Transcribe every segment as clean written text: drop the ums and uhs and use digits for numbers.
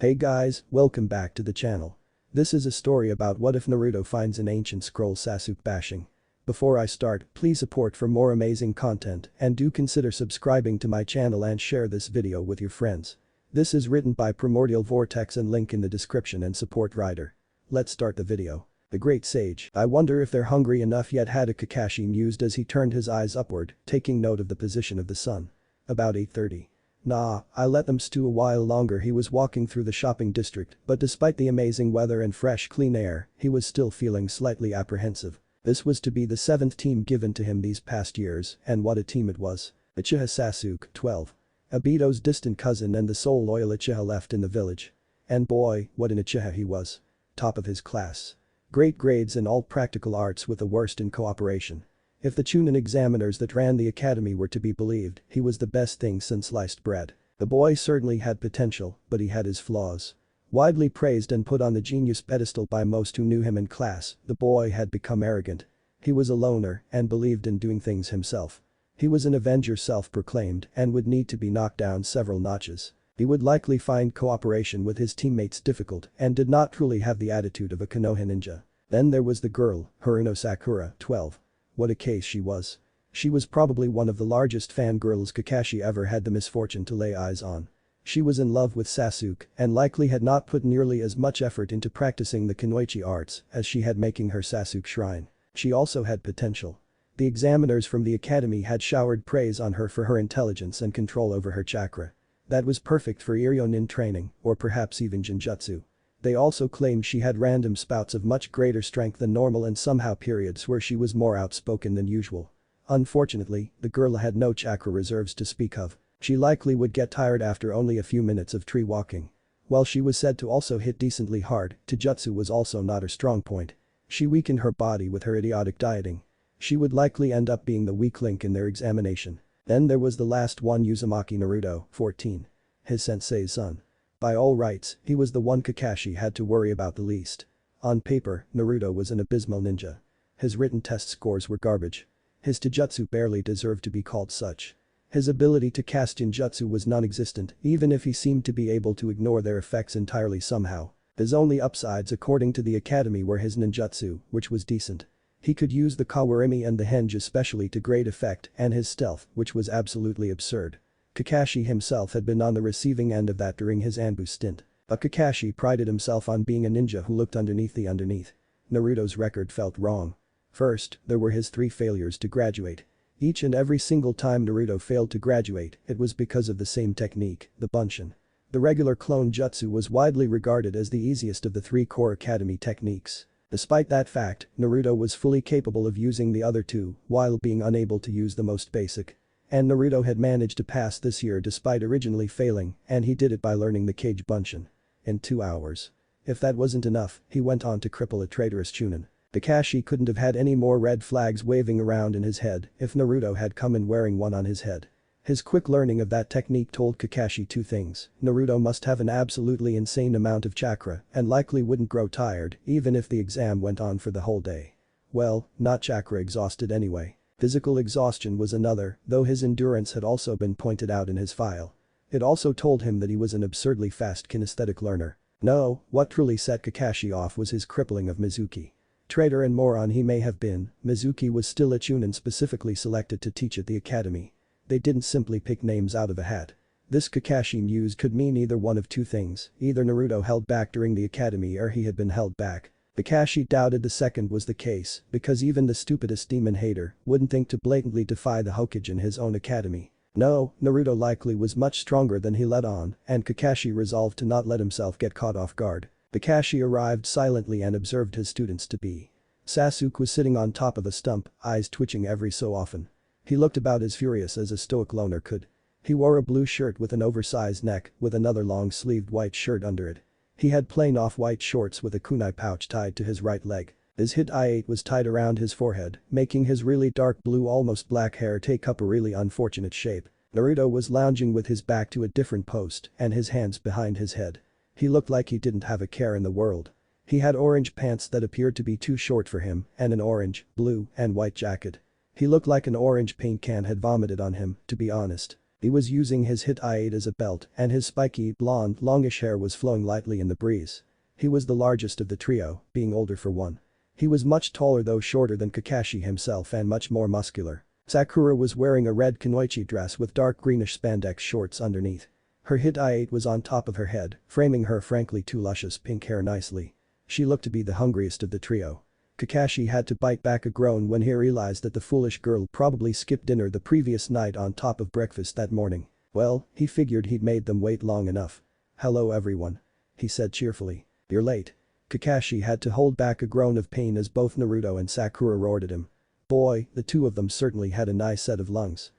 Hey guys, welcome back to the channel. This is a story about what if Naruto finds an ancient scroll Sasuke bashing. Before I start, please support for more amazing content and do consider subscribing to my channel and share this video with your friends. This is written by Primordial Vortex and link in the description and support writer. Let's start the video. The Great Sage, I wonder if they're hungry enough yet, had a Kakashi mused as he turned his eyes upward, taking note of the position of the sun. About 8:30. Nah, I let them stew a while longer. He was walking through the shopping district, but despite the amazing weather and fresh clean air, he was still feeling slightly apprehensive. This was to be the 7th team given to him these past years, and what a team it was. Uchiha Sasuke, 12. Obito's distant cousin and the sole loyal Uchiha left in the village. And boy, what an Uchiha he was. Top of his class. Great grades in all practical arts with the worst in cooperation. If the Chunin examiners that ran the academy were to be believed, he was the best thing since sliced bread. The boy certainly had potential, but he had his flaws. Widely praised and put on the genius pedestal by most who knew him in class, the boy had become arrogant. He was a loner and believed in doing things himself. He was an avenger self-proclaimed and would need to be knocked down several notches. He would likely find cooperation with his teammates difficult and did not truly have the attitude of a Konoha ninja. Then there was the girl, Haruno Sakura, 12. What a case she was. She was probably one of the largest fangirls Kakashi ever had the misfortune to lay eyes on. She was in love with Sasuke and likely had not put nearly as much effort into practicing the Kunoichi arts as she had making her Sasuke shrine. She also had potential. The examiners from the academy had showered praise on her for her intelligence and control over her chakra. That was perfect for Iryonin training, or perhaps even Jinjutsu. They also claimed she had random spouts of much greater strength than normal and somehow periods where she was more outspoken than usual. Unfortunately, the girl had no chakra reserves to speak of. She likely would get tired after only a few minutes of tree walking. While she was said to also hit decently hard, Taijutsu was also not her strong point. She weakened her body with her idiotic dieting. She would likely end up being the weak link in their examination. Then there was the last one, Uzumaki Naruto, 14. His sensei's son. By all rights, he was the one Kakashi had to worry about the least. On paper, Naruto was an abysmal ninja. His written test scores were garbage. His taijutsu barely deserved to be called such. His ability to cast ninjutsu was non-existent, even if he seemed to be able to ignore their effects entirely somehow. His only upsides according to the academy were his ninjutsu, which was decent. He could use the kawarimi and the henge especially to great effect, and his stealth, which was absolutely absurd. Kakashi himself had been on the receiving end of that during his Anbu stint. But Kakashi prided himself on being a ninja who looked underneath the underneath. Naruto's record felt wrong. First, there were his 3 failures to graduate. Each and every single time Naruto failed to graduate, it was because of the same technique, the Bunshin. The regular clone jutsu was widely regarded as the easiest of the 3 core academy techniques. Despite that fact, Naruto was fully capable of using the other 2 while being unable to use the most basic. And Naruto had managed to pass this year despite originally failing, and he did it by learning the Kage Bunshin. In 2 hours. If that wasn't enough, he went on to cripple a traitorous Chunin. Kakashi couldn't have had any more red flags waving around in his head if Naruto had come in wearing one on his head. His quick learning of that technique told Kakashi 2 things. Naruto must have an absolutely insane amount of chakra and likely wouldn't grow tired even if the exam went on for the whole day. Well, not chakra exhausted anyway. Physical exhaustion was another, though his endurance had also been pointed out in his file. It also told him that he was an absurdly fast kinesthetic learner. No, what truly set Kakashi off was his crippling of Mizuki. Traitor and moron he may have been, Mizuki was still a Chunin specifically selected to teach at the academy. They didn't simply pick names out of a hat. This Kakashi news could mean either one of 2 things, either Naruto held back during the academy or he had been held back. Kakashi doubted the second was the case because even the stupidest demon hater wouldn't think to blatantly defy the Hokage in his own academy. No, Naruto likely was much stronger than he let on, and Kakashi resolved to not let himself get caught off guard. Kakashi arrived silently and observed his students to be. Sasuke was sitting on top of a stump, eyes twitching every so often. He looked about as furious as a stoic loner could. He wore a blue shirt with an oversized neck with another long-sleeved white shirt under it. He had plain off-white shorts with a kunai pouch tied to his right leg. His hit I-8 was tied around his forehead, making his really dark blue almost black hair take up a really unfortunate shape. Naruto was lounging with his back to a different post and his hands behind his head. He looked like he didn't have a care in the world. He had orange pants that appeared to be too short for him and an orange, blue, and white jacket. He looked like an orange paint can had vomited on him, to be honest. He was using his hit I-8 as a belt and his spiky, blonde, longish hair was flowing lightly in the breeze. He was the largest of the trio, being older for one. He was much taller though shorter than Kakashi himself and much more muscular. Sakura was wearing a red kunoichi dress with dark greenish spandex shorts underneath. Her hit I-8 was on top of her head, framing her frankly too luscious pink hair nicely. She looked to be the hungriest of the trio. Kakashi had to bite back a groan when he realized that the foolish girl probably skipped dinner the previous night on top of breakfast that morning. Well, he figured he'd made them wait long enough. "Hello everyone," he said cheerfully. "You're late." Kakashi had to hold back a groan of pain as both Naruto and Sakura roared at him. Boy, the two of them certainly had a nice set of lungs.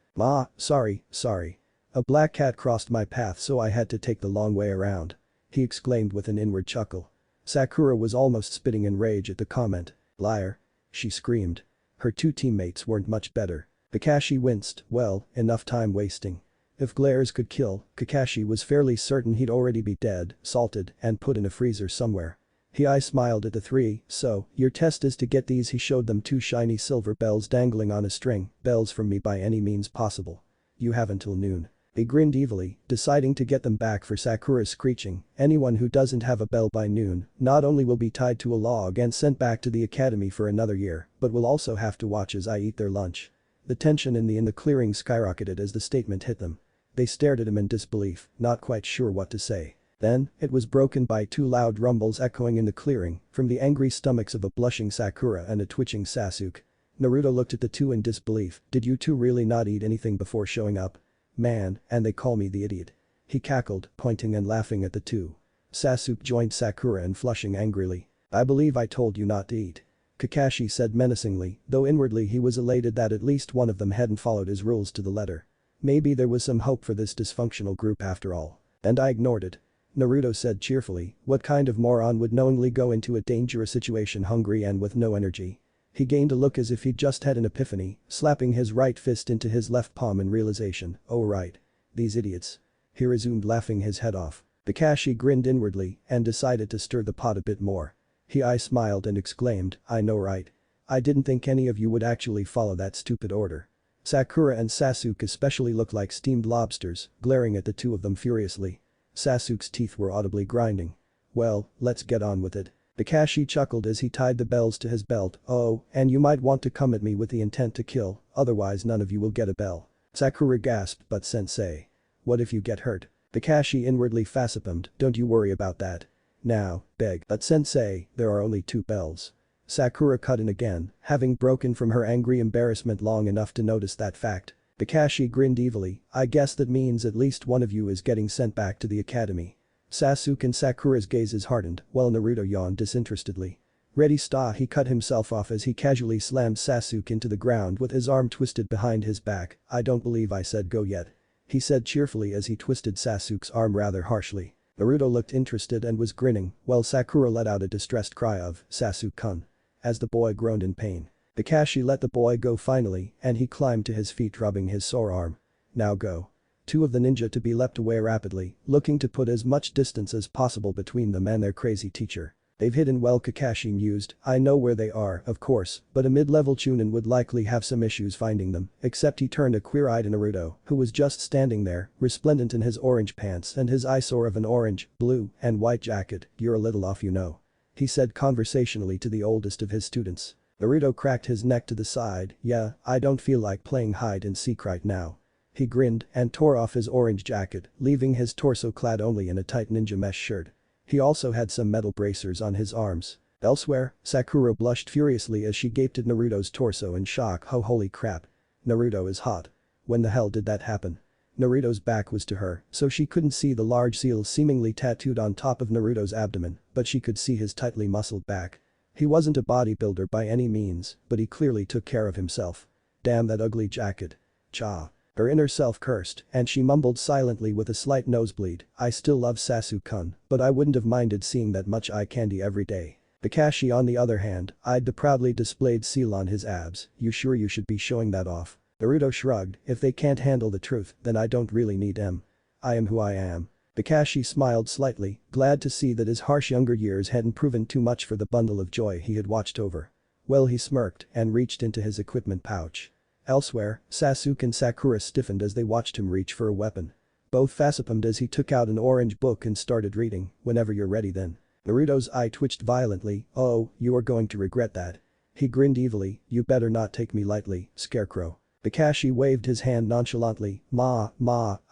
Sorry. A black cat crossed my path so I had to take the long way around," he exclaimed with an inward chuckle. Sakura was almost spitting in rage at the comment. "Liar," she screamed. Her two teammates weren't much better. Kakashi winced, well, enough time wasting. If glares could kill, Kakashi was fairly certain he'd already be dead, salted, and put in a freezer somewhere. He smiled at the three, "So, your test is to get these." He showed them two shiny silver bells dangling on a string, "Bells from me by any means possible. You have until noon." He grinned evilly, deciding to get them back for Sakura's screeching, "Anyone who doesn't have a bell by noon not only will be tied to a log and sent back to the academy for another year, but will also have to watch as I eat their lunch." The tension in the clearing skyrocketed as the statement hit them. They stared at him in disbelief, not quite sure what to say. Then, it was broken by two loud rumbles echoing in the clearing from the angry stomachs of a blushing Sakura and a twitching Sasuke. Naruto looked at the two in disbelief. "Did you two really not eat anything before showing up? Man, and they call me the idiot." He cackled, pointing and laughing at the two. Sasuke joined Sakura in flushing angrily. "I believe I told you not to eat," Kakashi said menacingly, though inwardly he was elated that at least one of them hadn't followed his rules to the letter. Maybe there was some hope for this dysfunctional group after all. "And I ignored it," Naruto said cheerfully. What kind of moron would knowingly go into a dangerous situation hungry and with no energy? He gained a look as if he'd just had an epiphany, slapping his right fist into his left palm in realization. "Oh right. These idiots." He resumed laughing his head off. Kakashi grinned inwardly and decided to stir the pot a bit more. He smiled and exclaimed, "I know right. I didn't think any of you would actually follow that stupid order." Sakura and Sasuke especially looked like steamed lobsters, glaring at the two of them furiously. Sasuke's teeth were audibly grinding. "Well, let's get on with it." Kakashi chuckled as he tied the bells to his belt. "Oh, and you might want to come at me with the intent to kill, otherwise none of you will get a bell." Sakura gasped, "But sensei. What if you get hurt?" Kakashi inwardly facepalmed, "Don't you worry about that. Now, beg." "But sensei, there are only 2 bells." Sakura cut in again, having broken from her angry embarrassment long enough to notice that fact. Kakashi grinned evilly, "I guess that means at least one of you is getting sent back to the academy." Sasuke and Sakura's gazes hardened, while Naruto yawned disinterestedly. "Ready sta." He cut himself off as he casually slammed Sasuke into the ground with his arm twisted behind his back. "I don't believe I said go yet," he said cheerfully as he twisted Sasuke's arm rather harshly. Naruto looked interested and was grinning, while Sakura let out a distressed cry of, "Sasuke-kun," as the boy groaned in pain. Kakashi let the boy go finally and he climbed to his feet rubbing his sore arm. "Now go." Two of the ninja to be leapt away rapidly, looking to put as much distance as possible between them and their crazy teacher. "They've hidden well," Kakashi mused. "I know where they are, of course, but a mid-level chunin would likely have some issues finding them," except he turned a queer-eyed Naruto, who was just standing there, resplendent in his orange pants and his eyesore of an orange, blue, and white jacket. "You're a little off, you know," he said conversationally to the oldest of his students. Naruto cracked his neck to the side. "Yeah, I don't feel like playing hide and seek right now." He grinned and tore off his orange jacket, leaving his torso clad only in a tight ninja mesh shirt. He also had some metal bracers on his arms. Elsewhere, Sakura blushed furiously as she gaped at Naruto's torso in shock. "Oh holy crap. Naruto is hot. When the hell did that happen?" Naruto's back was to her, so she couldn't see the large seal seemingly tattooed on top of Naruto's abdomen, but she could see his tightly muscled back. He wasn't a bodybuilder by any means, but he clearly took care of himself. "Damn that ugly jacket. Cha." Her inner self cursed, and she mumbled silently with a slight nosebleed, "I still love Sasuke-kun, but I wouldn't have minded seeing that much eye candy every day." Kakashi on the other hand, eyed the proudly displayed seal on his abs. "You sure you should be showing that off?" Naruto shrugged, "If they can't handle the truth, then I don't really need them. I am who I am." Kakashi smiled slightly, glad to see that his harsh younger years hadn't proven too much for the bundle of joy he had watched over. Well, he smirked and reached into his equipment pouch. Elsewhere, Sasuke and Sakura stiffened as they watched him reach for a weapon. Both facepalmed as he took out an orange book and started reading, "Whenever you're ready then." Naruto's eye twitched violently. "Oh, you are going to regret that." He grinned evilly, "You better not take me lightly, Scarecrow." Kakashi waved his hand nonchalantly, Ma,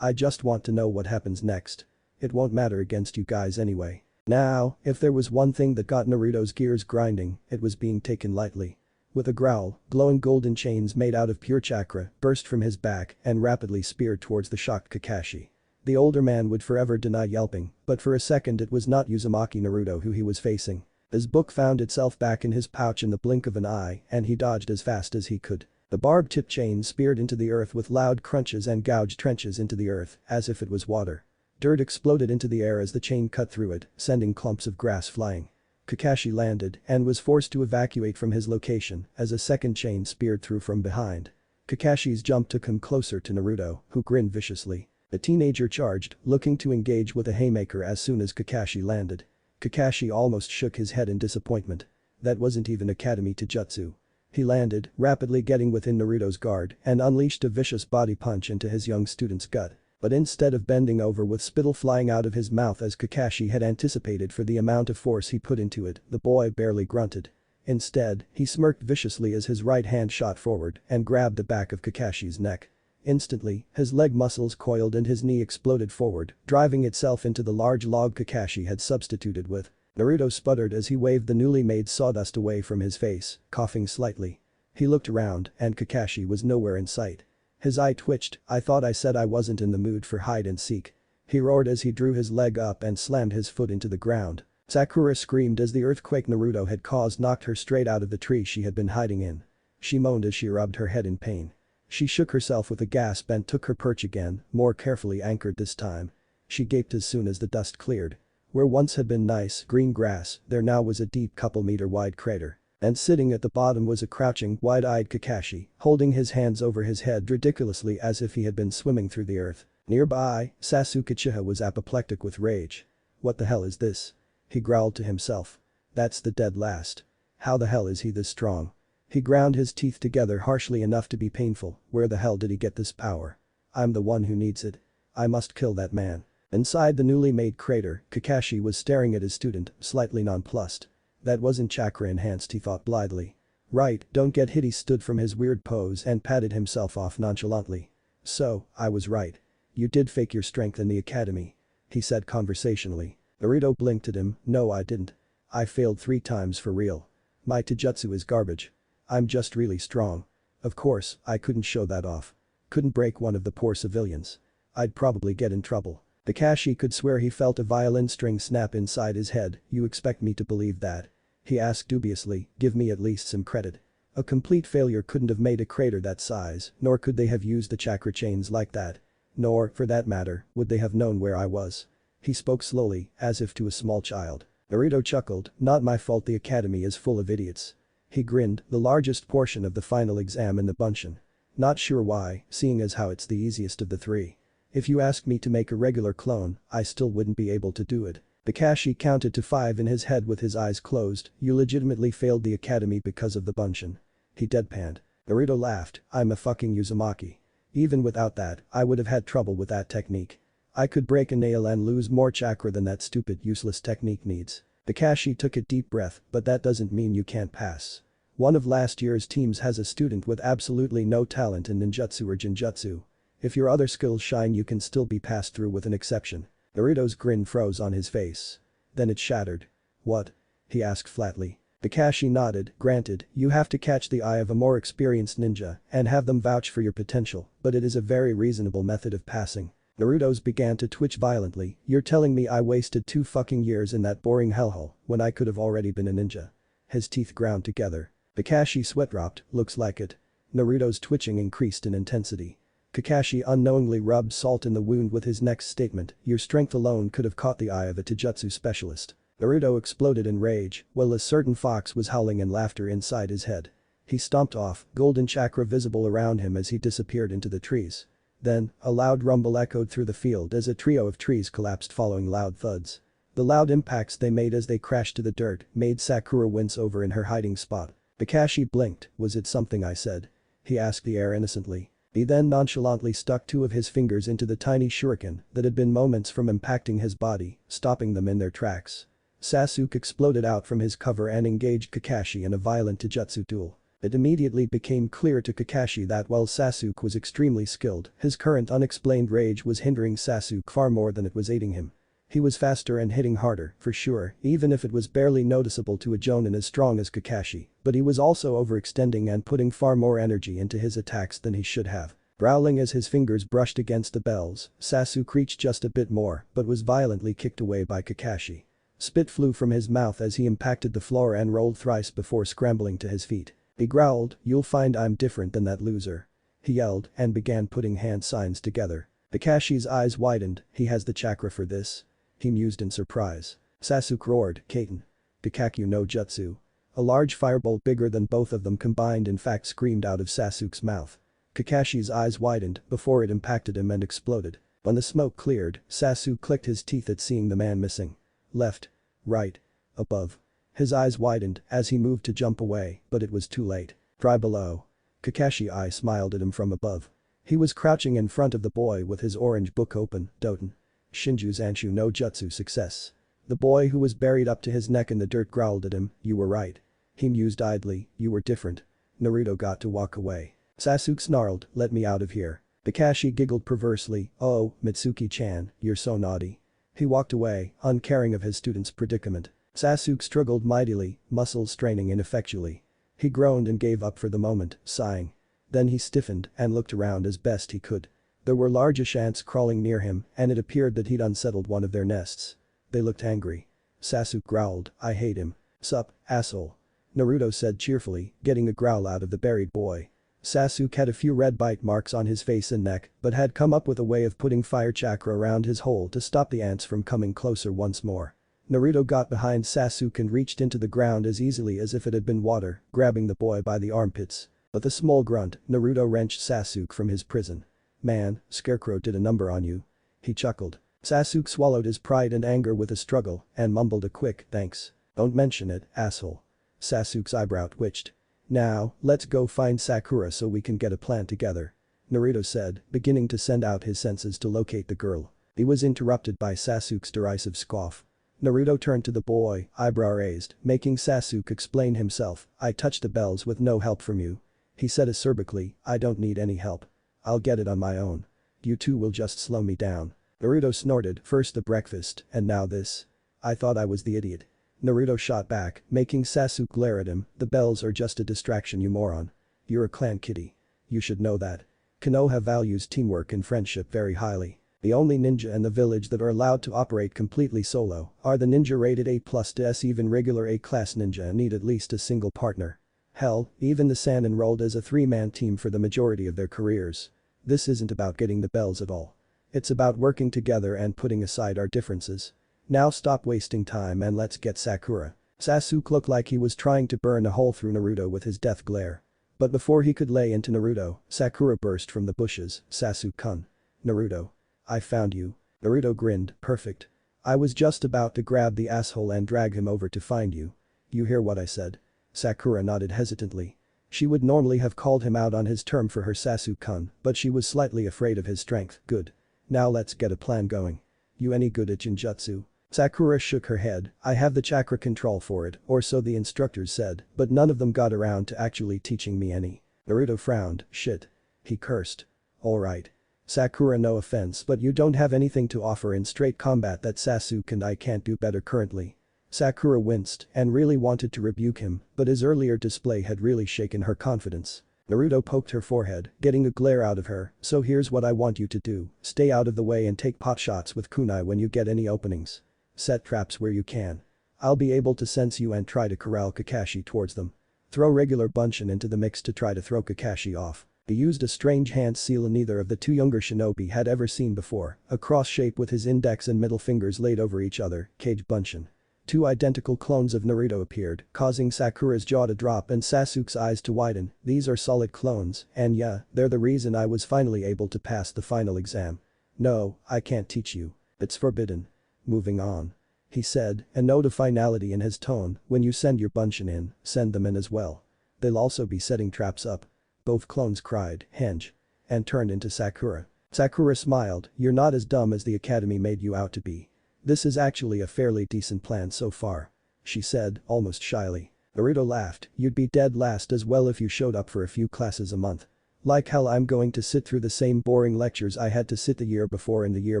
I just want to know what happens next. It won't matter against you guys anyway." Now, if there was one thing that got Naruto's gears grinding, it was being taken lightly. With a growl, glowing golden chains made out of pure chakra burst from his back and rapidly speared towards the shocked Kakashi. The older man would forever deny yelping, but for a second it was not Uzumaki Naruto who he was facing. His book found itself back in his pouch in the blink of an eye and he dodged as fast as he could. The barbed-tipped chain speared into the earth with loud crunches and gouged trenches into the earth as if it was water. Dirt exploded into the air as the chain cut through it, sending clumps of grass flying. Kakashi landed and was forced to evacuate from his location as a second chain speared through from behind. Kakashi's jump took him closer to Naruto, who grinned viciously. The teenager charged, looking to engage with a haymaker as soon as Kakashi landed. Kakashi almost shook his head in disappointment. That wasn't even Academy Taijutsu. He landed, rapidly getting within Naruto's guard and unleashed a vicious body punch into his young student's gut. But instead of bending over with spittle flying out of his mouth as Kakashi had anticipated for the amount of force he put into it, the boy barely grunted. Instead, he smirked viciously as his right hand shot forward and grabbed the back of Kakashi's neck. Instantly, his leg muscles coiled and his knee exploded forward, driving itself into the large log Kakashi had substituted with. Naruto sputtered as he waved the newly made sawdust away from his face, coughing slightly. He looked around and Kakashi was nowhere in sight. His eye twitched, "I thought I said I wasn't in the mood for hide and seek." He roared as he drew his leg up and slammed his foot into the ground. Sakura screamed as the earthquake Naruto had caused knocked her straight out of the tree she had been hiding in. She moaned as she rubbed her head in pain. She shook herself with a gasp and took her perch again, more carefully anchored this time. She gaped as soon as the dust cleared. Where once had been nice, green grass, there now was a deep couple-meter-wide crater. And sitting at the bottom was a crouching, wide-eyed Kakashi, holding his hands over his head ridiculously as if he had been swimming through the earth. Nearby, Sasuke Uchiha was apoplectic with rage. "What the hell is this?" he growled to himself. "That's the dead last. How the hell is he this strong?" He ground his teeth together harshly enough to be painful. Where the hell did he get this power? "I'm the one who needs it. I must kill that man." Inside the newly made crater, Kakashi was staring at his student, slightly nonplussed. That wasn't chakra enhanced, he thought blithely. "Right, don't get hit." He stood from his weird pose and patted himself off nonchalantly. "So, I was right. You did fake your strength in the academy," he said conversationally. Naruto blinked at him, "No I didn't. I failed 3 times for real. My taijutsu is garbage. I'm just really strong. Of course, I couldn't show that off. Couldn't break one of the poor civilians. I'd probably get in trouble." Kakashi could swear he felt a violin string snap inside his head. "You expect me to believe that?" he asked dubiously, "Give me at least some credit." A complete failure couldn't have made a crater that size, nor could they have used the chakra chains like that. Nor, for that matter, would they have known where I was. He spoke slowly, as if to a small child. Naruto chuckled, "Not my fault the academy is full of idiots." He grinned, "The largest portion of the final exam in the Bunshin. Not sure why, seeing as how it's the easiest of the 3. If you ask me to make a regular clone, I still wouldn't be able to do it." Kakashi counted to 5 in his head with his eyes closed. "You legitimately failed the academy because of the Bunshin." He deadpanned. Naruto laughed, "I'm a fucking Uzumaki. Even without that, I would have had trouble with that technique. I could break a nail and lose more chakra than that stupid useless technique needs." Kakashi took a deep breath, "But that doesn't mean you can't pass. One of last year's teams has a student with absolutely no talent in ninjutsu or genjutsu. If your other skills shine you can still be passed through with an exception." Naruto's grin froze on his face. Then it shattered. "What?" he asked flatly. Kakashi nodded, "Granted, you have to catch the eye of a more experienced ninja and have them vouch for your potential, but it is a very reasonable method of passing." Naruto's began to twitch violently. "You're telling me I wasted 2 fucking years in that boring hellhole when I could have already been a ninja?" His teeth ground together. Kakashi sweat dropped, "Looks like it." Naruto's twitching increased in intensity. Kakashi unknowingly rubbed salt in the wound with his next statement, "Your strength alone could have caught the eye of a taijutsu specialist." Naruto exploded in rage, while a certain fox was howling in laughter inside his head. He stomped off, golden chakra visible around him as he disappeared into the trees. Then, a loud rumble echoed through the field as a trio of trees collapsed following loud thuds. The loud impacts they made as they crashed to the dirt made Sakura wince over in her hiding spot. Kakashi blinked, "Was it something I said?" he asked the air innocently. He then nonchalantly stuck two of his fingers into the tiny shuriken that had been moments from impacting his body, stopping them in their tracks. Sasuke exploded out from his cover and engaged Kakashi in a violent taijutsu duel. It immediately became clear to Kakashi that while Sasuke was extremely skilled, his current unexplained rage was hindering Sasuke far more than it was aiding him. He was faster and hitting harder, for sure, even if it was barely noticeable to a jonin as strong as Kakashi, but he was also overextending and putting far more energy into his attacks than he should have. Growling as his fingers brushed against the bells, Sasuke reached just a bit more but was violently kicked away by Kakashi. Spit flew from his mouth as he impacted the floor and rolled thrice before scrambling to his feet. He growled, "You'll find I'm different than that loser," he yelled and began putting hand signs together. Kakashi's eyes widened. "He has the chakra for this?" he mused in surprise. Sasuke roared, "Kaiten. Kakaku no Jutsu." A large firebolt bigger than both of them combined in fact screamed out of Sasuke's mouth. Kakashi's eyes widened before it impacted him and exploded. When the smoke cleared, Sasuke clicked his teeth at seeing the man missing. Left. Right. Above. His eyes widened as he moved to jump away, but it was too late. "Try below." Kakashi I smiled at him from above. He was crouching in front of the boy with his orange book open, Doten. Shinju Zanshu no Jutsu success. The boy who was buried up to his neck in the dirt growled at him, "You were right." He mused idly, "You were different." Naruto got to walk away. Sasuke snarled, "Let me out of here." Kakashi giggled perversely, "Oh, Mitsuki-chan, you're so naughty." He walked away, uncaring of his student's predicament. Sasuke struggled mightily, muscles straining ineffectually. He groaned and gave up for the moment, sighing. Then he stiffened and looked around as best he could. There were large ants crawling near him and it appeared that he'd unsettled one of their nests. They looked angry. Sasuke growled, "I hate him." "Sup, asshole," Naruto said cheerfully, getting a growl out of the buried boy. Sasuke had a few red bite marks on his face and neck but had come up with a way of putting fire chakra around his hole to stop the ants from coming closer once more. Naruto got behind Sasuke and reached into the ground as easily as if it had been water, grabbing the boy by the armpits. With a small grunt, Naruto wrenched Sasuke from his prison. "Man, Scarecrow did a number on you." He chuckled. Sasuke swallowed his pride and anger with a struggle and mumbled a quick thanks. "Don't mention it, asshole." Sasuke's eyebrow twitched. "Now, let's go find Sakura so we can get a plan together," Naruto said, beginning to send out his senses to locate the girl. He was interrupted by Sasuke's derisive scoff. Naruto turned to the boy, eyebrow raised, making Sasuke explain himself. "I touched the bells with no help from you," he said acerbically. "I don't need any help. I'll get it on my own. You two will just slow me down." Naruto snorted, "First the breakfast, and now this. I thought I was the idiot." Naruto shot back, making Sasuke glare at him. "The bells are just a distraction, you moron. You're a clan kitty. You should know that. Konoha values teamwork and friendship very highly. The only ninja in the village that are allowed to operate completely solo are the ninja rated A+ to S. Even regular A-class ninja need at least a single partner. Hell, even the San enrolled as a 3-man team for the majority of their careers. This isn't about getting the bells at all. It's about working together and putting aside our differences. Now stop wasting time and let's get Sakura." Sasuke looked like he was trying to burn a hole through Naruto with his death glare. But before he could lay into Naruto, Sakura burst from the bushes. "Sasuke-kun." "Naruto. I found you." Naruto grinned, "Perfect. I was just about to grab the asshole and drag him over to find you. You hear what I said?" Sakura nodded hesitantly. She would normally have called him out on his term for her Sasuke-kun, but she was slightly afraid of his strength. "Good. Now let's get a plan going. You any good at Jinjutsu?" Sakura shook her head. "I have the chakra control for it, or so the instructors said, but none of them got around to actually teaching me any." Naruto frowned. "Shit." He cursed. "Alright. Sakura, no offense but you don't have anything to offer in straight combat that Sasuke and I can't do better currently." Sakura winced and really wanted to rebuke him, but his earlier display had really shaken her confidence. Naruto poked her forehead, getting a glare out of her. "So here's what I want you to do. Stay out of the way and take potshots with kunai when you get any openings. Set traps where you can. I'll be able to sense you and try to corral Kakashi towards them. Throw regular bunshin into the mix to try to throw Kakashi off." He used a strange hand seal neither of the two younger shinobi had ever seen before, a cross shape with his index and middle fingers laid over each other, Kage Bunshin. Two identical clones of Naruto appeared, causing Sakura's jaw to drop and Sasuke's eyes to widen. "These are solid clones, and yeah, they're the reason I was finally able to pass the final exam. No, I can't teach you. It's forbidden." "Moving on," he said, a note of finality in his tone. "When you send your bunshin in, send them in as well. They'll also be setting traps up. Both clones cried, "Henge," and turned into Sakura. Sakura smiled, "You're not as dumb as the academy made you out to be. This is actually a fairly decent plan so far," she said, almost shyly. Naruto laughed, "You'd be dead last as well if you showed up for a few classes a month. Like hell I'm going to sit through the same boring lectures I had to sit the year before and the year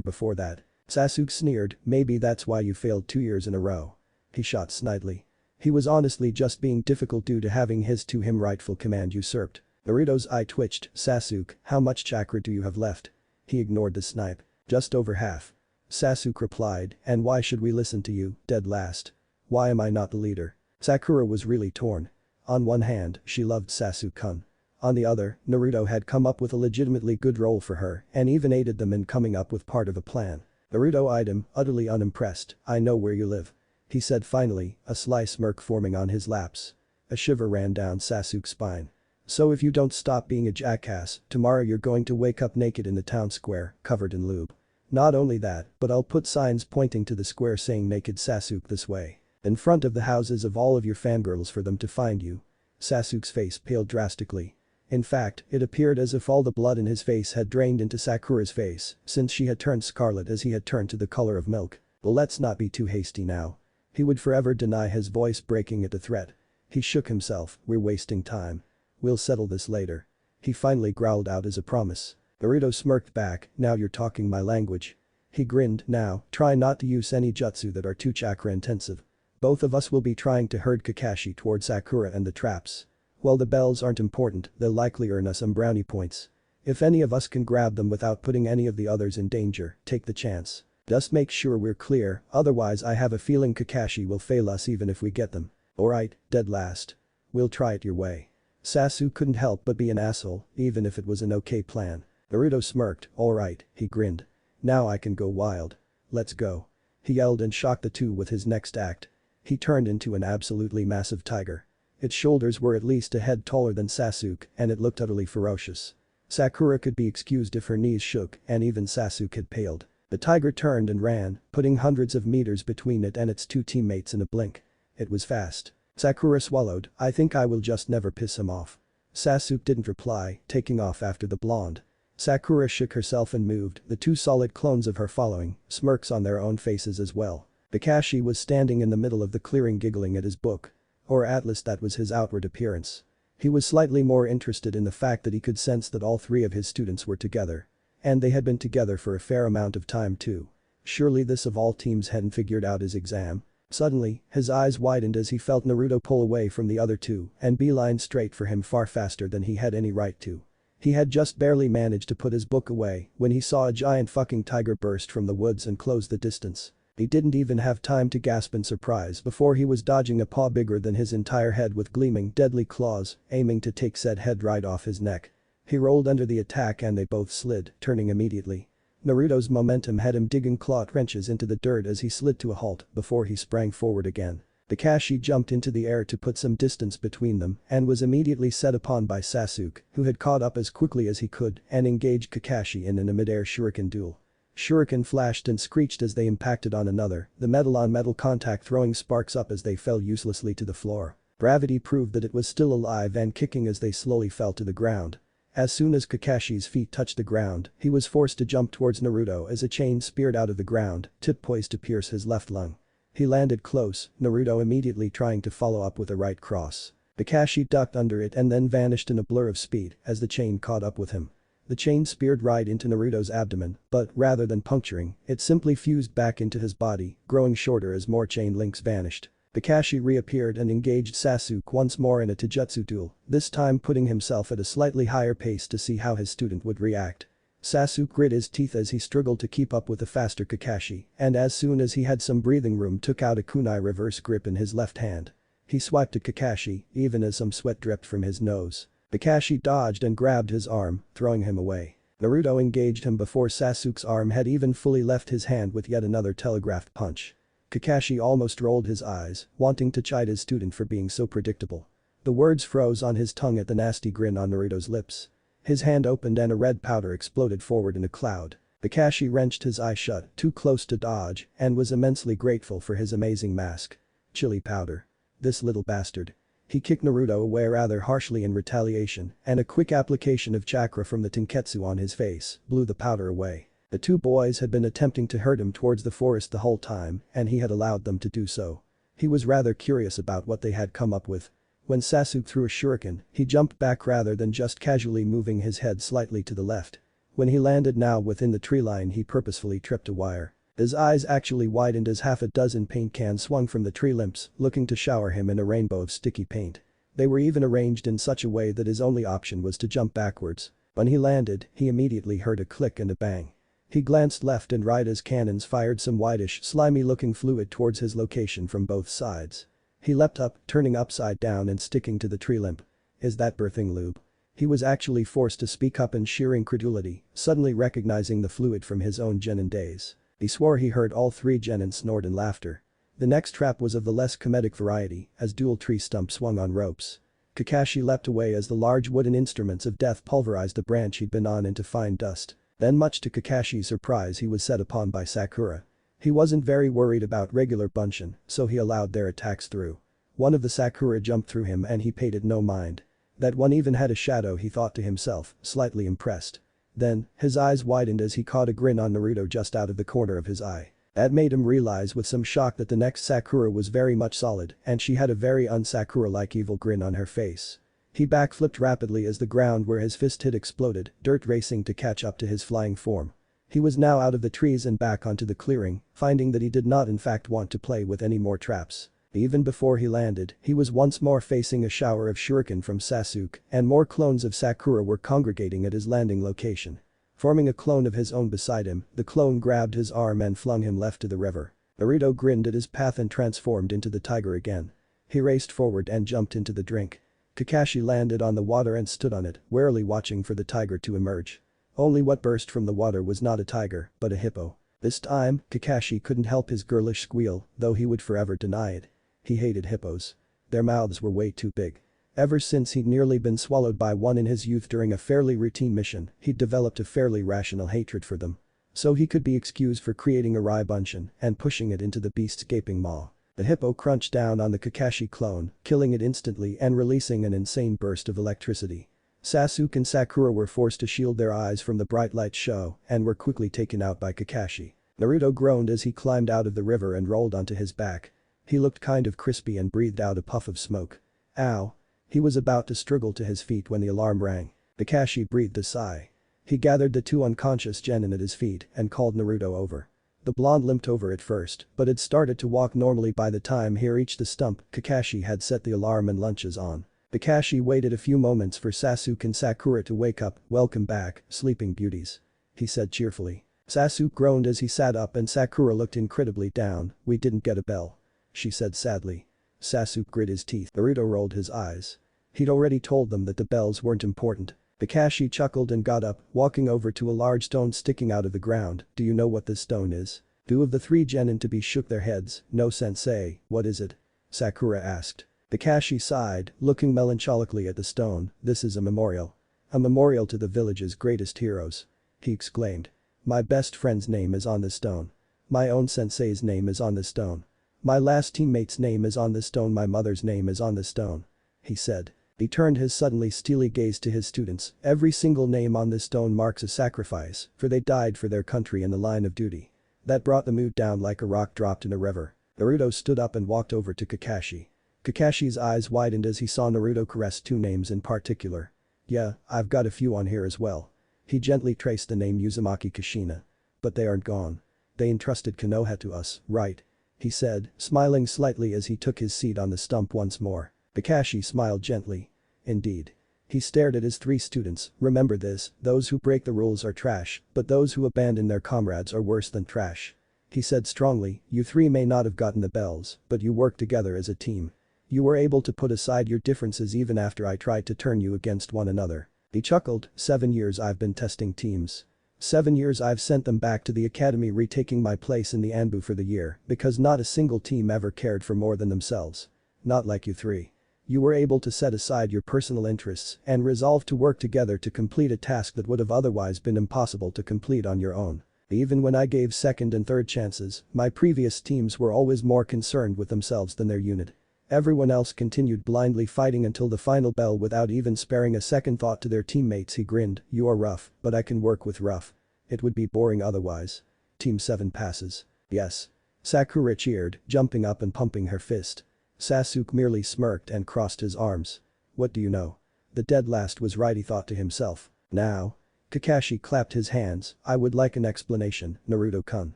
before that." Sasuke sneered, "Maybe that's why you failed 2 years in a row." He shot snidely. He was honestly just being difficult due to having his to him rightful command usurped. Naruto's eye twitched, "Sasuke, how much chakra do you have left?" He ignored the snipe. "Just over half." Sasuke replied, "And why should we listen to you, dead last? Why am I not the leader?" Sakura was really torn. On one hand, she loved Sasuke-kun. On the other, Naruto had come up with a legitimately good role for her and even aided them in coming up with part of a plan. Naruto eyed him, utterly unimpressed. "I know where you live," he said finally, a sly smirk forming on his lips. A shiver ran down Sasuke's spine. "So if you don't stop being a jackass, tomorrow you're going to wake up naked in the town square, covered in lube. Not only that, but I'll put signs pointing to the square saying naked Sasuke this way. In front of the houses of all of your fangirls for them to find you." Sasuke's face paled drastically. In fact, it appeared as if all the blood in his face had drained into Sakura's face, since she had turned scarlet as he had turned to the color of milk. "Well, let's not be too hasty now." He would forever deny, his voice breaking at the threat. He shook himself, "We're wasting time. We'll settle this later." He finally growled out as a promise. Naruto smirked back, "Now you're talking my language." He grinned, "Now, try not to use any jutsu that are too chakra intensive. Both of us will be trying to herd Kakashi toward Sakura and the traps. While the bells aren't important, they'll likely earn us some brownie points. If any of us can grab them without putting any of the others in danger, take the chance. Just make sure we're clear, otherwise I have a feeling Kakashi will fail us even if we get them." "Alright, dead last. We'll try it your way." Sasuke couldn't help but be an asshole, even if it was an okay plan. Naruto smirked, "Alright," he grinned. "Now I can go wild. Let's go." He yelled and shocked the two with his next act. He turned into an absolutely massive tiger. Its shoulders were at least a head taller than Sasuke and it looked utterly ferocious. Sakura could be excused if her knees shook and even Sasuke had paled. The tiger turned and ran, putting hundreds of meters between it and its two teammates in a blink. It was fast. Sakura swallowed, "I think I will just never piss him off." Sasuke didn't reply, taking off after the blonde. Sakura shook herself and moved, the two solid clones of her following, smirks on their own faces as well. Kakashi was standing in the middle of the clearing giggling at his book. Or at least that was his outward appearance. He was slightly more interested in the fact that he could sense that all three of his students were together. And they had been together for a fair amount of time too. Surely this of all teams hadn't figured out his exam. Suddenly, his eyes widened as he felt Naruto pull away from the other two and beeline straight for him far faster than he had any right to. He had just barely managed to put his book away when he saw a giant fucking tiger burst from the woods and close the distance. He didn't even have time to gasp in surprise before he was dodging a paw bigger than his entire head with gleaming, deadly claws, aiming to take said head right off his neck. He rolled under the attack and they both slid, turning immediately. Naruto's momentum had him digging claw wrenches into the dirt as he slid to a halt before he sprang forward again. Kakashi jumped into the air to put some distance between them and was immediately set upon by Sasuke, who had caught up as quickly as he could and engaged Kakashi in a midair shuriken duel. Shuriken flashed and screeched as they impacted on another, the metal-on-metal contact throwing sparks up as they fell uselessly to the floor. Gravity proved that it was still alive and kicking as they slowly fell to the ground. As soon as Kakashi's feet touched the ground, he was forced to jump towards Naruto as a chain speared out of the ground, tip poised to pierce his left lung. He landed close, Naruto immediately trying to follow up with a right cross. Kakashi ducked under it and then vanished in a blur of speed as the chain caught up with him. The chain speared right into Naruto's abdomen, but rather than puncturing, it simply fused back into his body, growing shorter as more chain links vanished. Kakashi reappeared and engaged Sasuke once more in a taijutsu duel, this time putting himself at a slightly higher pace to see how his student would react. Sasuke grit his teeth as he struggled to keep up with the faster Kakashi, and as soon as he had some breathing room took out a kunai reverse grip in his left hand. He swiped at Kakashi, even as some sweat dripped from his nose. Kakashi dodged and grabbed his arm, throwing him away. Naruto engaged him before Sasuke's arm had even fully left his hand with yet another telegraphed punch. Kakashi almost rolled his eyes, wanting to chide his student for being so predictable. The words froze on his tongue at the nasty grin on Naruto's lips. His hand opened and a red powder exploded forward in a cloud. Kakashi wrenched his eye shut, too close to dodge, and was immensely grateful for his amazing mask. Chili powder. This little bastard. He kicked Naruto away rather harshly in retaliation, and a quick application of chakra from the Tenketsu on his face blew the powder away. The two boys had been attempting to herd him towards the forest the whole time, and he had allowed them to do so. He was rather curious about what they had come up with. When Sasuke threw a shuriken, he jumped back rather than just casually moving his head slightly to the left. When he landed now within the tree line, he purposefully tripped a wire. His eyes actually widened as half a dozen paint cans swung from the tree limbs, looking to shower him in a rainbow of sticky paint. They were even arranged in such a way that his only option was to jump backwards. When he landed, he immediately heard a click and a bang. He glanced left and right as cannons fired some whitish, slimy-looking fluid towards his location from both sides. He leapt up, turning upside down and sticking to the tree limb. "Is that birthing lube?" He was actually forced to speak up in sheer incredulity, suddenly recognizing the fluid from his own genin days. He swore he heard all three genin snort in laughter. The next trap was of the less comedic variety, as dual tree stumps swung on ropes. Kakashi leapt away as the large wooden instruments of death pulverized the branch he'd been on into fine dust. Then, much to Kakashi's surprise, he was set upon by Sakura. He wasn't very worried about regular Bunshin, so he allowed their attacks through. One of the Sakura jumped through him and he paid it no mind. That one even had a shadow, he thought to himself, slightly impressed. Then, his eyes widened as he caught a grin on Naruto just out of the corner of his eye. That made him realize with some shock that the next Sakura was very much solid and she had a very un-Sakura-like evil grin on her face. He backflipped rapidly as the ground where his fist hit exploded, dirt racing to catch up to his flying form. He was now out of the trees and back onto the clearing, finding that he did not in fact want to play with any more traps. Even before he landed, he was once more facing a shower of shuriken from Sasuke, and more clones of Sakura were congregating at his landing location. Forming a clone of his own beside him, the clone grabbed his arm and flung him left to the river. Naruto grinned at his path and transformed into the tiger again. He raced forward and jumped into the drink. Kakashi landed on the water and stood on it, warily watching for the tiger to emerge. Only what burst from the water was not a tiger, but a hippo. This time, Kakashi couldn't help his girlish squeal, though he would forever deny it. He hated hippos. Their mouths were way too big. Ever since he'd nearly been swallowed by one in his youth during a fairly routine mission, he'd developed a fairly rational hatred for them. So he could be excused for creating a Bunshin and pushing it into the beast's gaping maw. The hippo crunched down on the Kakashi clone, killing it instantly and releasing an insane burst of electricity. Sasuke and Sakura were forced to shield their eyes from the bright light show and were quickly taken out by Kakashi. Naruto groaned as he climbed out of the river and rolled onto his back. He looked kind of crispy and breathed out a puff of smoke. Ow. He was about to struggle to his feet when the alarm rang. Kakashi breathed a sigh. He gathered the two unconscious genin at his feet and called Naruto over. The blonde limped over at first, but had started to walk normally by the time he reached the stump. Kakashi had set the alarm and lunches on. Kakashi waited a few moments for Sasuke and Sakura to wake up. "Welcome back, sleeping beauties," he said cheerfully. Sasuke groaned as he sat up and Sakura looked incredibly down. "We didn't get a bell," she said sadly. Sasuke grit his teeth. Naruto rolled his eyes. He'd already told them that the bells weren't important. Kakashi chuckled and got up, walking over to a large stone sticking out of the ground. "Do you know what this stone is?" Two of the three genin to be shook their heads. "No sensei, what is it?" Sakura asked. Kakashi sighed, looking melancholically at the stone. "This is a memorial. A memorial to the village's greatest heroes," he exclaimed. "My best friend's name is on this stone. My own sensei's name is on this stone. My last teammate's name is on this stone. My mother's name is on this stone," he said. He turned his suddenly steely gaze to his students. "Every single name on this stone marks a sacrifice, for they died for their country in the line of duty." That brought the mood down like a rock dropped in a river. Naruto stood up and walked over to Kakashi. Kakashi's eyes widened as he saw Naruto caress two names in particular. "Yeah, I've got a few on here as well." He gently traced the name Uzumaki Kushina. "But they aren't gone. They entrusted Konoha to us, right?" he said, smiling slightly as he took his seat on the stump once more. Kakashi smiled gently. "Indeed." He stared at his three students. "Remember this, those who break the rules are trash, but those who abandon their comrades are worse than trash." He said strongly, "You three may not have gotten the bells, but you worked together as a team. You were able to put aside your differences even after I tried to turn you against one another." He chuckled. 7 years I've been testing teams. 7 years I've sent them back to the academy retaking my place in the Anbu for the year because not a single team ever cared for more than themselves. Not like you three. You were able to set aside your personal interests and resolve to work together to complete a task that would have otherwise been impossible to complete on your own. Even when I gave second and third chances, my previous teams were always more concerned with themselves than their unit. Everyone else continued blindly fighting until the final bell without even sparing a second thought to their teammates. He grinned, "You are rough, but I can work with rough. It would be boring otherwise." Team 7 passes. Yes. Sakura cheered, jumping up and pumping her fist. Sasuke merely smirked and crossed his arms. What do you know? The dead last was right, he thought to himself. Now. Kakashi clapped his hands, I would like an explanation, Naruto-kun.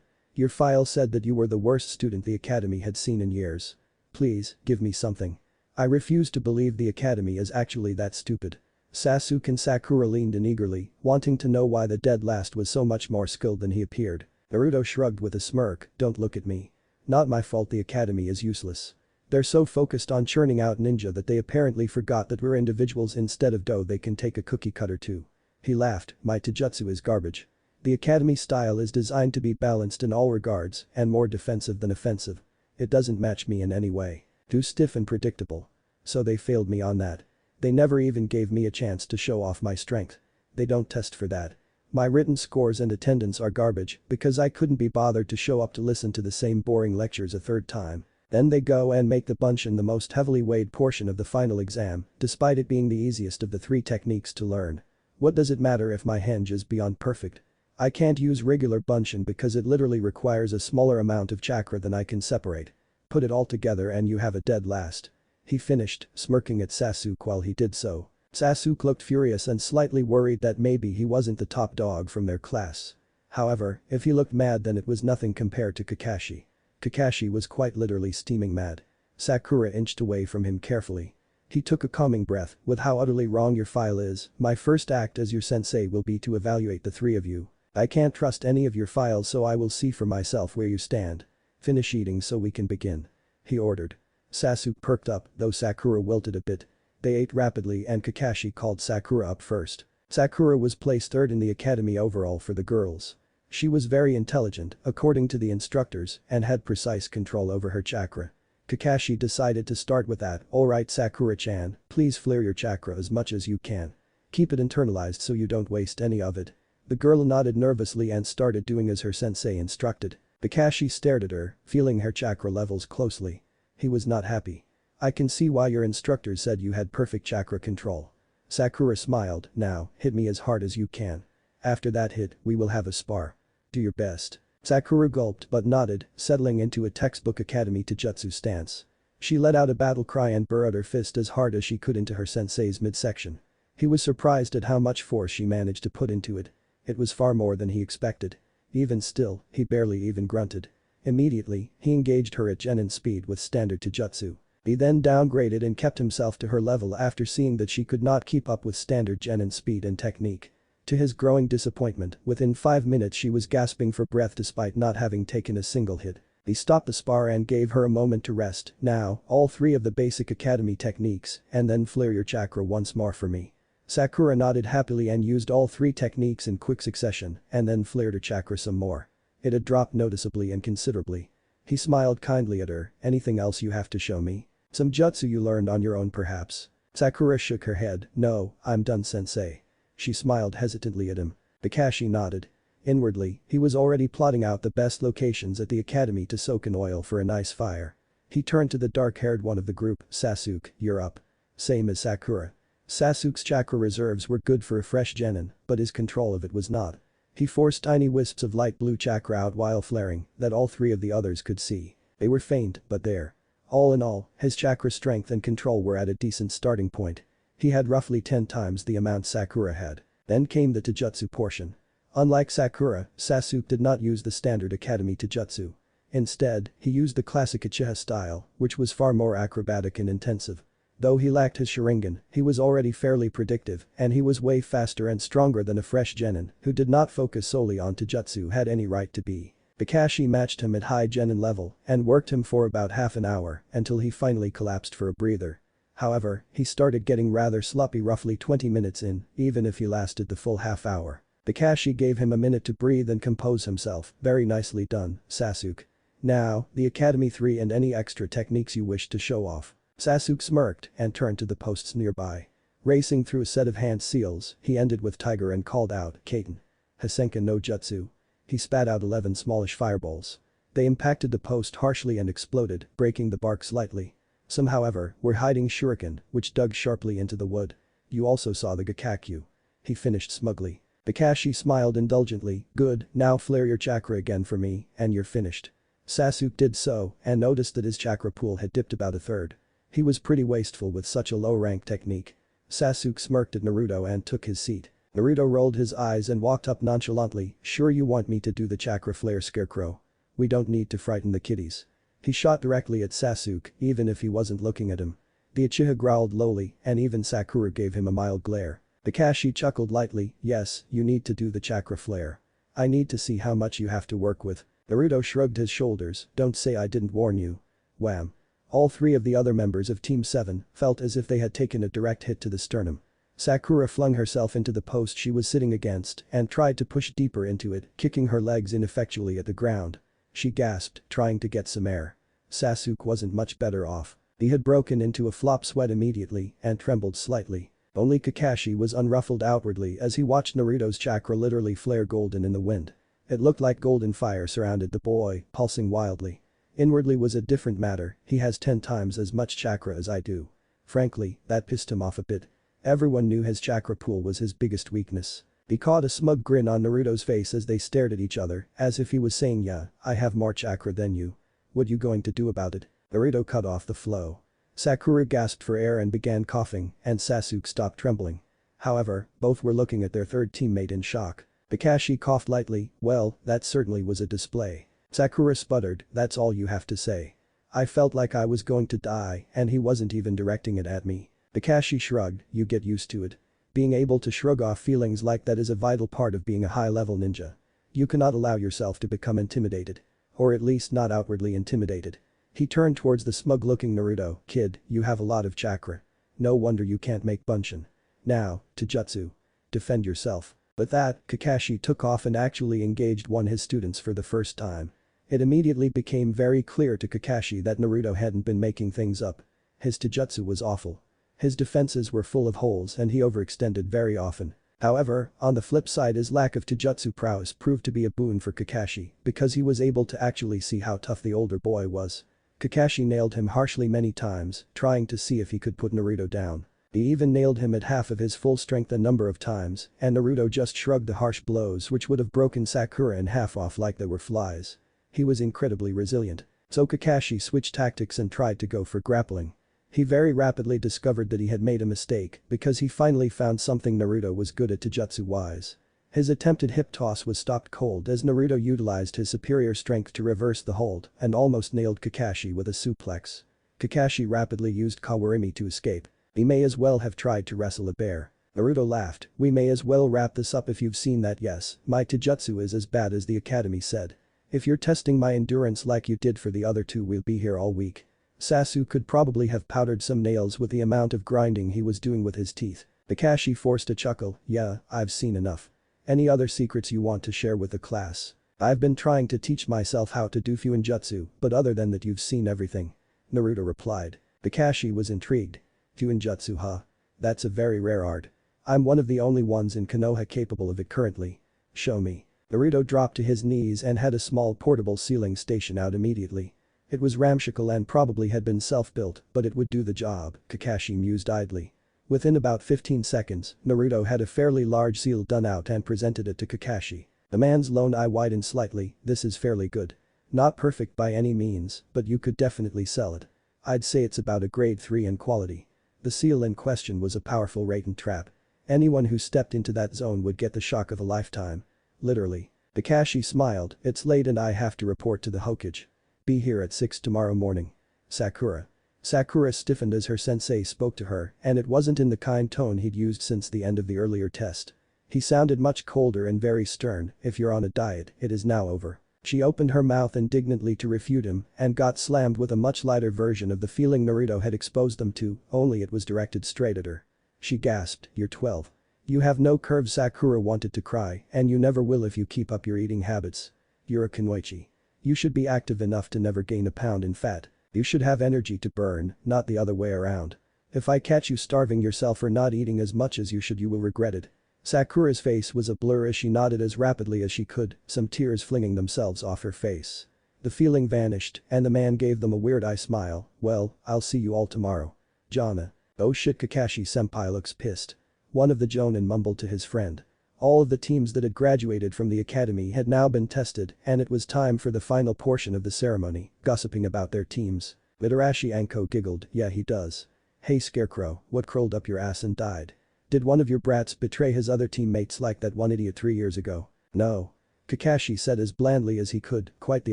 Your file said that you were the worst student the academy had seen in years. Please, give me something. I refuse to believe the academy is actually that stupid. Sasuke and Sakura leaned in eagerly, wanting to know why the dead last was so much more skilled than he appeared. Naruto shrugged with a smirk, don't look at me. Not my fault the academy is useless. They're so focused on churning out ninja that they apparently forgot that we're individuals instead of dough they can take a cookie cutter too. He laughed, my taijutsu is garbage. The academy style is designed to be balanced in all regards and more defensive than offensive. It doesn't match me in any way. Too stiff and predictable. So they failed me on that. They never even gave me a chance to show off my strength. They don't test for that. My written scores and attendance are garbage because I couldn't be bothered to show up to listen to the same boring lectures a third time. Then they go and make the bunshin the most heavily weighed portion of the final exam, despite it being the easiest of the 3 techniques to learn. What does it matter if my henge is beyond perfect? I can't use regular bunshin because it literally requires a smaller amount of chakra than I can separate. Put it all together and you have a dead last. He finished, smirking at Sasuke while he did so. Sasuke looked furious and slightly worried that maybe he wasn't the top dog from their class. However, if he looked mad then it was nothing compared to Kakashi. Kakashi was quite literally steaming mad. Sakura inched away from him carefully. He took a calming breath, with how utterly wrong your file is, my first act as your sensei will be to evaluate the 3 of you. I can't trust any of your files so I will see for myself where you stand. Finish eating so we can begin. He ordered. Sasuke perked up, though Sakura wilted a bit. They ate rapidly and Kakashi called Sakura up first. Sakura was placed 3rd in the academy overall for the girls. She was very intelligent, according to the instructors, and had precise control over her chakra. Kakashi decided to start with that, alright Sakura-chan, please flare your chakra as much as you can. Keep it internalized so you don't waste any of it. The girl nodded nervously and started doing as her sensei instructed. Kakashi stared at her, feeling her chakra levels closely. He was not happy. I can see why your instructors said you had perfect chakra control. Sakura smiled, now, hit me as hard as you can. After that hit, we will have a spar. Do your best. Sakura gulped but nodded, settling into a textbook academy taijutsu stance. She let out a battle cry and burrowed her fist as hard as she could into her sensei's midsection. He was surprised at how much force she managed to put into it. It was far more than he expected. Even still, he barely even grunted. Immediately, he engaged her at genin speed with standard taijutsu. He then downgraded and kept himself to her level after seeing that she could not keep up with standard genin speed and technique. To his growing disappointment, within 5 minutes she was gasping for breath despite not having taken a single hit. He stopped the spar and gave her a moment to rest. Now, all 3 of the basic academy techniques, and then flare your chakra once more for me. Sakura nodded happily and used all 3 techniques in quick succession, and then flared her chakra some more. It had dropped noticeably and considerably. He smiled kindly at her, anything else you have to show me? Some jutsu you learned on your own perhaps? Sakura shook her head, no, I'm done sensei. She smiled hesitantly at him. Kakashi nodded. Inwardly, he was already plotting out the best locations at the academy to soak in oil for a nice fire. He turned to the dark-haired one of the group, Sasuke, you're up. Same as Sakura. Sasuke's chakra reserves were good for a fresh genin, but his control of it was not. He forced tiny wisps of light blue chakra out while flaring, that all 3 of the others could see. They were faint, but there. All in all, his chakra strength and control were at a decent starting point. He had roughly 10 times the amount Sakura had. Then came the taijutsu portion. Unlike Sakura, Sasuke did not use the standard academy taijutsu. Instead, he used the classic Uchiha style, which was far more acrobatic and intensive. Though he lacked his Sharingan, he was already fairly predictive, and he was way faster and stronger than a fresh genin who did not focus solely on taijutsu had any right to be. Kakashi matched him at high genin level and worked him for about half an hour until he finally collapsed for a breather. However, he started getting rather sloppy roughly 20 minutes in, even if he lasted the full half hour. Kakashi gave him a minute to breathe and compose himself, very nicely done, Sasuke. Now, the Academy 3 and any extra techniques you wish to show off. Sasuke smirked and turned to the posts nearby. Racing through a set of hand seals, he ended with Tiger and called out, Kaiten. Hasenka no Jutsu. He spat out 11 smallish fireballs. They impacted the post harshly and exploded, breaking the bark slightly. Some however were hiding shuriken, which dug sharply into the wood. You also saw the Gakakyu. He finished smugly. Kakashi smiled indulgently, good, now flare your chakra again for me, and you're finished. Sasuke did so, and noticed that his chakra pool had dipped about a third. He was pretty wasteful with such a low-rank technique. Sasuke smirked at Naruto and took his seat. Naruto rolled his eyes and walked up nonchalantly, sure you want me to do the chakra flare scarecrow? We don't need to frighten the kiddies. He shot directly at Sasuke, even if he wasn't looking at him. The Uchiha growled lowly, and even Sakura gave him a mild glare. Kakashi chuckled lightly, yes, you need to do the chakra flare. I need to see how much you have to work with. Naruto shrugged his shoulders, don't say I didn't warn you. Wham. All three of the other members of Team 7 felt as if they had taken a direct hit to the sternum. Sakura flung herself into the post she was sitting against and tried to push deeper into it, kicking her legs ineffectually at the ground. She gasped, trying to get some air. Sasuke wasn't much better off. He had broken into a flop sweat immediately and trembled slightly. Only Kakashi was unruffled outwardly as he watched Naruto's chakra literally flare golden in the wind. It looked like golden fire surrounded the boy, pulsing wildly. Inwardly was a different matter, he has 10 times as much chakra as I do. Frankly, that pissed him off a bit. Everyone knew his chakra pool was his biggest weakness. He caught a smug grin on Naruto's face as they stared at each other, as if he was saying yeah, I have more chakra than you. What you going to do about it? Naruto cut off the flow. Sakura gasped for air and began coughing, and Sasuke stopped trembling. However, both were looking at their third teammate in shock. Kakashi coughed lightly, well, that certainly was a display. Sakura sputtered, that's all you have to say. I felt like I was going to die and he wasn't even directing it at me. Kakashi shrugged, you get used to it. Being able to shrug off feelings like that is a vital part of being a high-level ninja. You cannot allow yourself to become intimidated. Or at least not outwardly intimidated. He turned towards the smug-looking Naruto, kid, you have a lot of chakra. No wonder you can't make bunshin. Now, Taijutsu. Defend yourself. With that, Kakashi took off and actually engaged one of his students for the first time. It immediately became very clear to Kakashi that Naruto hadn't been making things up. His taijutsu was awful. His defenses were full of holes and he overextended very often. However, on the flip side his lack of taijutsu prowess proved to be a boon for Kakashi because he was able to actually see how tough the older boy was. Kakashi nailed him harshly many times, trying to see if he could put Naruto down. He even nailed him at half of his full strength a number of times, and Naruto just shrugged the harsh blows which would have broken Sakura in half off like they were flies. He was incredibly resilient. So Kakashi switched tactics and tried to go for grappling. He very rapidly discovered that he had made a mistake because he finally found something Naruto was good at taijutsu-wise. His attempted hip toss was stopped cold as Naruto utilized his superior strength to reverse the hold and almost nailed Kakashi with a suplex. Kakashi rapidly used Kawarimi to escape. He may as well have tried to wrestle a bear. Naruto laughed, we may as well wrap this up if you've seen that. Yes, my taijutsu is as bad as the academy said. If you're testing my endurance like you did for the other two we'll be here all week. Sasuke could probably have powdered some nails with the amount of grinding he was doing with his teeth. Kakashi forced a chuckle, yeah, I've seen enough. Any other secrets you want to share with the class? I've been trying to teach myself how to do Fuinjutsu, but other than that you've seen everything. Naruto replied. Kakashi was intrigued. Fuinjutsu huh? That's a very rare art. I'm one of the only ones in Konoha capable of it currently. Show me. Naruto dropped to his knees and had a small portable sealing station out immediately. It was ramshackle and probably had been self-built, but it would do the job, Kakashi mused idly. Within about 15 seconds, Naruto had a fairly large seal done out and presented it to Kakashi. The man's lone eye widened slightly, this is fairly good. Not perfect by any means, but you could definitely sell it. I'd say it's about a grade 3 in quality. The seal in question was a powerful latent trap. Anyone who stepped into that zone would get the shock of a lifetime. Literally. Kakashi smiled, it's late and I have to report to the Hokage. Be here at 6 tomorrow morning. Sakura. Sakura stiffened as her sensei spoke to her and it wasn't in the kind tone he'd used since the end of the earlier test. He sounded much colder and very stern, if you're on a diet, it is now over. She opened her mouth indignantly to refute him and got slammed with a much lighter version of the feeling Naruto had exposed them to, only it was directed straight at her. She gasped, you're 12. You have no curves. Sakura wanted to cry and you never will if you keep up your eating habits. You're a kunoichi. You should be active enough to never gain a pound in fat. You should have energy to burn, not the other way around. If I catch you starving yourself or not eating as much as you should you will regret it. Sakura's face was a blur as she nodded as rapidly as she could, some tears flinging themselves off her face. The feeling vanished and the man gave them a weird eye smile. Well, I'll see you all tomorrow. Jana. Oh shit, Kakashi-senpai looks pissed. One of the jonin mumbled to his friend. All of the teams that had graduated from the academy had now been tested and it was time for the final portion of the ceremony, gossiping about their teams. Itarashi Anko giggled, yeah he does. Hey Scarecrow, what crawled up your ass and died? Did one of your brats betray his other teammates like that one idiot 3 years ago? No. Kakashi said as blandly as he could, quite the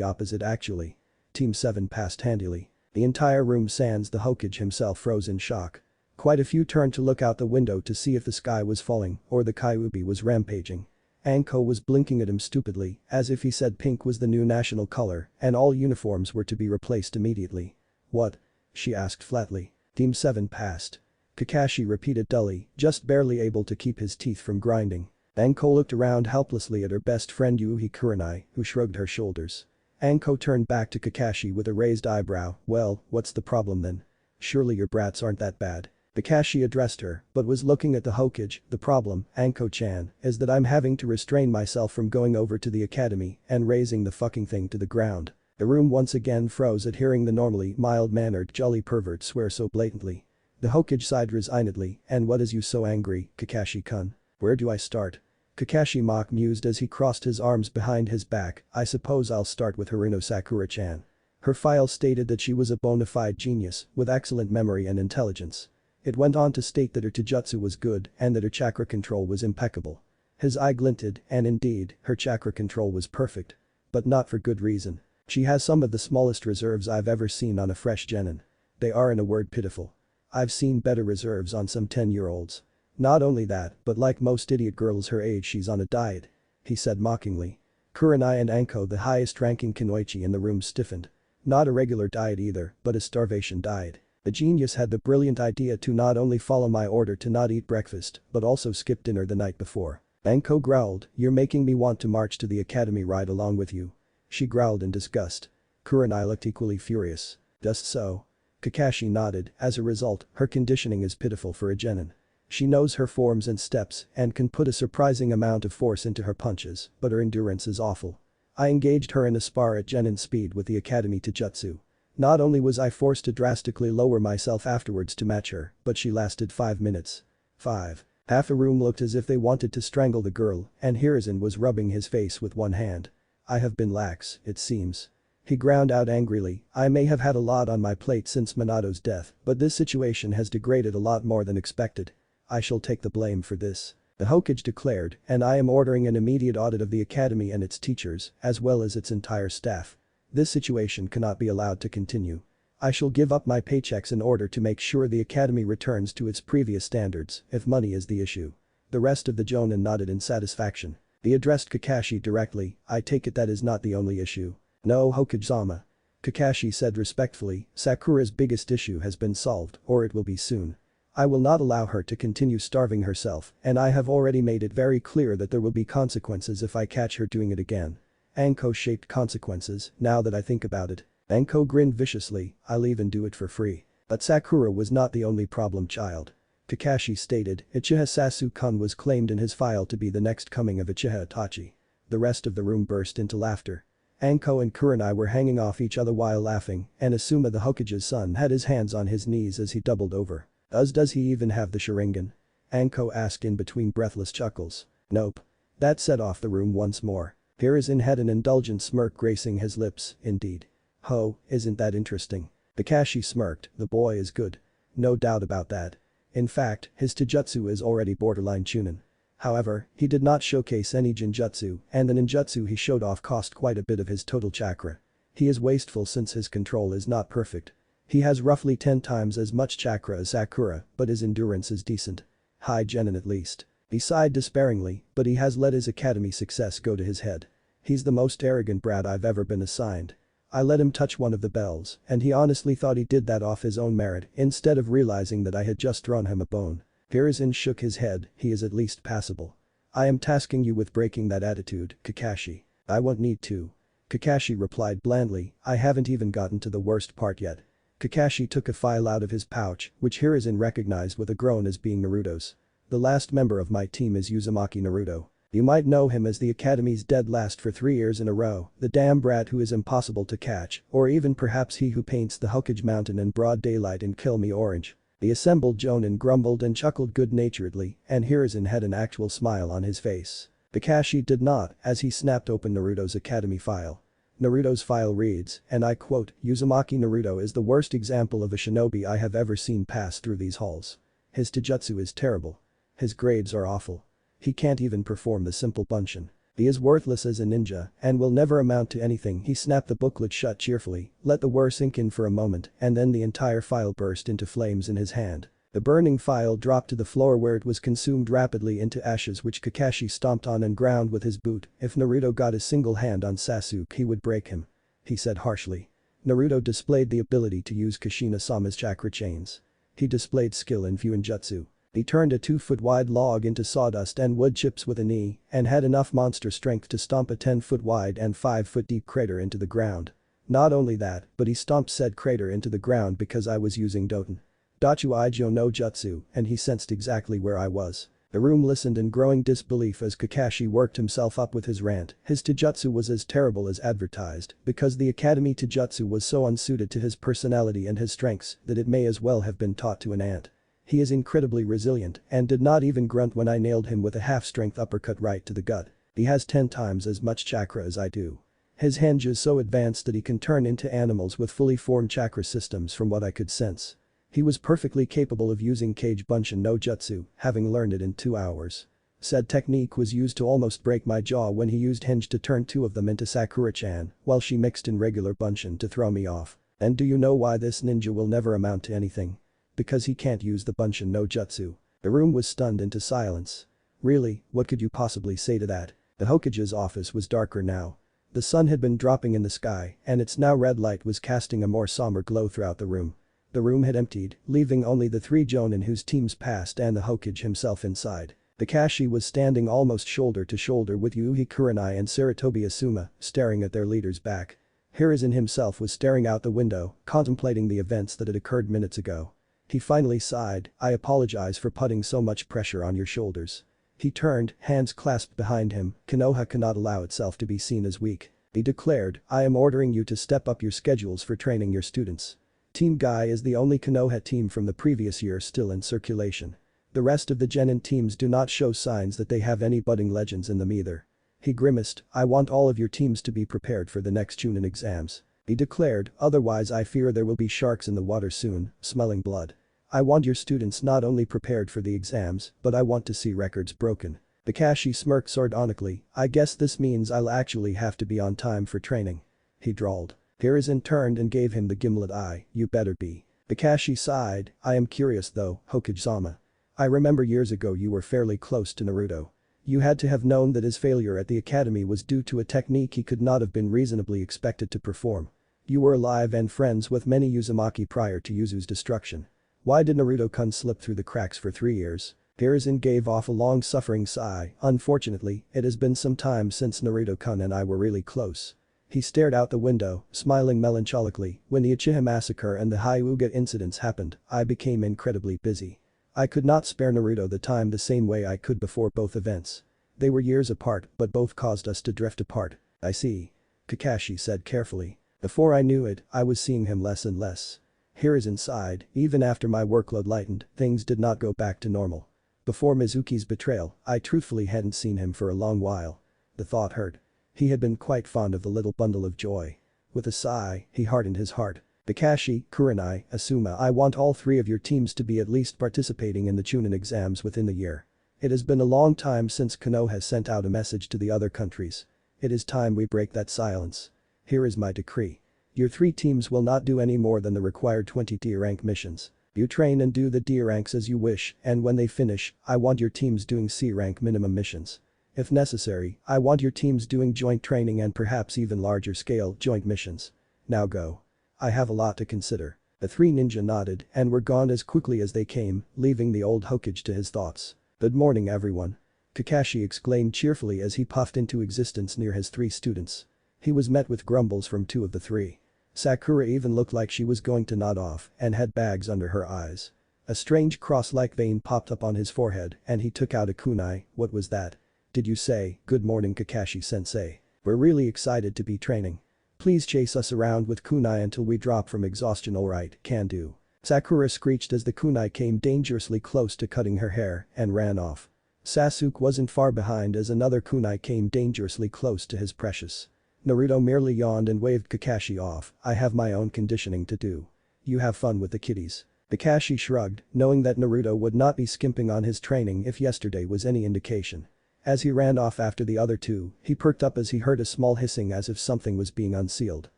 opposite actually. Team 7 passed handily. The entire room sans the Hokage himself froze in shock. Quite a few turned to look out the window to see if the sky was falling or the Kyuubi was rampaging. Anko was blinking at him stupidly, as if he said pink was the new national color and all uniforms were to be replaced immediately. What? She asked flatly. Team 7 passed. Kakashi repeated dully, just barely able to keep his teeth from grinding. Anko looked around helplessly at her best friend Yuhi Kurenai, who shrugged her shoulders. Anko turned back to Kakashi with a raised eyebrow, well, what's the problem then? Surely your brats aren't that bad. Kakashi addressed her, but was looking at the Hokage. The problem, Anko-chan, is that I'm having to restrain myself from going over to the academy and raising the fucking thing to the ground. The room once again froze at hearing the normally mild-mannered jolly pervert swear so blatantly. The Hokage sighed resignedly, and what is you so angry, Kakashi-kun? Where do I start? Kakashi mock mused as he crossed his arms behind his back, I suppose I'll start with Haruno Sakura-chan. Her file stated that she was a bona fide genius, with excellent memory and intelligence. It went on to state that her taijutsu was good and that her chakra control was impeccable. His eye glinted, and indeed, her chakra control was perfect. But not for good reason. She has some of the smallest reserves I've ever seen on a fresh genin. They are in a word pitiful. I've seen better reserves on some 10-year-olds. Not only that, but like most idiot girls her age she's on a diet. He said mockingly. Kurenai and Anko, the highest-ranking kunoichi in the room, stiffened. Not a regular diet either, but a starvation diet. The genius had the brilliant idea to not only follow my order to not eat breakfast, but also skip dinner the night before. Anko growled, you're making me want to march to the academy right along with you. She growled in disgust. Kurenai looked equally furious. Just so. Kakashi nodded, as a result, her conditioning is pitiful for a genin. She knows her forms and steps and can put a surprising amount of force into her punches, but her endurance is awful. I engaged her in a spar at genin speed with the academy taijutsu. Not only was I forced to drastically lower myself afterwards to match her, but she lasted 5 minutes. 5. Half the room looked as if they wanted to strangle the girl, and Hiruzen was rubbing his face with one hand. I have been lax, it seems. He ground out angrily, I may have had a lot on my plate since Minato's death, but this situation has degraded a lot more than expected. I shall take the blame for this. The Hokage declared, and I am ordering an immediate audit of the academy and its teachers, as well as its entire staff. This situation cannot be allowed to continue. I shall give up my paychecks in order to make sure the academy returns to its previous standards, if money is the issue. The rest of the jonin nodded in satisfaction. He addressed Kakashi directly, I take it that is not the only issue. No, Hokage-sama. Kakashi said respectfully, Sakura's biggest issue has been solved, or it will be soon. I will not allow her to continue starving herself, and I have already made it very clear that there will be consequences if I catch her doing it again. Anko shaped consequences, now that I think about it. Anko grinned viciously, I'll even do it for free. But Sakura was not the only problem child. Kakashi stated, Uchiha Sasuke-kun was claimed in his file to be the next coming of Uchiha Itachi. The rest of the room burst into laughter. Anko and Kurenai were hanging off each other while laughing, and Asuma the Hokage's son had his hands on his knees as he doubled over. Does he even have the Sharingan? Anko asked in between breathless chuckles. Nope. That set off the room once more. Hiruzen had an indulgent smirk gracing his lips, indeed. Ho, isn't that interesting? Kakashi smirked, the boy is good. No doubt about that. In fact, his taijutsu is already borderline chunin. However, he did not showcase any genjutsu, and the ninjutsu he showed off cost quite a bit of his total chakra. He is wasteful since his control is not perfect. He has roughly 10 times as much chakra as Sakura, but his endurance is decent. High genin at least. He sighed despairingly, but he has let his academy success go to his head. He's the most arrogant brat I've ever been assigned. I let him touch one of the bells, and he honestly thought he did that off his own merit instead of realizing that I had just thrown him a bone. Hiruzen shook his head, he is at least passable. I am tasking you with breaking that attitude, Kakashi. I won't need to. Kakashi replied blandly, I haven't even gotten to the worst part yet. Kakashi took a file out of his pouch, which Hiruzen recognized with a groan as being Naruto's. The last member of my team is Uzumaki Naruto. You might know him as the academy's dead last for 3 years in a row, the damn brat who is impossible to catch, or even perhaps he who paints the Hokage mountain in broad daylight and kill me orange. The assembled Jonin grumbled and chuckled good-naturedly, and Hiruzen had an actual smile on his face. Kakashi did not, as he snapped open Naruto's academy file. Naruto's file reads, and I quote, "Uzumaki Naruto is the worst example of a shinobi I have ever seen pass through these halls. His taijutsu is terrible. His grades are awful. He can't even perform the simple bunshin. He is worthless as a ninja and will never amount to anything." He snapped the booklet shut cheerfully, let the word sink in for a moment, and then the entire file burst into flames in his hand. The burning file dropped to the floor where it was consumed rapidly into ashes which Kakashi stomped on and ground with his boot. "If Naruto got a single hand on Sasuke he would break him," he said harshly. Naruto displayed the ability to use Kushina-sama's chakra chains. He displayed skill in Fuinjutsu. He turned a 2-foot-wide log into sawdust and wood chips with a knee and had enough monster strength to stomp a 10-foot-wide and 5-foot-deep crater into the ground. Not only that, but he stomped said crater into the ground because I was using Doten Dachu Ijo no Jutsu, and he sensed exactly where I was. The room listened in growing disbelief as Kakashi worked himself up with his rant. His taijutsu was as terrible as advertised because the academy taijutsu was so unsuited to his personality and his strengths that it may as well have been taught to an ant. He is incredibly resilient and did not even grunt when I nailed him with a half-strength uppercut right to the gut. He has 10 times as much chakra as I do. His henge is so advanced that he can turn into animals with fully formed chakra systems from what I could sense. He was perfectly capable of using Kage Bunshin no Jutsu, having learned it in 2 hours. Said technique was used to almost break my jaw when he used henge to turn 2 of them into Sakura-chan while she mixed in regular Bunshin to throw me off. And do you know why this ninja will never amount to anything? Because he can't use the Bunshin no Jutsu. The room was stunned into silence. Really, what could you possibly say to that? The Hokage's office was darker now. The sun had been dropping in the sky and its now red light was casting a more somber glow throughout the room. The room had emptied, leaving only the 3 Jonin whose teams passed and the Hokage himself inside. Kakashi was standing almost shoulder to shoulder with Yuhi Kurenai and Saratobi Asuma, staring at their leader's back. Hiruzen himself was staring out the window, contemplating the events that had occurred minutes ago. He finally sighed, "I apologize for putting so much pressure on your shoulders." He turned, hands clasped behind him. "Konoha cannot allow itself to be seen as weak." He declared, "I am ordering you to step up your schedules for training your students." Team Guy is the only Konoha team from the previous year still in circulation. The rest of the genin teams do not show signs that they have any budding legends in them either. He grimaced, "I want all of your teams to be prepared for the next Chunin exams." He declared, "Otherwise I fear there will be sharks in the water soon, smelling blood. I want your students not only prepared for the exams, but I want to see records broken." Kakashi smirked sardonically, "I guess this means I'll actually have to be on time for training." He drawled. Hiruzen turned and gave him the gimlet eye, "You better be." Kakashi sighed, "I am curious though, Hokage-sama. I remember years ago you were fairly close to Naruto. You had to have known that his failure at the academy was due to a technique he could not have been reasonably expected to perform. You were alive and friends with many Uzumaki prior to Yuzu's destruction. Why did Naruto-kun slip through the cracks for 3 years?" Hiruzen gave off a long-suffering sigh, "Unfortunately, it has been some time since Naruto-kun and I were really close." He stared out the window, smiling melancholically. "When the Uchiha massacre and the Hyuga incidents happened, I became incredibly busy. I could not spare Naruto the time the same way I could before both events. They were years apart, but both caused us to drift apart." "I see," Kakashi said carefully. "Before I knew it, I was seeing him less and less." Hiruzen sighed, "Even after my workload lightened, things did not go back to normal. Before Mizuki's betrayal, I truthfully hadn't seen him for a long while." The thought hurt. He had been quite fond of the little bundle of joy. With a sigh, he hardened his heart. "Kakashi, Kurenai, Asuma, I want all 3 of your teams to be at least participating in the Chunin exams within the year. It has been a long time since Konoha has sent out a message to the other countries. It is time we break that silence. Here is my decree. Your 3 teams will not do any more than the required 20 D rank missions. You train and do the D ranks as you wish, and when they finish, I want your teams doing C rank minimum missions. If necessary, I want your teams doing joint training and perhaps even larger scale joint missions. Now go. I have a lot to consider." The 3 ninja nodded and were gone as quickly as they came, leaving the old Hokage to his thoughts. "Good morning everyone," Kakashi exclaimed cheerfully as he puffed into existence near his 3 students. He was met with grumbles from 2 of the 3. Sakura even looked like she was going to nod off and had bags under her eyes. A strange cross-like vein popped up on his forehead and he took out a kunai. "What was that?" Did you say, good morning Kakashi-sensei? We're really excited to be training. Please chase us around with kunai until we drop from exhaustion, alright, can do. Sakura screeched as the kunai came dangerously close to cutting her hair and ran off. Sasuke wasn't far behind as another kunai came dangerously close to his precious. Naruto merely yawned and waved Kakashi off. I have my own conditioning to do. You have fun with the kiddies. Kakashi shrugged, knowing that Naruto would not be skimping on his training if yesterday was any indication. As he ran off after the other two, he perked up as he heard a small hissing as if something was being unsealed.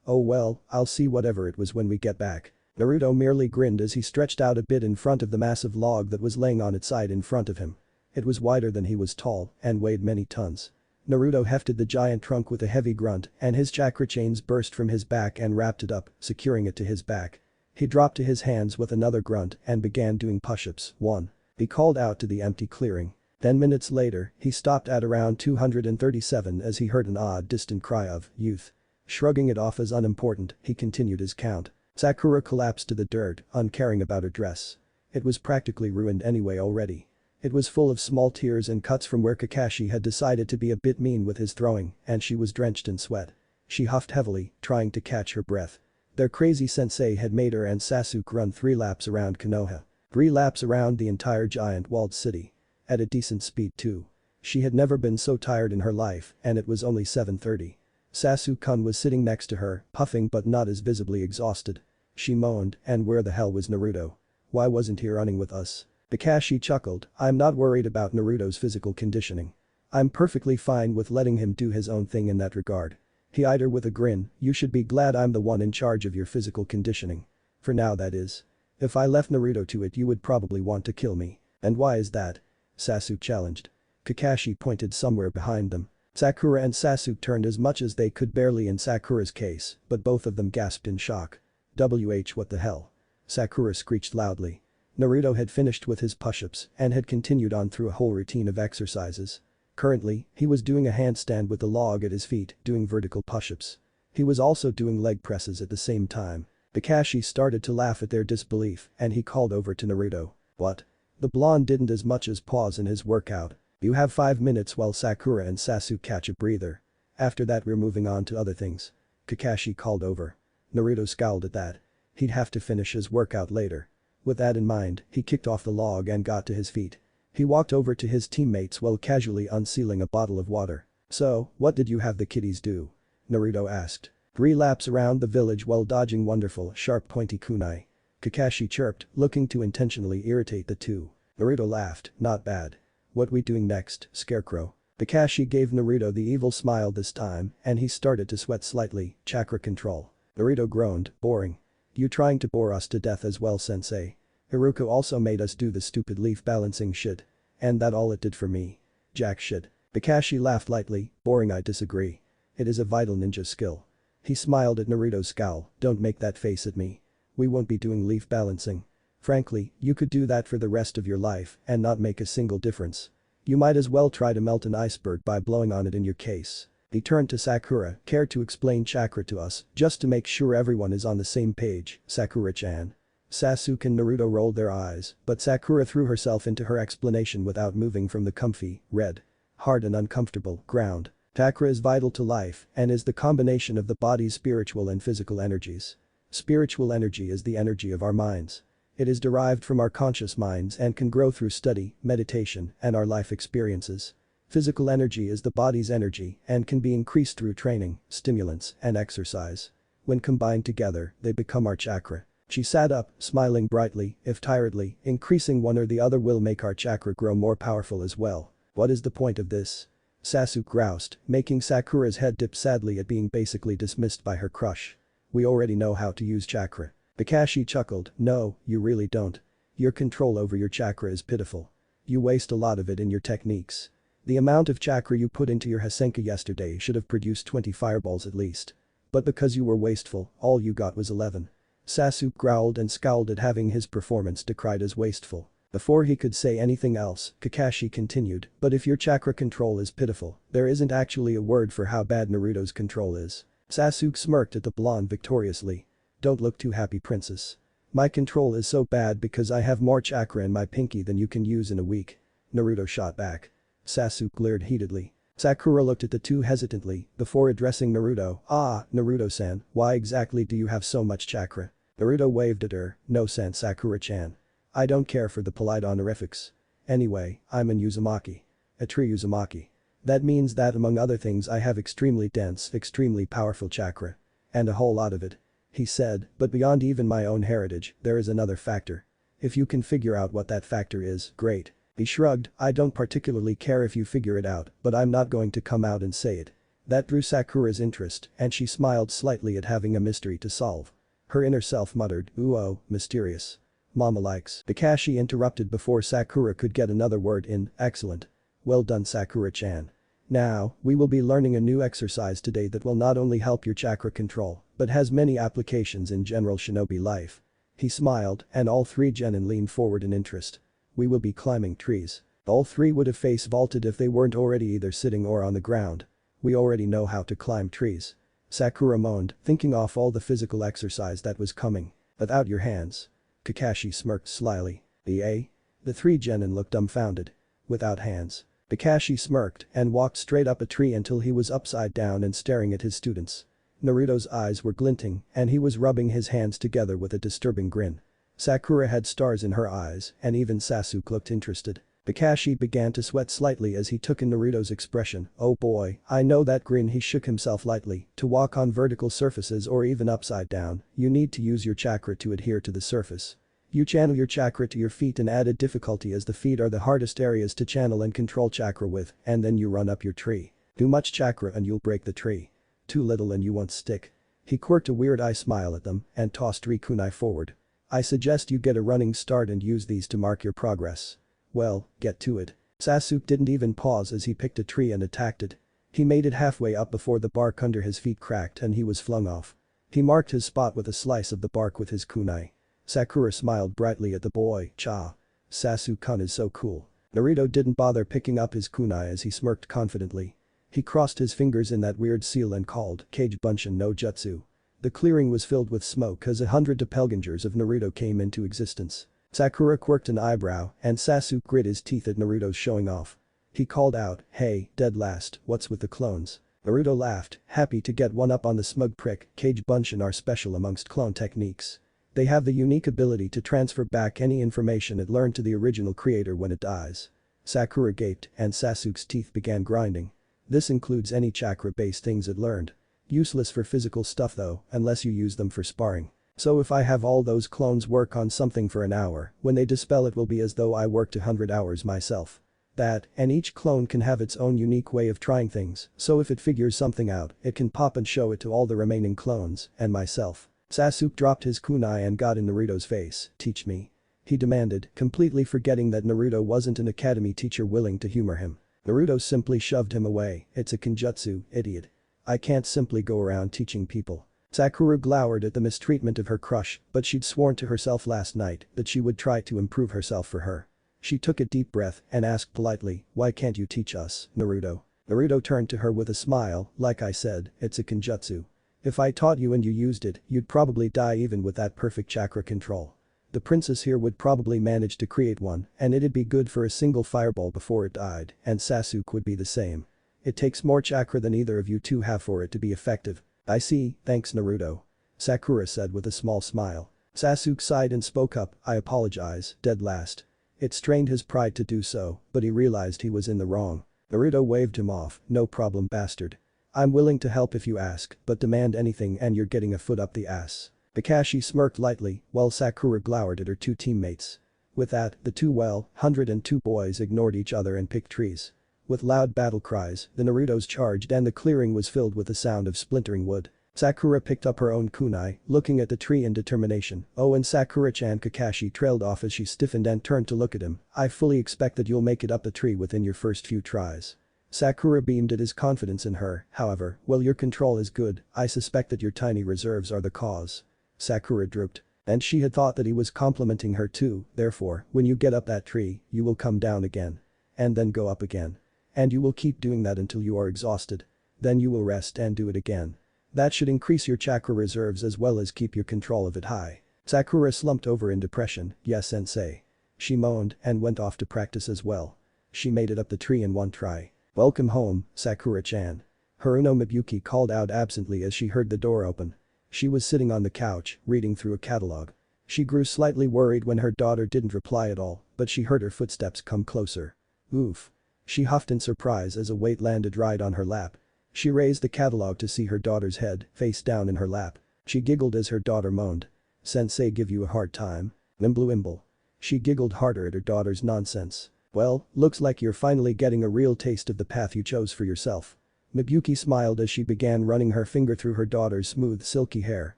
Oh well, I'll see whatever it was when we get back. Naruto merely grinned as he stretched out a bit in front of the massive log that was laying on its side in front of him. It was wider than he was tall and weighed many tons. Naruto hefted the giant trunk with a heavy grunt and his chakra chains burst from his back and wrapped it up, securing it to his back. He dropped to his hands with another grunt and began doing push-ups. 1. He called out to the empty clearing. 10 minutes later, he stopped at around 237 as he heard an odd distant cry of, youth. Shrugging it off as unimportant, he continued his count. Sakura collapsed to the dirt, uncaring about her dress. It was practically ruined anyway already. It was full of small tears and cuts from where Kakashi had decided to be a bit mean with his throwing, and she was drenched in sweat. She huffed heavily, trying to catch her breath. Their crazy sensei had made her and Sasuke run 3 laps around Konoha. 3 laps around the entire giant walled city. At a decent speed too. She had never been so tired in her life, and it was only 7:30. Sasuke-kun was sitting next to her, puffing but not as visibly exhausted. She moaned, and where the hell was Naruto? Why wasn't he running with us? Kakashi chuckled, I'm not worried about Naruto's physical conditioning. I'm perfectly fine with letting him do his own thing in that regard. He eyed her with a grin, you should be glad I'm the one in charge of your physical conditioning. For now, that is. If I left Naruto to it, you would probably want to kill me. And why is that? Sasuke challenged. Kakashi pointed somewhere behind them. Sakura and Sasuke turned as much as they could, barely in Sakura's case, but both of them gasped in shock. What the hell? Sakura screeched loudly. Naruto had finished with his push-ups and had continued on through a whole routine of exercises. Currently, he was doing a handstand with the log at his feet, doing vertical push-ups. He was also doing leg presses at the same time. Kakashi started to laugh at their disbelief and he called over to Naruto. What? The blonde didn't as much as pause in his workout. You have 5 minutes while Sakura and Sasuke catch a breather. After that we're moving on to other things. Kakashi called over. Naruto scowled at that. He'd have to finish his workout later. With that in mind, he kicked off the log and got to his feet. He walked over to his teammates while casually unsealing a bottle of water. So, what did you have the kiddies do? Naruto asked. 3 laps around the village while dodging wonderful, sharp pointy kunai. Kakashi chirped, looking to intentionally irritate the two. Naruto laughed, not bad. What we doing next, Scarecrow? Kakashi gave Naruto the evil smile this time and he started to sweat slightly, chakra control. Naruto groaned, boring. You trying to bore us to death as well, sensei? Iruka also made us do the stupid leaf balancing shit. And that all it did for me? Jack shit. Kakashi laughed lightly, boring, I disagree. It is a vital ninja skill. He smiled at Naruto's scowl, don't make that face at me. We won't be doing leaf balancing. Frankly, you could do that for the rest of your life and not make a single difference. You might as well try to melt an iceberg by blowing on it in your case. He turned to Sakura, care to explain chakra to us, just to make sure everyone is on the same page, Sakura-chan. Sasuke and Naruto rolled their eyes, but Sakura threw herself into her explanation without moving from the comfy, red, hard and uncomfortable ground. Chakra is vital to life and is the combination of the body's spiritual and physical energies. Spiritual energy is the energy of our minds. It is derived from our conscious minds and can grow through study, meditation, and our life experiences. Physical energy is the body's energy and can be increased through training, stimulants, and exercise. When combined together, they become our chakra. She sat up, smiling brightly, if tiredly, increasing one or the other will make our chakra grow more powerful as well. What is the point of this? Sasuke groused, making Sakura's head dip sadly at being basically dismissed by her crush. We already know how to use chakra. Kakashi chuckled, no, you really don't. Your control over your chakra is pitiful. You waste a lot of it in your techniques. The amount of chakra you put into your Hasenka yesterday should have produced 20 fireballs at least. But because you were wasteful, all you got was 11. Sasuke growled and scowled at having his performance decried as wasteful. Before he could say anything else, Kakashi continued, but if your chakra control is pitiful, there isn't actually a word for how bad Naruto's control is. Sasuke smirked at the blonde victoriously. Don't look too happy, princess. My control is so bad because I have more chakra in my pinky than you can use in a week. Naruto shot back. Sasuke glared heatedly. Sakura looked at the two hesitantly before addressing Naruto. "Ah, Naruto-san, why exactly do you have so much chakra?" Naruto waved at her. "No-san, Sakura-chan. I don't care for the polite honorifics. Anyway, I'm an Uzumaki. A true Uzumaki. That means that among other things I have extremely dense, extremely powerful chakra. And a whole lot of it," he said, "but beyond even my own heritage, there is another factor. If you can figure out what that factor is, great." He shrugged. "I don't particularly care if you figure it out, but I'm not going to come out and say it." That drew Sakura's interest, and she smiled slightly at having a mystery to solve. Her inner self muttered, "Ooh oh, mysterious. Mama likes." Kakashi interrupted before Sakura could get another word in. "Excellent. Well done, Sakura-chan. Now, we will be learning a new exercise today that will not only help your chakra control, but has many applications in general shinobi life." He smiled, and all three genin leaned forward in interest. "We will be climbing trees." All three would have face vaulted if they weren't already either sitting or on the ground. "We already know how to climb trees." Sakura moaned, thinking off all the physical exercise that was coming. "Without your hands." Kakashi smirked slyly. "Eh?" The three genin looked dumbfounded. "Without hands." Kakashi smirked and walked straight up a tree until he was upside down and staring at his students. Naruto's eyes were glinting and he was rubbing his hands together with a disturbing grin. Sakura had stars in her eyes and even Sasuke looked interested. Kakashi began to sweat slightly as he took in Naruto's expression. "Oh boy, I know that grin." He shook himself lightly. "To walk on vertical surfaces or even upside down, you need to use your chakra to adhere to the surface. You channel your chakra to your feet and added difficulty as the feet are the hardest areas to channel and control chakra with, and then you run up your tree. Too much chakra and you'll break the tree. Too little and you won't stick." He quirked a weird eye smile at them and tossed 3 kunai forward. "I suggest you get a running start and use these to mark your progress." "Well, get to it." Sasuke didn't even pause as he picked a tree and attacked it. He made it halfway up before the bark under his feet cracked and he was flung off. He marked his spot with a slice of the bark with his kunai. Sakura smiled brightly at the boy. "Cha. Sasuke-kun is so cool." Naruto didn't bother picking up his kunai as he smirked confidently. He crossed his fingers in that weird seal and called Kage Bunshin no Jutsu. The clearing was filled with smoke as 100 doppelgangers of Naruto came into existence. Sakura quirked an eyebrow and Sasuke grit his teeth at Naruto's showing off. He called out, "Hey, dead last, what's with the clones?" Naruto laughed, happy to get one up on the smug prick. "Kage Bunshin are special amongst clone techniques. They have the unique ability to transfer back any information it learned to the original creator when it dies." Sakura gaped and Sasuke's teeth began grinding. "This includes any chakra-based things it learned. Useless for physical stuff though, unless you use them for sparring. So if I have all those clones work on something for an hour, when they dispel it will be as though I worked 100 hours myself. That, and each clone can have its own unique way of trying things, so if it figures something out, it can pop and show it to all the remaining clones, and myself." Sasuke dropped his kunai and got in Naruto's face. "Teach me." He demanded, completely forgetting that Naruto wasn't an academy teacher willing to humor him. Naruto simply shoved him away. "It's a kenjutsu, idiot. I can't simply go around teaching people." Sakura glowered at the mistreatment of her crush, but she'd sworn to herself last night that she would try to improve herself for her. She took a deep breath and asked politely, "Why can't you teach us, Naruto?" Naruto turned to her with a smile. "Like I said, it's a kenjutsu. If I taught you and you used it, you'd probably die even with that perfect chakra control. The princess here would probably manage to create one, and it'd be good for a single fireball before it died, and Sasuke would be the same. It takes more chakra than either of you two have for it to be effective." "I see, thanks Naruto," Sakura said with a small smile. Sasuke sighed and spoke up. "I apologize, dead last." It strained his pride to do so, but he realized he was in the wrong. Naruto waved him off. "No problem, bastard. I'm willing to help if you ask, but demand anything and you're getting a foot up the ass." Kakashi smirked lightly while Sakura glowered at her two teammates. With that, the 102 boys ignored each other and picked trees. With loud battle cries, the Narutos charged and the clearing was filled with the sound of splintering wood. Sakura picked up her own kunai, looking at the tree in determination. "Oh, and Sakura-chan." Kakashi trailed off as she stiffened and turned to look at him. "I fully expect that you'll make it up the tree within your first few tries." Sakura beamed at his confidence in her. "However, while your control is good, I suspect that your tiny reserves are the cause." Sakura drooped. And she had thought that he was complimenting her too. "Therefore, when you get up that tree, you will come down again. And then go up again. And you will keep doing that until you are exhausted. Then you will rest and do it again. That should increase your chakra reserves as well as keep your control of it high." Sakura slumped over in depression. "Yes, sensei." She moaned and went off to practice as well. She made it up the tree in one try. "Welcome home, Sakura-chan." Haruno Miyuki called out absently as she heard the door open. She was sitting on the couch, reading through a catalog. She grew slightly worried when her daughter didn't reply at all, but she heard her footsteps come closer. Oof. She huffed in surprise as a weight landed right on her lap. She raised the catalog to see her daughter's head, face down in her lap. She giggled as her daughter moaned. "Sensei give you a hard time?" Wimble. She giggled harder at her daughter's nonsense. "Well, looks like you're finally getting a real taste of the path you chose for yourself." Miyuki smiled as she began running her finger through her daughter's smooth silky hair.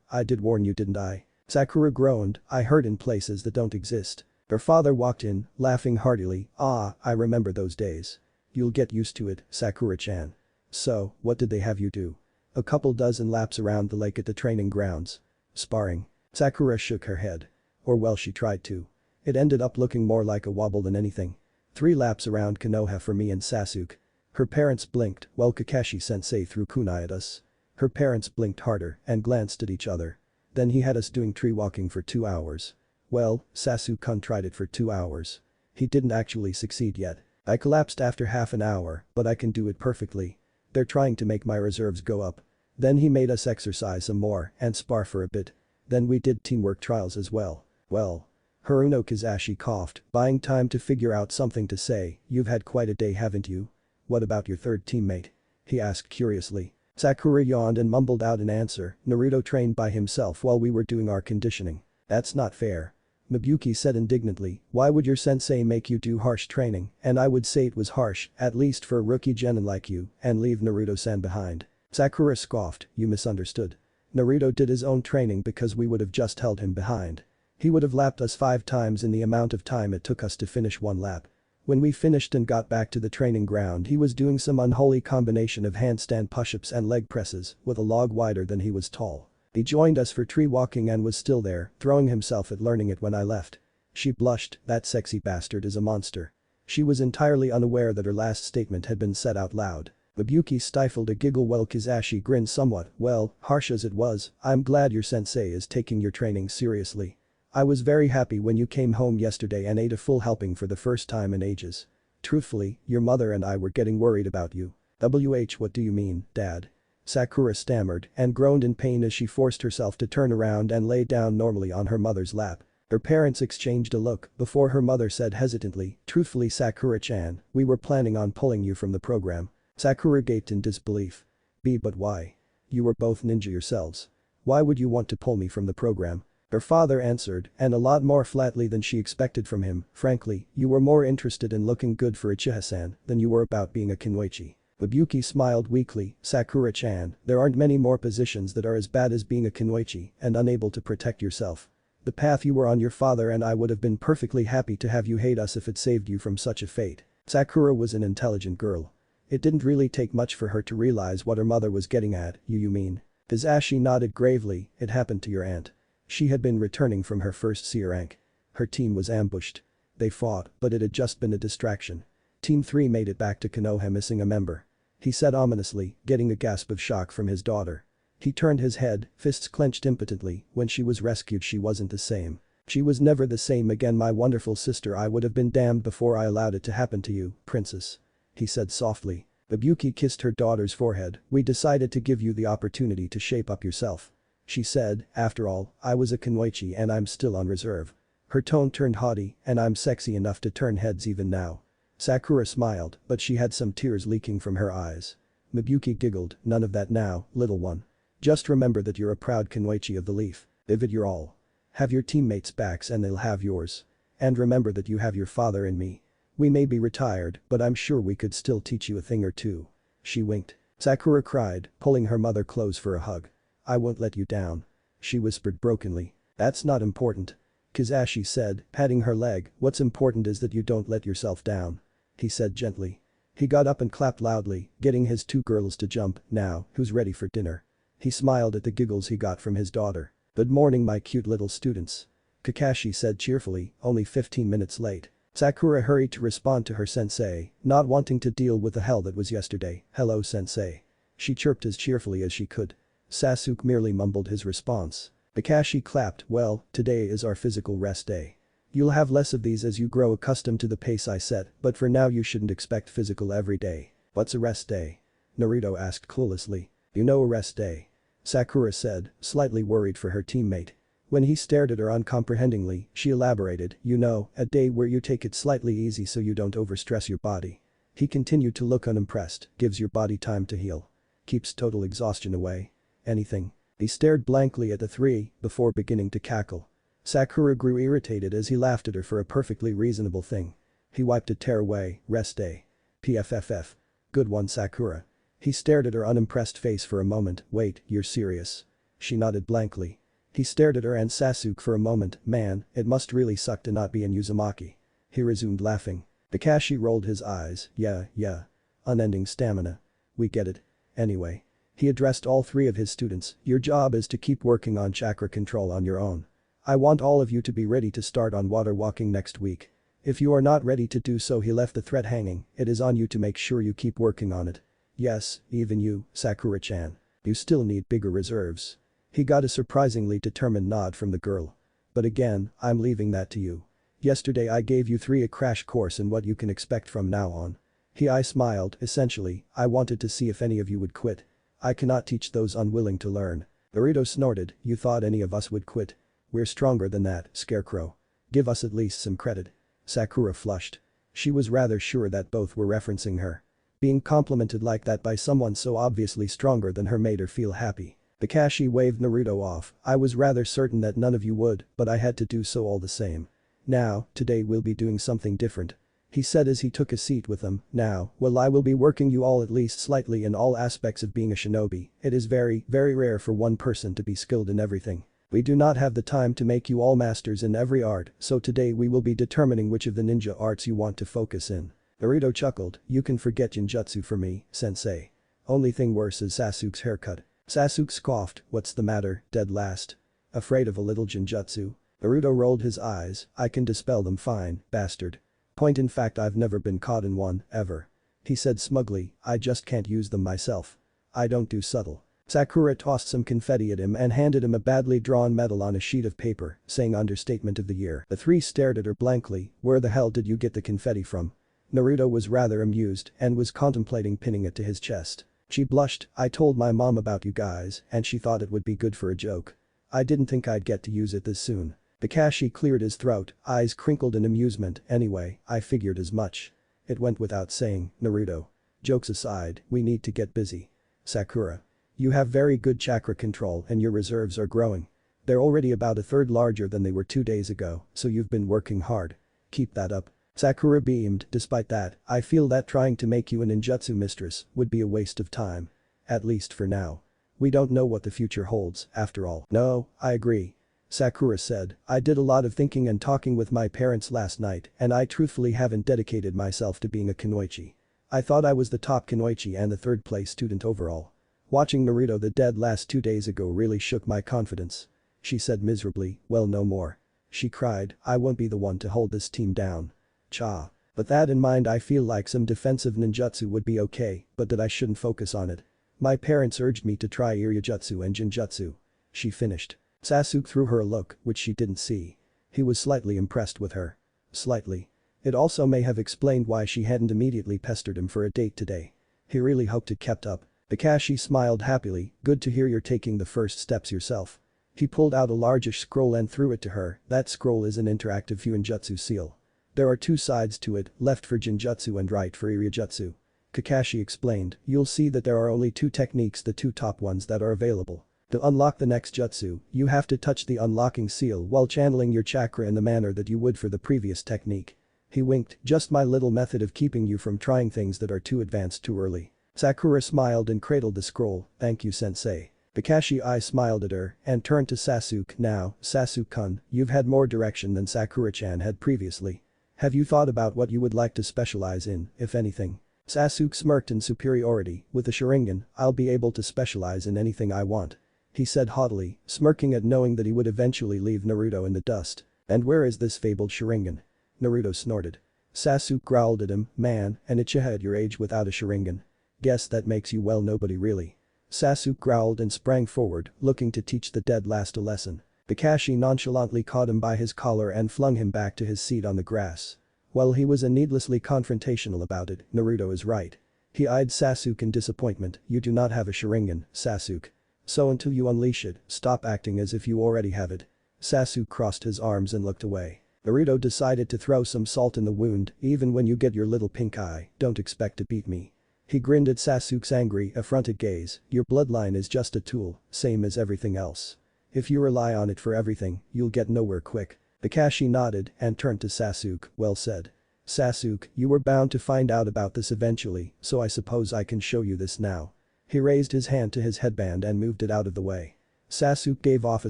"I did warn you, didn't I?" Sakura groaned. "I hurt in places that don't exist." Her father walked in, laughing heartily. "Ah, I remember those days. You'll get used to it, Sakura-chan." "So, what did they have you do?" "A couple dozen laps around the lake at the training grounds." "Sparring?" Sakura shook her head. Or well, she tried to. It ended up looking more like a wobble than anything. 3 laps around Konoha for me and Sasuke." Her parents blinked while Kakashi-sensei threw kunai at us. Her parents blinked harder and glanced at each other. "Then he had us doing tree walking for 2 hours." "Well, Sasuke-kun tried it for 2 hours. He didn't actually succeed yet. I collapsed after half an hour, but I can do it perfectly. They're trying to make my reserves go up." Then he made us exercise some more and spar for a bit. Then we did teamwork trials as well. "Well." Haruno Kizashi coughed, buying time to figure out something to say. "You've had quite a day, haven't you?" "What about your third teammate?" he asked curiously. Sakura yawned and mumbled out an answer. "Naruto trained by himself while we were doing our conditioning." "That's not fair." Miyuki said indignantly. "Why would your sensei make you do harsh training?" "And I would say it was harsh, at least for a rookie genin like you, and leave Naruto-san behind." Sakura scoffed. "You misunderstood. Naruto did his own training because we would have just held him behind. He would have lapped us 5 times in the amount of time it took us to finish 1 lap. When we finished and got back to the training ground, he was doing some unholy combination of handstand push-ups and leg presses with a log wider than he was tall. He joined us for tree walking and was still there, throwing himself at learning it when I left." She blushed. "That sexy bastard is a monster." She was entirely unaware that her last statement had been said out loud. Miyuki stifled a giggle while Kizashi grinned somewhat. "Well, harsh as it was, I'm glad your sensei is taking your training seriously. I was very happy when you came home yesterday and ate a full helping for the first time in ages. Truthfully, your mother and I were getting worried about you." What do you mean, Dad?" Sakura stammered and groaned in pain as she forced herself to turn around and lay down normally on her mother's lap. Her parents exchanged a look before her mother said hesitantly, "Truthfully, Sakura-chan, we were planning on pulling you from the program." Sakura gaped in disbelief. But why? You were both ninja yourselves. Why would you want to pull me from the program?" Her father answered, and a lot more flatly than she expected from him. "Frankly, you were more interested in looking good for Uchiha-san than you were about being a Kunoichi." Miyuki smiled weakly. "Sakura-chan, there aren't many more positions that are as bad as being a Kunoichi and unable to protect yourself. The path you were on, your father and I would have been perfectly happy to have you hate us if it saved you from such a fate." Sakura was an intelligent girl. It didn't really take much for her to realize what her mother was getting at. You mean?" Kizashi nodded gravely. "It happened to your aunt. She had been returning from her first C rank. Her team was ambushed. They fought, but it had just been a distraction. Team 3 made it back to Konoha missing a member," he said ominously, getting a gasp of shock from his daughter. He turned his head, fists clenched impotently. "When she was rescued, she wasn't the same. She was never the same again, my wonderful sister. I would have been damned before I allowed it to happen to you, princess," he said softly. Miyuki kissed her daughter's forehead. "We decided to give you the opportunity to shape up yourself," she said. "After all, I was a Kunoichi and I'm still on reserve." Her tone turned haughty. "And I'm sexy enough to turn heads even now." Sakura smiled, but she had some tears leaking from her eyes. Miyuki giggled. "None of that now, little one. Just remember that you're a proud Kunoichi of the Leaf. Give it your all. Have your teammates' backs and they'll have yours. And remember that you have your father and me. We may be retired, but I'm sure we could still teach you a thing or two." She winked. Sakura cried, pulling her mother close for a hug. "I won't let you down," she whispered brokenly. "That's not important," Kizashi said, patting her leg. "What's important is that you don't let yourself down," he said gently. He got up and clapped loudly, getting his 2 girls to jump. "Now, who's ready for dinner?" He smiled at the giggles he got from his daughter. "Good morning, my cute little students," Kakashi said cheerfully, only 15 minutes late. Sakura hurried to respond to her sensei, not wanting to deal with the hell that was yesterday. "Hello, sensei," she chirped as cheerfully as she could. Sasuke merely mumbled his response. Kakashi clapped. "Well, today is our physical rest day. You'll have less of these as you grow accustomed to the pace I set, but for now you shouldn't expect physical every day. What's a rest day? Naruto asked cluelessly. You know a rest day. Sakura said, slightly worried for her teammate. When he stared at her uncomprehendingly, she elaborated, you know, a day where you take it slightly easy so you don't overstress your body. He continued to look unimpressed, gives your body time to heal. Keeps total exhaustion away. Anything. He stared blankly at the three, before beginning to cackle. Sakura grew irritated as he laughed at her for a perfectly reasonable thing. He wiped a tear away, rest day. PFFF. Good one Sakura. He stared at her unimpressed face for a moment, wait, you're serious? She nodded blankly. He stared at her and Sasuke for a moment, man, it must really suck to not be in Uzumaki. He resumed laughing. Kakashi rolled his eyes, yeah. Unending stamina. We get it. Anyway. He addressed all three of his students, your job is to keep working on chakra control on your own. I want all of you to be ready to start on water walking next week. If you are not ready to do so he left the threat hanging, it is on you to make sure you keep working on it. Yes, even you, Sakura-chan. You still need bigger reserves. He got a surprisingly determined nod from the girl. But again, I'm leaving that to you. Yesterday I gave you three a crash course in what you can expect from now on. I smiled, essentially, I wanted to see if any of you would quit. I cannot teach those unwilling to learn. Naruto snorted, you thought any of us would quit? We're stronger than that, Scarecrow. Give us at least some credit. Sakura flushed. She was rather sure that both were referencing her. Being complimented like that by someone so obviously stronger than her made her feel happy. Kakashi waved Naruto off, I was rather certain that none of you would, but I had to do so all the same. Now, today we'll be doing something different. He said as he took a seat with them, now, well I will be working you all at least slightly in all aspects of being a shinobi, it is very rare for one person to be skilled in everything. We do not have the time to make you all masters in every art, so today we will be determining which of the ninja arts you want to focus in. Naruto chuckled, you can forget ninjutsu for me, sensei. Only thing worse is Sasuke's haircut. Sasuke scoffed, what's the matter, dead last? Afraid of a little genjutsu? Naruto rolled his eyes, I can dispel them fine, bastard. Point in fact I've never been caught in one, ever. He said smugly, I just can't use them myself. I don't do subtle. Sakura tossed some confetti at him and handed him a badly drawn medal on a sheet of paper, saying understatement of the year. The three stared at her blankly, where the hell did you get the confetti from? Naruto was rather amused and was contemplating pinning it to his chest. She blushed, I told my mom about you guys and she thought it would be good for a joke. I didn't think I'd get to use it this soon. Kakashi cleared his throat, eyes crinkled in amusement, anyway, I figured as much. It went without saying, Naruto. Jokes aside, we need to get busy. Sakura. You have very good chakra control and your reserves are growing. They're already about a third larger than they were 2 days ago, so you've been working hard. Keep that up. Sakura beamed, despite that, I feel that trying to make you a ninjutsu mistress would be a waste of time. At least for now. We don't know what the future holds, after all. No, I agree. Sakura said, I did a lot of thinking and talking with my parents last night and I truthfully haven't dedicated myself to being a kunoichi. I thought I was the top kunoichi and the third place student overall. Watching Naruto the dead last 2 days ago really shook my confidence. She said miserably, well no more. She cried, I won't be the one to hold this team down. Cha. But that in mind I feel like some defensive ninjutsu would be okay, but that I shouldn't focus on it. My parents urged me to try Iryujutsu and Jinjutsu. She finished. Sasuke threw her a look, which she didn't see. He was slightly impressed with her. Slightly. It also may have explained why she hadn't immediately pestered him for a date today. He really hoped it kept up. Kakashi smiled happily, good to hear you're taking the first steps yourself. He pulled out a largish scroll and threw it to her, that scroll is an interactive Fuinjutsu seal. There are 2 sides to it, left for Jinjutsu and right for Iryujutsu. Kakashi explained, you'll see that there are only 2 techniques, the 2 top ones that are available. To unlock the next jutsu, you have to touch the unlocking seal while channeling your chakra in the manner that you would for the previous technique. He winked, just my little method of keeping you from trying things that are too advanced too early. Sakura smiled and cradled the scroll, thank you sensei. Kakashi smiled at her and turned to Sasuke, now, Sasuke-kun, you've had more direction than Sakura-chan had previously. Have you thought about what you would like to specialize in, if anything? Sasuke smirked in superiority, with a Sharingan, I'll be able to specialize in anything I want. He said haughtily, smirking at knowing that he would eventually leave Naruto in the dust. And where is this fabled Sharingan? Naruto snorted. Sasuke growled at him, man, an Uchiha at your age without a Sharingan. Guess that makes you well nobody really. Sasuke growled and sprang forward, looking to teach the dead last a lesson. Kakashi nonchalantly caught him by his collar and flung him back to his seat on the grass. While he was needlessly confrontational about it, Naruto is right. He eyed Sasuke in disappointment. You do not have a Sharingan, Sasuke. So until you unleash it, stop acting as if you already have it. Sasuke crossed his arms and looked away. Naruto decided to throw some salt in the wound. Even when you get your little pink eye, don't expect to beat me. He grinned at Sasuke's angry, affronted gaze. Your bloodline is just a tool, same as everything else. If you rely on it for everything, you'll get nowhere quick. Kakashi nodded and turned to Sasuke. Well said. Sasuke, you were bound to find out about this eventually, so I suppose I can show you this now. He raised his hand to his headband and moved it out of the way. Sasuke gave off a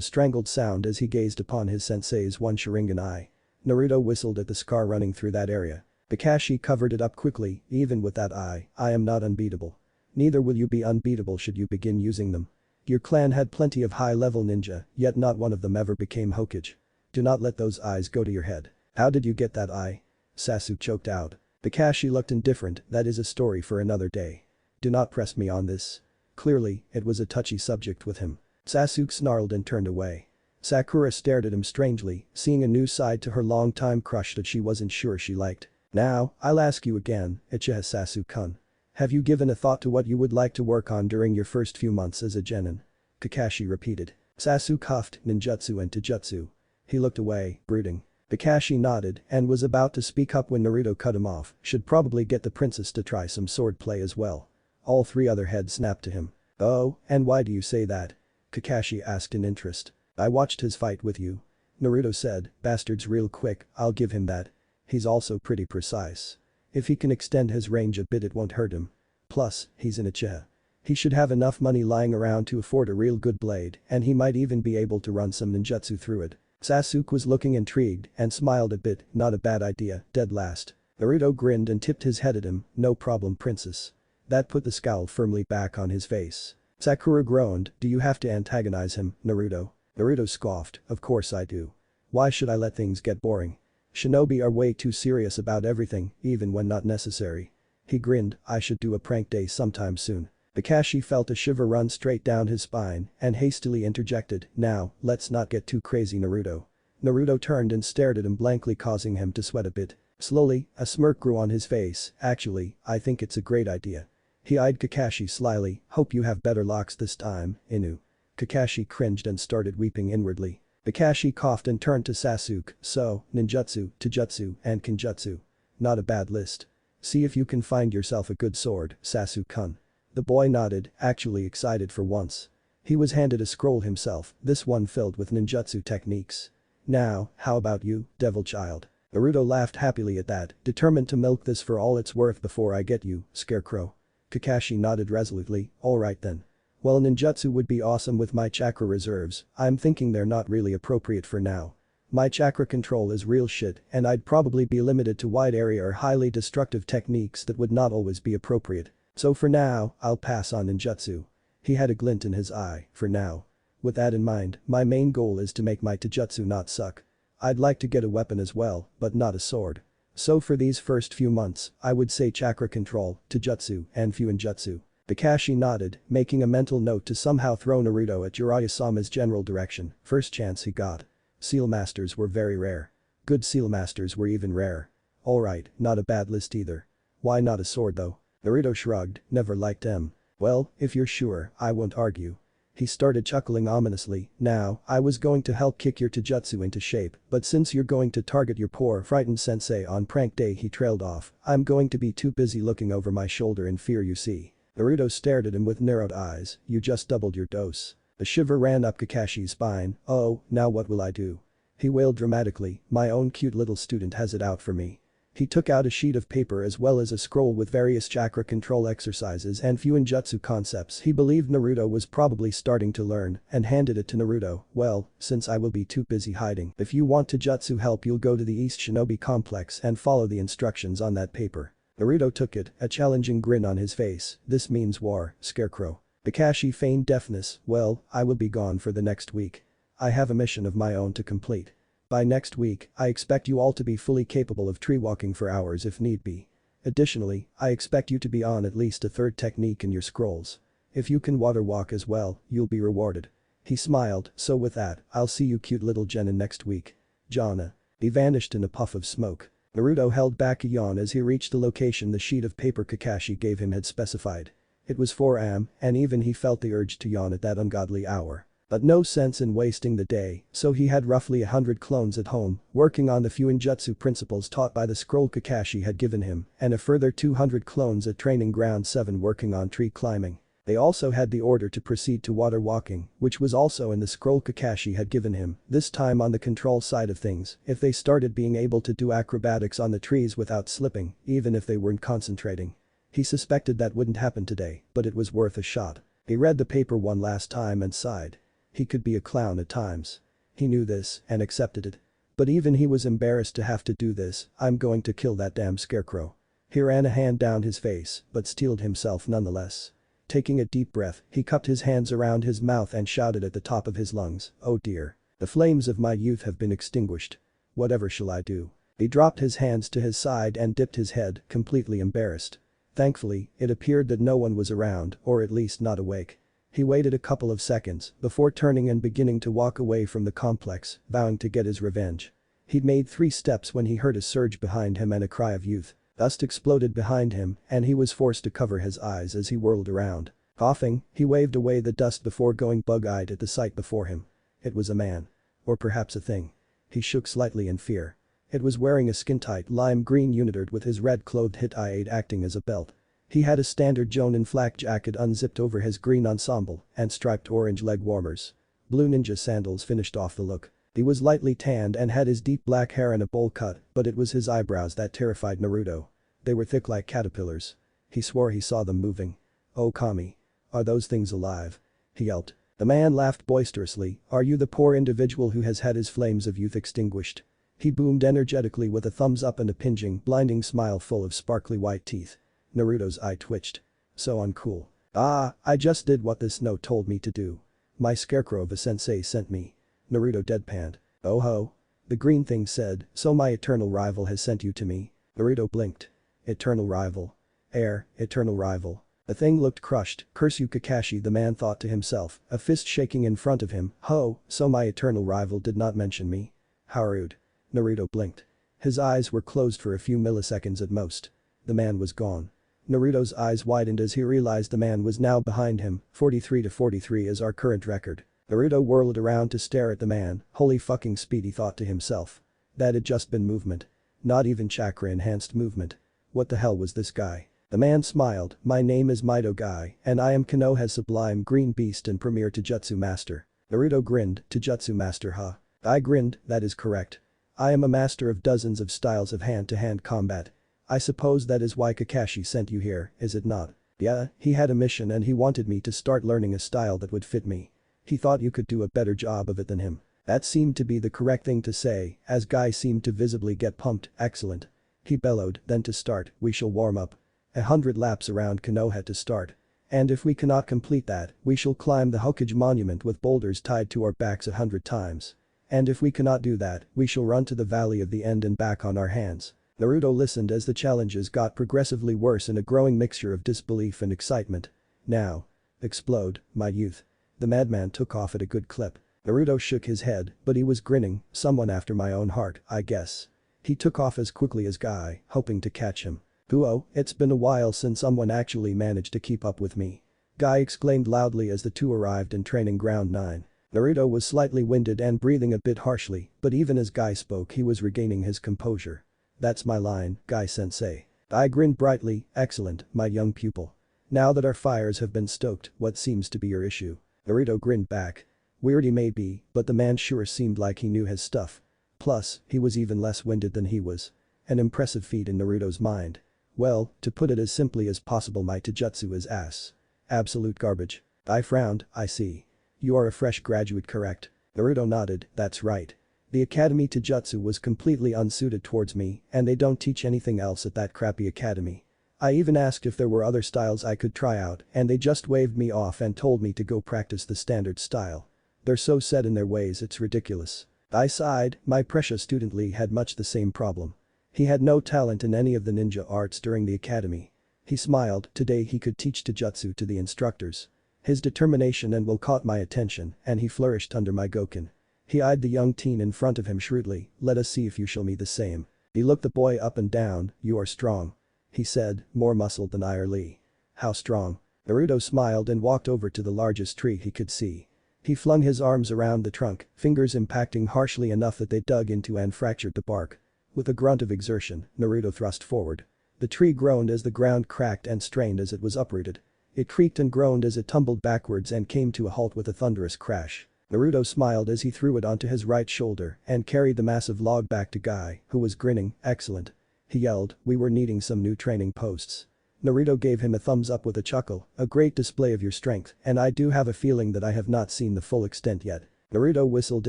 strangled sound as he gazed upon his sensei's one Sharingan eye. Naruto whistled at the scar running through that area. Kakashi covered it up quickly. Even with that eye, I am not unbeatable. Neither will you be unbeatable should you begin using them. Your clan had plenty of high-level ninja, yet not one of them ever became Hokage. Do not let those eyes go to your head. How did you get that eye? Sasuke choked out. Kakashi looked indifferent. That is a story for another day. Do not press me on this. Clearly, it was a touchy subject with him. Sasuke snarled and turned away. Sakura stared at him strangely, seeing a new side to her long-time crush that she wasn't sure she liked. Now, I'll ask you again, Uchiha Sasuke-kun. Have you given a thought to what you would like to work on during your first few months as a genin? Kakashi repeated. Sasuke huffed, ninjutsu and taijutsu. He looked away, brooding. Kakashi nodded and was about to speak up when Naruto cut him off. Should probably get the princess to try some swordplay as well. All three other heads snapped to him. Oh, and why do you say that? Kakashi asked in interest. I watched his fight with you. Naruto said, bastard's real quick, I'll give him that. He's also pretty precise. If he can extend his range a bit it won't hurt him. Plus, he's an Uchiha. He should have enough money lying around to afford a real good blade and he might even be able to run some ninjutsu through it. Sasuke was looking intrigued and smiled a bit, not a bad idea, dead last. Naruto grinned and tipped his head at him, no problem princess. That put the scowl firmly back on his face. Sakura groaned, do you have to antagonize him, Naruto? Naruto scoffed, of course I do. Why should I let things get boring? Shinobi are way too serious about everything, even when not necessary. He grinned, I should do a prank day sometime soon. Kakashi felt a shiver run straight down his spine and hastily interjected, now, let's not get too crazy Naruto. Naruto turned and stared at him blankly causing him to sweat a bit. Slowly, a smirk grew on his face, actually, I think it's a great idea. He eyed Kakashi slyly, hope you have better locks this time, Inu. Kakashi cringed and started weeping inwardly. Kakashi coughed and turned to Sasuke, so, ninjutsu, taijutsu, and kinjutsu. Not a bad list. See if you can find yourself a good sword, Sasuke-kun. The boy nodded, actually excited for once. He was handed a scroll himself, this one filled with ninjutsu techniques. Now, how about you, devil child? Naruto laughed happily at that, determined to milk this for all it's worth before I get you, scarecrow. Kakashi nodded resolutely, alright then. Well ninjutsu would be awesome with my chakra reserves, I'm thinking they're not really appropriate for now. My chakra control is real shit and I'd probably be limited to wide area or highly destructive techniques that would not always be appropriate. So for now, I'll pass on ninjutsu. He had a glint in his eye, for now. With that in mind, my main goal is to make my taijutsu not suck. I'd like to get a weapon as well, but not a sword. So for these first few months, I would say chakra control, taijutsu, and fuinjutsu. Kakashi nodded, making a mental note to somehow throw Naruto at Jiraiya-sama's general direction, first chance he got. Seal masters were very rare. Good seal masters were even rare. Alright, not a bad list either. Why not a sword though? Naruto shrugged, never liked them. Well, if you're sure, I won't argue. He started chuckling ominously, now, I was going to help kick your taijutsu into shape, but since you're going to target your poor frightened sensei on prank day he trailed off, I'm going to be too busy looking over my shoulder in fear you see. Naruto stared at him with narrowed eyes, you just doubled your dose. A shiver ran up Kakashi's spine, oh, now what will I do? He wailed dramatically, my own cute little student has it out for me. He took out a sheet of paper as well as a scroll with various chakra control exercises and fuinjutsu concepts he believed Naruto was probably starting to learn and handed it to Naruto, well, since I will be too busy hiding, if you want taijutsu help you'll go to the East Shinobi Complex and follow the instructions on that paper. Naruto took it, a challenging grin on his face, this means war, scarecrow. Kakashi feigned deafness, well, I will be gone for the next week. I have a mission of my own to complete. By next week, I expect you all to be fully capable of tree walking for hours if need be. Additionally, I expect you to be on at least a third technique in your scrolls. If you can water walk as well, you'll be rewarded. He smiled, so with that, I'll see you cute little Jenin next week. Jana. He vanished in a puff of smoke. Naruto held back a yawn as he reached the location the sheet of paper Kakashi gave him had specified. It was 4 am, and even he felt the urge to yawn at that ungodly hour. But no sense in wasting the day, so he had roughly 100 clones at home, working on the Fuinjutsu principles taught by the scroll Kakashi had given him, and a further 200 clones at Training Ground 7 working on tree climbing. They also had the order to proceed to water walking, which was also in the scroll Kakashi had given him, this time on the control side of things, if they started being able to do acrobatics on the trees without slipping, even if they weren't concentrating. He suspected that wouldn't happen today, but it was worth a shot. He read the paper one last time and sighed. He could be a clown at times. He knew this and accepted it. But even he was embarrassed to have to do this. I'm going to kill that damn scarecrow. He ran a hand down his face, but steeled himself nonetheless. Taking a deep breath, he cupped his hands around his mouth and shouted at the top of his lungs, "Oh dear. The flames of my youth have been extinguished. Whatever shall I do?" He dropped his hands to his side and dipped his head, completely embarrassed. Thankfully, it appeared that no one was around, or at least not awake. He waited a couple of seconds before turning and beginning to walk away from the complex, vowing to get his revenge. He'd made 3 steps when he heard a surge behind him and a cry of youth. Dust exploded behind him and he was forced to cover his eyes as he whirled around. Coughing, he waved away the dust before going bug-eyed at the sight before him. It was a man. Or perhaps a thing. He shook slightly in fear. It was wearing a skin-tight lime green unitard with his red-clothed hit-aid acting as a belt. He had a standard Jonin flak jacket unzipped over his green ensemble and striped orange leg warmers. Blue ninja sandals finished off the look. He was lightly tanned and had his deep black hair in a bowl cut, but it was his eyebrows that terrified Naruto. They were thick like caterpillars. He swore he saw them moving. "Oh Kami. Are those things alive?" he yelped. The man laughed boisterously. "Are you the poor individual who has had his flames of youth extinguished?" He boomed energetically with a thumbs up and a pinching, blinding smile full of sparkly white teeth. Naruto's eye twitched. So uncool. "Ah, I just did what this note told me to do. My scarecrow of a sensei sent me." Naruto deadpanned. "Oh ho." The green thing said, "So my eternal rival has sent you to me?" Naruto blinked. Eternal rival. Eternal rival. The thing looked crushed. "Curse you Kakashi," the man thought to himself, a fist shaking in front of him. "Ho, so my eternal rival did not mention me? How rude." Naruto blinked. His eyes were closed for a few milliseconds at most. The man was gone. Naruto's eyes widened as he realized the man was now behind him. 43-43 is our current record. Naruto whirled around to stare at the man. Holy fucking speed, he thought to himself. That had just been movement. Not even chakra-enhanced movement. What the hell was this guy? The man smiled. "My name is Mido Guy, and I am Konoha's sublime green beast and premier Taijutsu master." Naruto grinned. "Taijutsu master, huh?" I grinned. "That is correct. I am a master of dozens of styles of hand-to-hand combat. I suppose that is why Kakashi sent you here, is it not?" "Yeah, he had a mission and he wanted me to start learning a style that would fit me. He thought you could do a better job of it than him." That seemed to be the correct thing to say, as Guy seemed to visibly get pumped. "Excellent." He bellowed. "Then to start, we shall warm up. 100 laps around Konoha to start. And if we cannot complete that, we shall climb the Hokage monument with boulders tied to our backs 100 times. And if we cannot do that, we shall run to the Valley of the End and back on our hands." Naruto listened as the challenges got progressively worse in a growing mixture of disbelief and excitement. "Now. Explode, my youth." The madman took off at a good clip. Naruto shook his head, but he was grinning. "Someone after my own heart, I guess." He took off as quickly as Guy, hoping to catch him. "Whoa, it's been a while since someone actually managed to keep up with me." Guy exclaimed loudly as the two arrived in Training Ground 9. Naruto was slightly winded and breathing a bit harshly, but even as Guy spoke he was regaining his composure. "That's my line, Guy-sensei." I grinned brightly. "Excellent, my young pupil. Now that our fires have been stoked, what seems to be your issue?" Naruto grinned back. Weird he may be, but the man sure seemed like he knew his stuff. Plus, he was even less winded than he was. An impressive feat in Naruto's mind. "Well, to put it as simply as possible, my taijutsu is ass. Absolute garbage." I frowned. "I see. You are a fresh graduate, correct?" Naruto nodded. "That's right. The academy taijutsu was completely unsuited towards me and they don't teach anything else at that crappy academy. I even asked if there were other styles I could try out and they just waved me off and told me to go practice the standard style. They're so set in their ways it's ridiculous." I sighed. My precious student Lee had much the same problem. He had no talent in any of the ninja arts during the academy. He smiled. Today he could teach taijutsu to the instructors. His determination and will caught my attention and he flourished under my goken. He eyed the young teen in front of him shrewdly, let us see if you show me the same. He looked the boy up and down, you are strong. He said, more muscled than I or Lee. How strong? Naruto smiled and walked over to the largest tree he could see. He flung his arms around the trunk, fingers impacting harshly enough that they dug into and fractured the bark. With a grunt of exertion, Naruto thrust forward. The tree groaned as the ground cracked and strained as it was uprooted. It creaked and groaned as it tumbled backwards and came to a halt with a thunderous crash. Naruto smiled as he threw it onto his right shoulder and carried the massive log back to Guy, who was grinning, excellent. He yelled, we were needing some new training posts. Naruto gave him a thumbs up with a chuckle, a great display of your strength, and I do have a feeling that I have not seen the full extent yet. Naruto whistled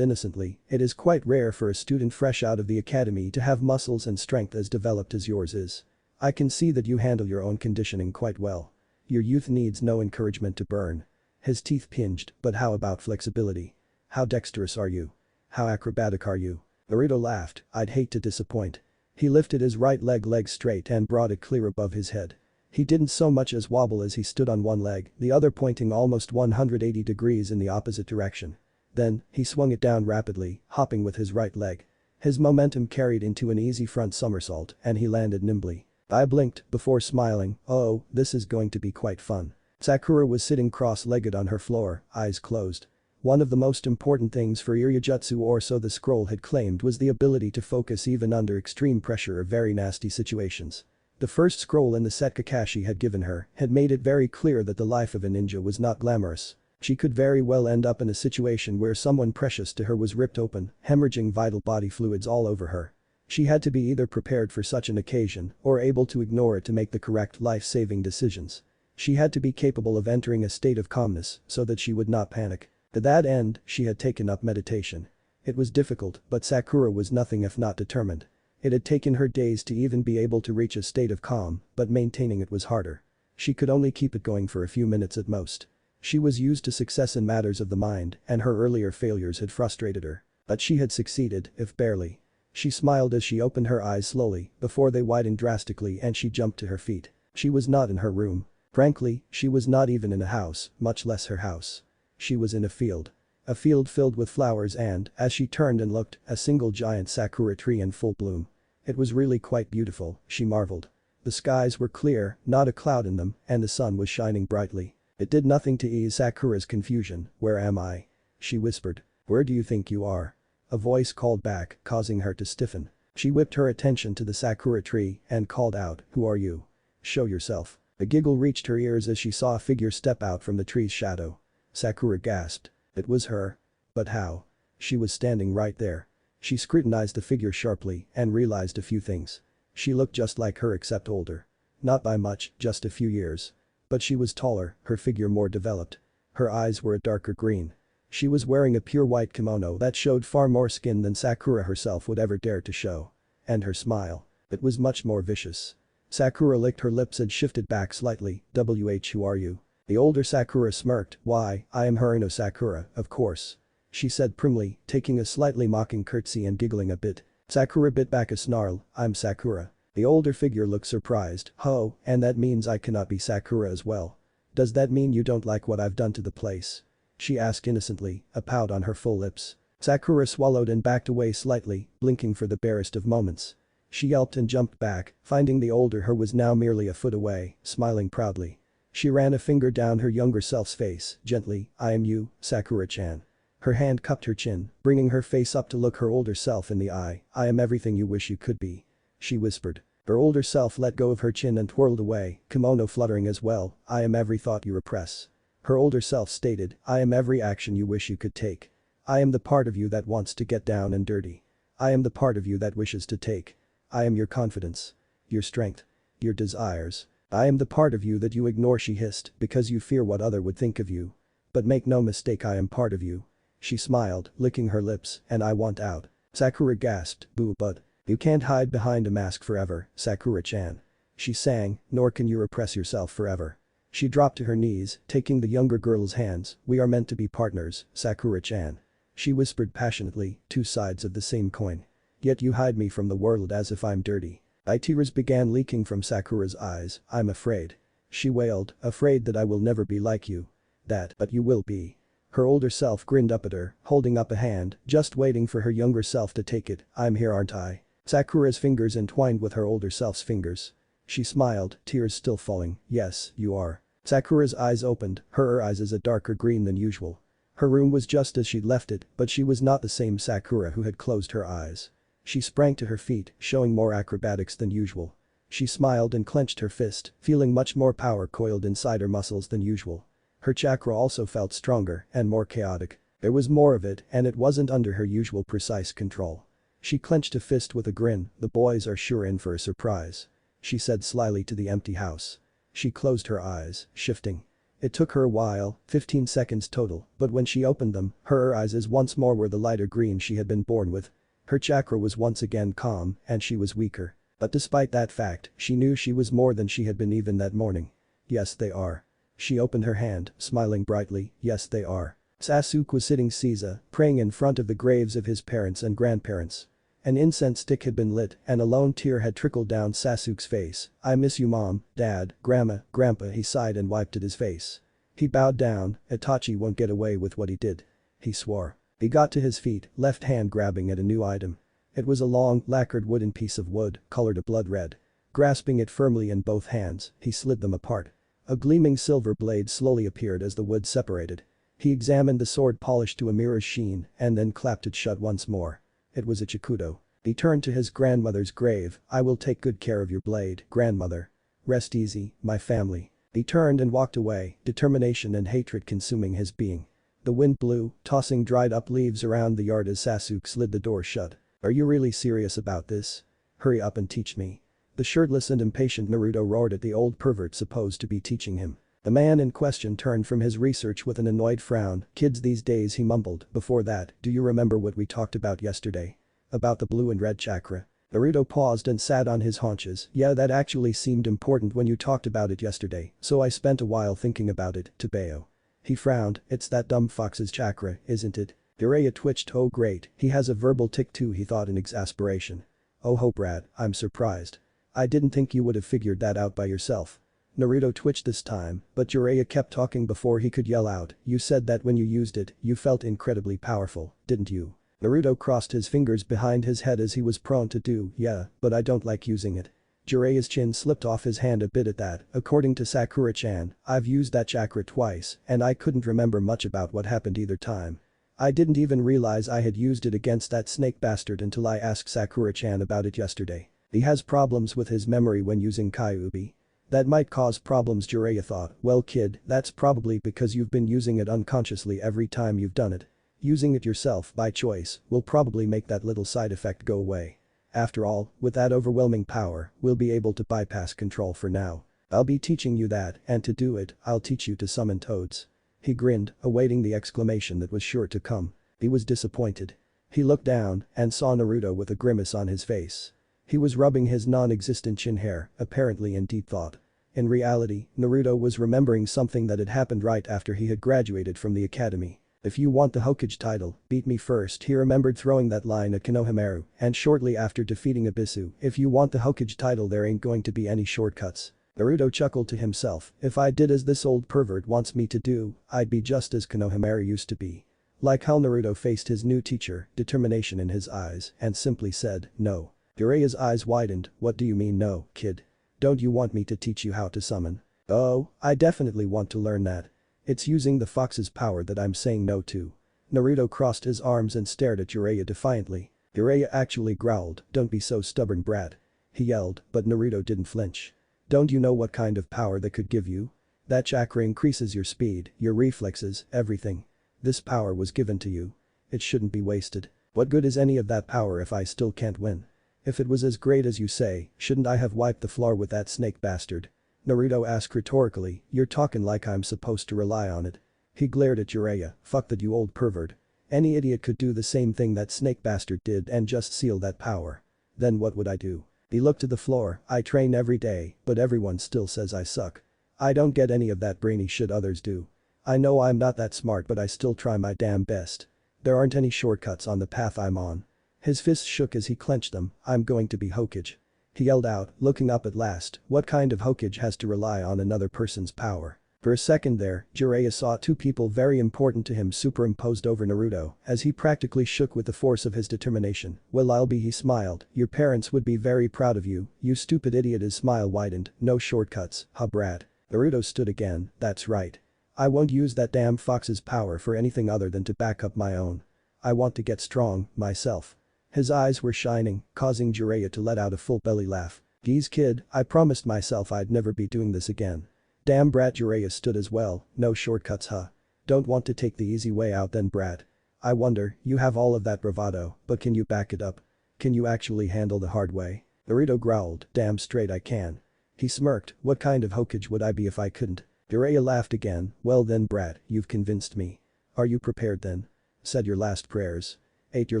innocently, it is quite rare for a student fresh out of the academy to have muscles and strength as developed as yours is. I can see that you handle your own conditioning quite well. Your youth needs no encouragement to burn. His teeth pinched, but how about flexibility? How dexterous are you? How acrobatic are you? Naruto laughed, I'd hate to disappoint. He lifted his right leg straight and brought it clear above his head. He didn't so much as wobble as he stood on one leg, the other pointing almost 180 degrees in the opposite direction. Then, he swung it down rapidly, hopping with his right leg. His momentum carried into an easy front somersault and he landed nimbly. I blinked before smiling, oh, this is going to be quite fun. Sakura was sitting cross-legged on her floor, eyes closed. One of the most important things for Iryujutsu, or so the scroll had claimed, was the ability to focus even under extreme pressure or very nasty situations. The first scroll in the set Kakashi had given her had made it very clear that the life of a ninja was not glamorous. She could very well end up in a situation where someone precious to her was ripped open, hemorrhaging vital body fluids all over her. She had to be either prepared for such an occasion or able to ignore it to make the correct life-saving decisions. She had to be capable of entering a state of calmness so that she would not panic. To that end, she had taken up meditation. It was difficult, but Sakura was nothing if not determined. It had taken her days to even be able to reach a state of calm, but maintaining it was harder. She could only keep it going for a few minutes at most. She was used to success in matters of the mind, and her earlier failures had frustrated her. But she had succeeded, if barely. She smiled as she opened her eyes slowly, before they widened drastically and she jumped to her feet. She was not in her room. Frankly, she was not even in a house, much less her house. She was in a field. A field filled with flowers and, as she turned and looked, a single giant sakura tree in full bloom. It was really quite beautiful, she marveled. The skies were clear, not a cloud in them, and the sun was shining brightly. It did nothing to ease Sakura's confusion. Where am I? She whispered. Where do you think you are? A voice called back, causing her to stiffen. She whipped her attention to the sakura tree and called out, who are you? Show yourself. A giggle reached her ears as she saw a figure step out from the tree's shadow. Sakura gasped. It was her. But how? She was standing right there. She scrutinized the figure sharply and realized a few things. She looked just like her except older. Not by much, just a few years. But she was taller, her figure more developed. Her eyes were a darker green. She was wearing a pure white kimono that showed far more skin than Sakura herself would ever dare to show. And her smile. It was much more vicious. Sakura licked her lips and shifted back slightly. Who are you? The older Sakura smirked. Why, I am Harino Sakura, of course. She said primly, taking a slightly mocking curtsy and giggling a bit. Sakura bit back a snarl, I'm Sakura. The older figure looked surprised. Oh, and that means I cannot be Sakura as well. Does that mean you don't like what I've done to the place? She asked innocently, a pout on her full lips. Sakura swallowed and backed away slightly, blinking for the barest of moments. She yelped and jumped back, finding the older her was now merely a foot away, smiling proudly. She ran a finger down her younger self's face, gently, I am you, Sakura-chan. Her hand cupped her chin, bringing her face up to look her older self in the eye. I am everything you wish you could be. She whispered. Her older self let go of her chin and twirled away, kimono fluttering as well. I am every thought you repress. Her older self stated, I am every action you wish you could take. I am the part of you that wants to get down and dirty. I am the part of you that wishes to take. I am your confidence. Your strength. Your desires. I am the part of you that you ignore, she hissed, because you fear what other would think of you. But make no mistake, I am part of you. She smiled, licking her lips, and I want out. Sakura gasped, boo, but you can't hide behind a mask forever, Sakura-chan. She sang, nor can you repress yourself forever. She dropped to her knees, taking the younger girl's hands. We are meant to be partners, Sakura-chan. She whispered passionately, two sides of the same coin. Yet you hide me from the world as if I'm dirty. Tears began leaking from Sakura's eyes. I'm afraid. She wailed, afraid that I will never be like you. But you will be. Her older self grinned up at her, holding up a hand, just waiting for her younger self to take it. I'm here, aren't I? Sakura's fingers entwined with her older self's fingers. She smiled, tears still falling. Yes, you are. Sakura's eyes opened, her eyes as a darker green than usual. Her room was just as she'd left it, but she was not the same Sakura who had closed her eyes. She sprang to her feet, showing more acrobatics than usual. She smiled and clenched her fist, feeling much more power coiled inside her muscles than usual. Her chakra also felt stronger and more chaotic. There was more of it and it wasn't under her usual precise control. She clenched a fist with a grin, the boys are sure in for a surprise. She said slyly to the empty house. She closed her eyes, shifting. It took her a while, 15 seconds total, but when she opened them, her eyes once more were the lighter green she had been born with. Her chakra was once again calm and she was weaker. But despite that fact, she knew she was more than she had been even that morning. Yes, they are. She opened her hand, smiling brightly. Yes, they are. Sasuke was sitting Caesar, praying in front of the graves of his parents and grandparents. An incense stick had been lit and a lone tear had trickled down Sasuke's face. I miss you mom, dad, grandpa, he sighed and wiped at his face. He bowed down, Itachi won't get away with what he did. He swore. He got to his feet, left hand grabbing at a new item. It was a long, lacquered wooden piece of wood, colored a blood red. Grasping it firmly in both hands, he slid them apart. A gleaming silver blade slowly appeared as the wood separated. He examined the sword polished to a mirror's sheen and then clapped it shut once more. It was a Chikudo. He turned to his grandmother's grave. I will take good care of your blade, grandmother. Rest easy, my family. He turned and walked away, determination and hatred consuming his being. The wind blew, tossing dried up leaves around the yard as Sasuke slid the door shut. Are you really serious about this? Hurry up and teach me. The shirtless and impatient Naruto roared at the old pervert supposed to be teaching him. The man in question turned from his research with an annoyed frown. Kids these days, he mumbled. Before that, do you remember what we talked about yesterday? About the blue and red chakra? Naruto paused and sat on his haunches. Yeah, that actually seemed important when you talked about it yesterday, so I spent a while thinking about it, Tobeo. He frowned. It's that dumb fox's chakra, isn't it? Jiraiya twitched. Oh great, he has a verbal tic too, he thought in exasperation. Oh ho Brad, I'm surprised. I didn't think you would have figured that out by yourself. Naruto twitched this time, but Jiraiya kept talking before he could yell out. You said that when you used it, you felt incredibly powerful, didn't you? Naruto crossed his fingers behind his head as he was prone to do. Yeah, but I don't like using it. Jiraiya's chin slipped off his hand a bit at that. According to Sakura-chan, I've used that chakra twice and I couldn't remember much about what happened either time. I didn't even realize I had used it against that snake bastard until I asked Sakura-chan about it yesterday. He has problems with his memory when using Kyuubi. That might cause problems, Jiraiya thought. Well kid, that's probably because you've been using it unconsciously every time you've done it. Using it yourself by choice will probably make that little side effect go away. After all, with that overwhelming power, we'll be able to bypass control for now. I'll be teaching you that, and to do it, I'll teach you to summon toads. He grinned, awaiting the exclamation that was sure to come. He was disappointed. He looked down and saw Naruto with a grimace on his face. He was rubbing his non-existent chin hair, apparently in deep thought. In reality, Naruto was remembering something that had happened right after he had graduated from the academy. If you want the Hokage title, beat me first. He remembered throwing that line at Konohamaru, and shortly after defeating Abisu, if you want the Hokage title there ain't going to be any shortcuts. Naruto chuckled to himself. If I did as this old pervert wants me to do, I'd be just as Konohamaru used to be. Like how Naruto faced his new teacher, determination in his eyes, and simply said, no. Jiraiya's eyes widened. What do you mean no, kid? Don't you want me to teach you how to summon? Oh, I definitely want to learn that. It's using the fox's power that I'm saying no to. Naruto crossed his arms and stared at Jiraiya defiantly. Jiraiya actually growled, don't be so stubborn brat. He yelled, but Naruto didn't flinch. Don't you know what kind of power that could give you? That chakra increases your speed, your reflexes, everything. This power was given to you. It shouldn't be wasted. What good is any of that power if I still can't win? If it was as great as you say, shouldn't I have wiped the floor with that snake bastard? Naruto asked rhetorically, you're talking like I'm supposed to rely on it. He glared at Jiraiya, fuck that you old pervert. Any idiot could do the same thing that snake bastard did and just seal that power. Then what would I do? He looked at the floor. I train every day, but everyone still says I suck. I don't get any of that brainy shit others do. I know I'm not that smart but I still try my damn best. There aren't any shortcuts on the path I'm on. His fists shook as he clenched them. I'm going to be Hokage. He yelled out, looking up at last. What kind of Hokage has to rely on another person's power? For a second there, Jiraiya saw two people very important to him superimposed over Naruto, as he practically shook with the force of his determination. "Well, I'll be," he smiled. "Your parents would be very proud of you, you stupid idiot." His smile widened. "No shortcuts, huh brat?" Naruto stood again. "That's right. I won't use that damn fox's power for anything other than to back up my own. I want to get strong, myself." His eyes were shining, causing Jiraiya to let out a full belly laugh. "Geez kid, I promised myself I'd never be doing this again." "Damn brat." Jiraiya stood as well. "No shortcuts huh? Don't want to take the easy way out then brat? I wonder, you have all of that bravado, but can you back it up? Can you actually handle the hard way?" Naruto growled. "Damn straight I can." He smirked. "What kind of Hokage would I be if I couldn't?" Jiraiya laughed again. "Well then brat, you've convinced me. Are you prepared then? Said your last prayers? Ate your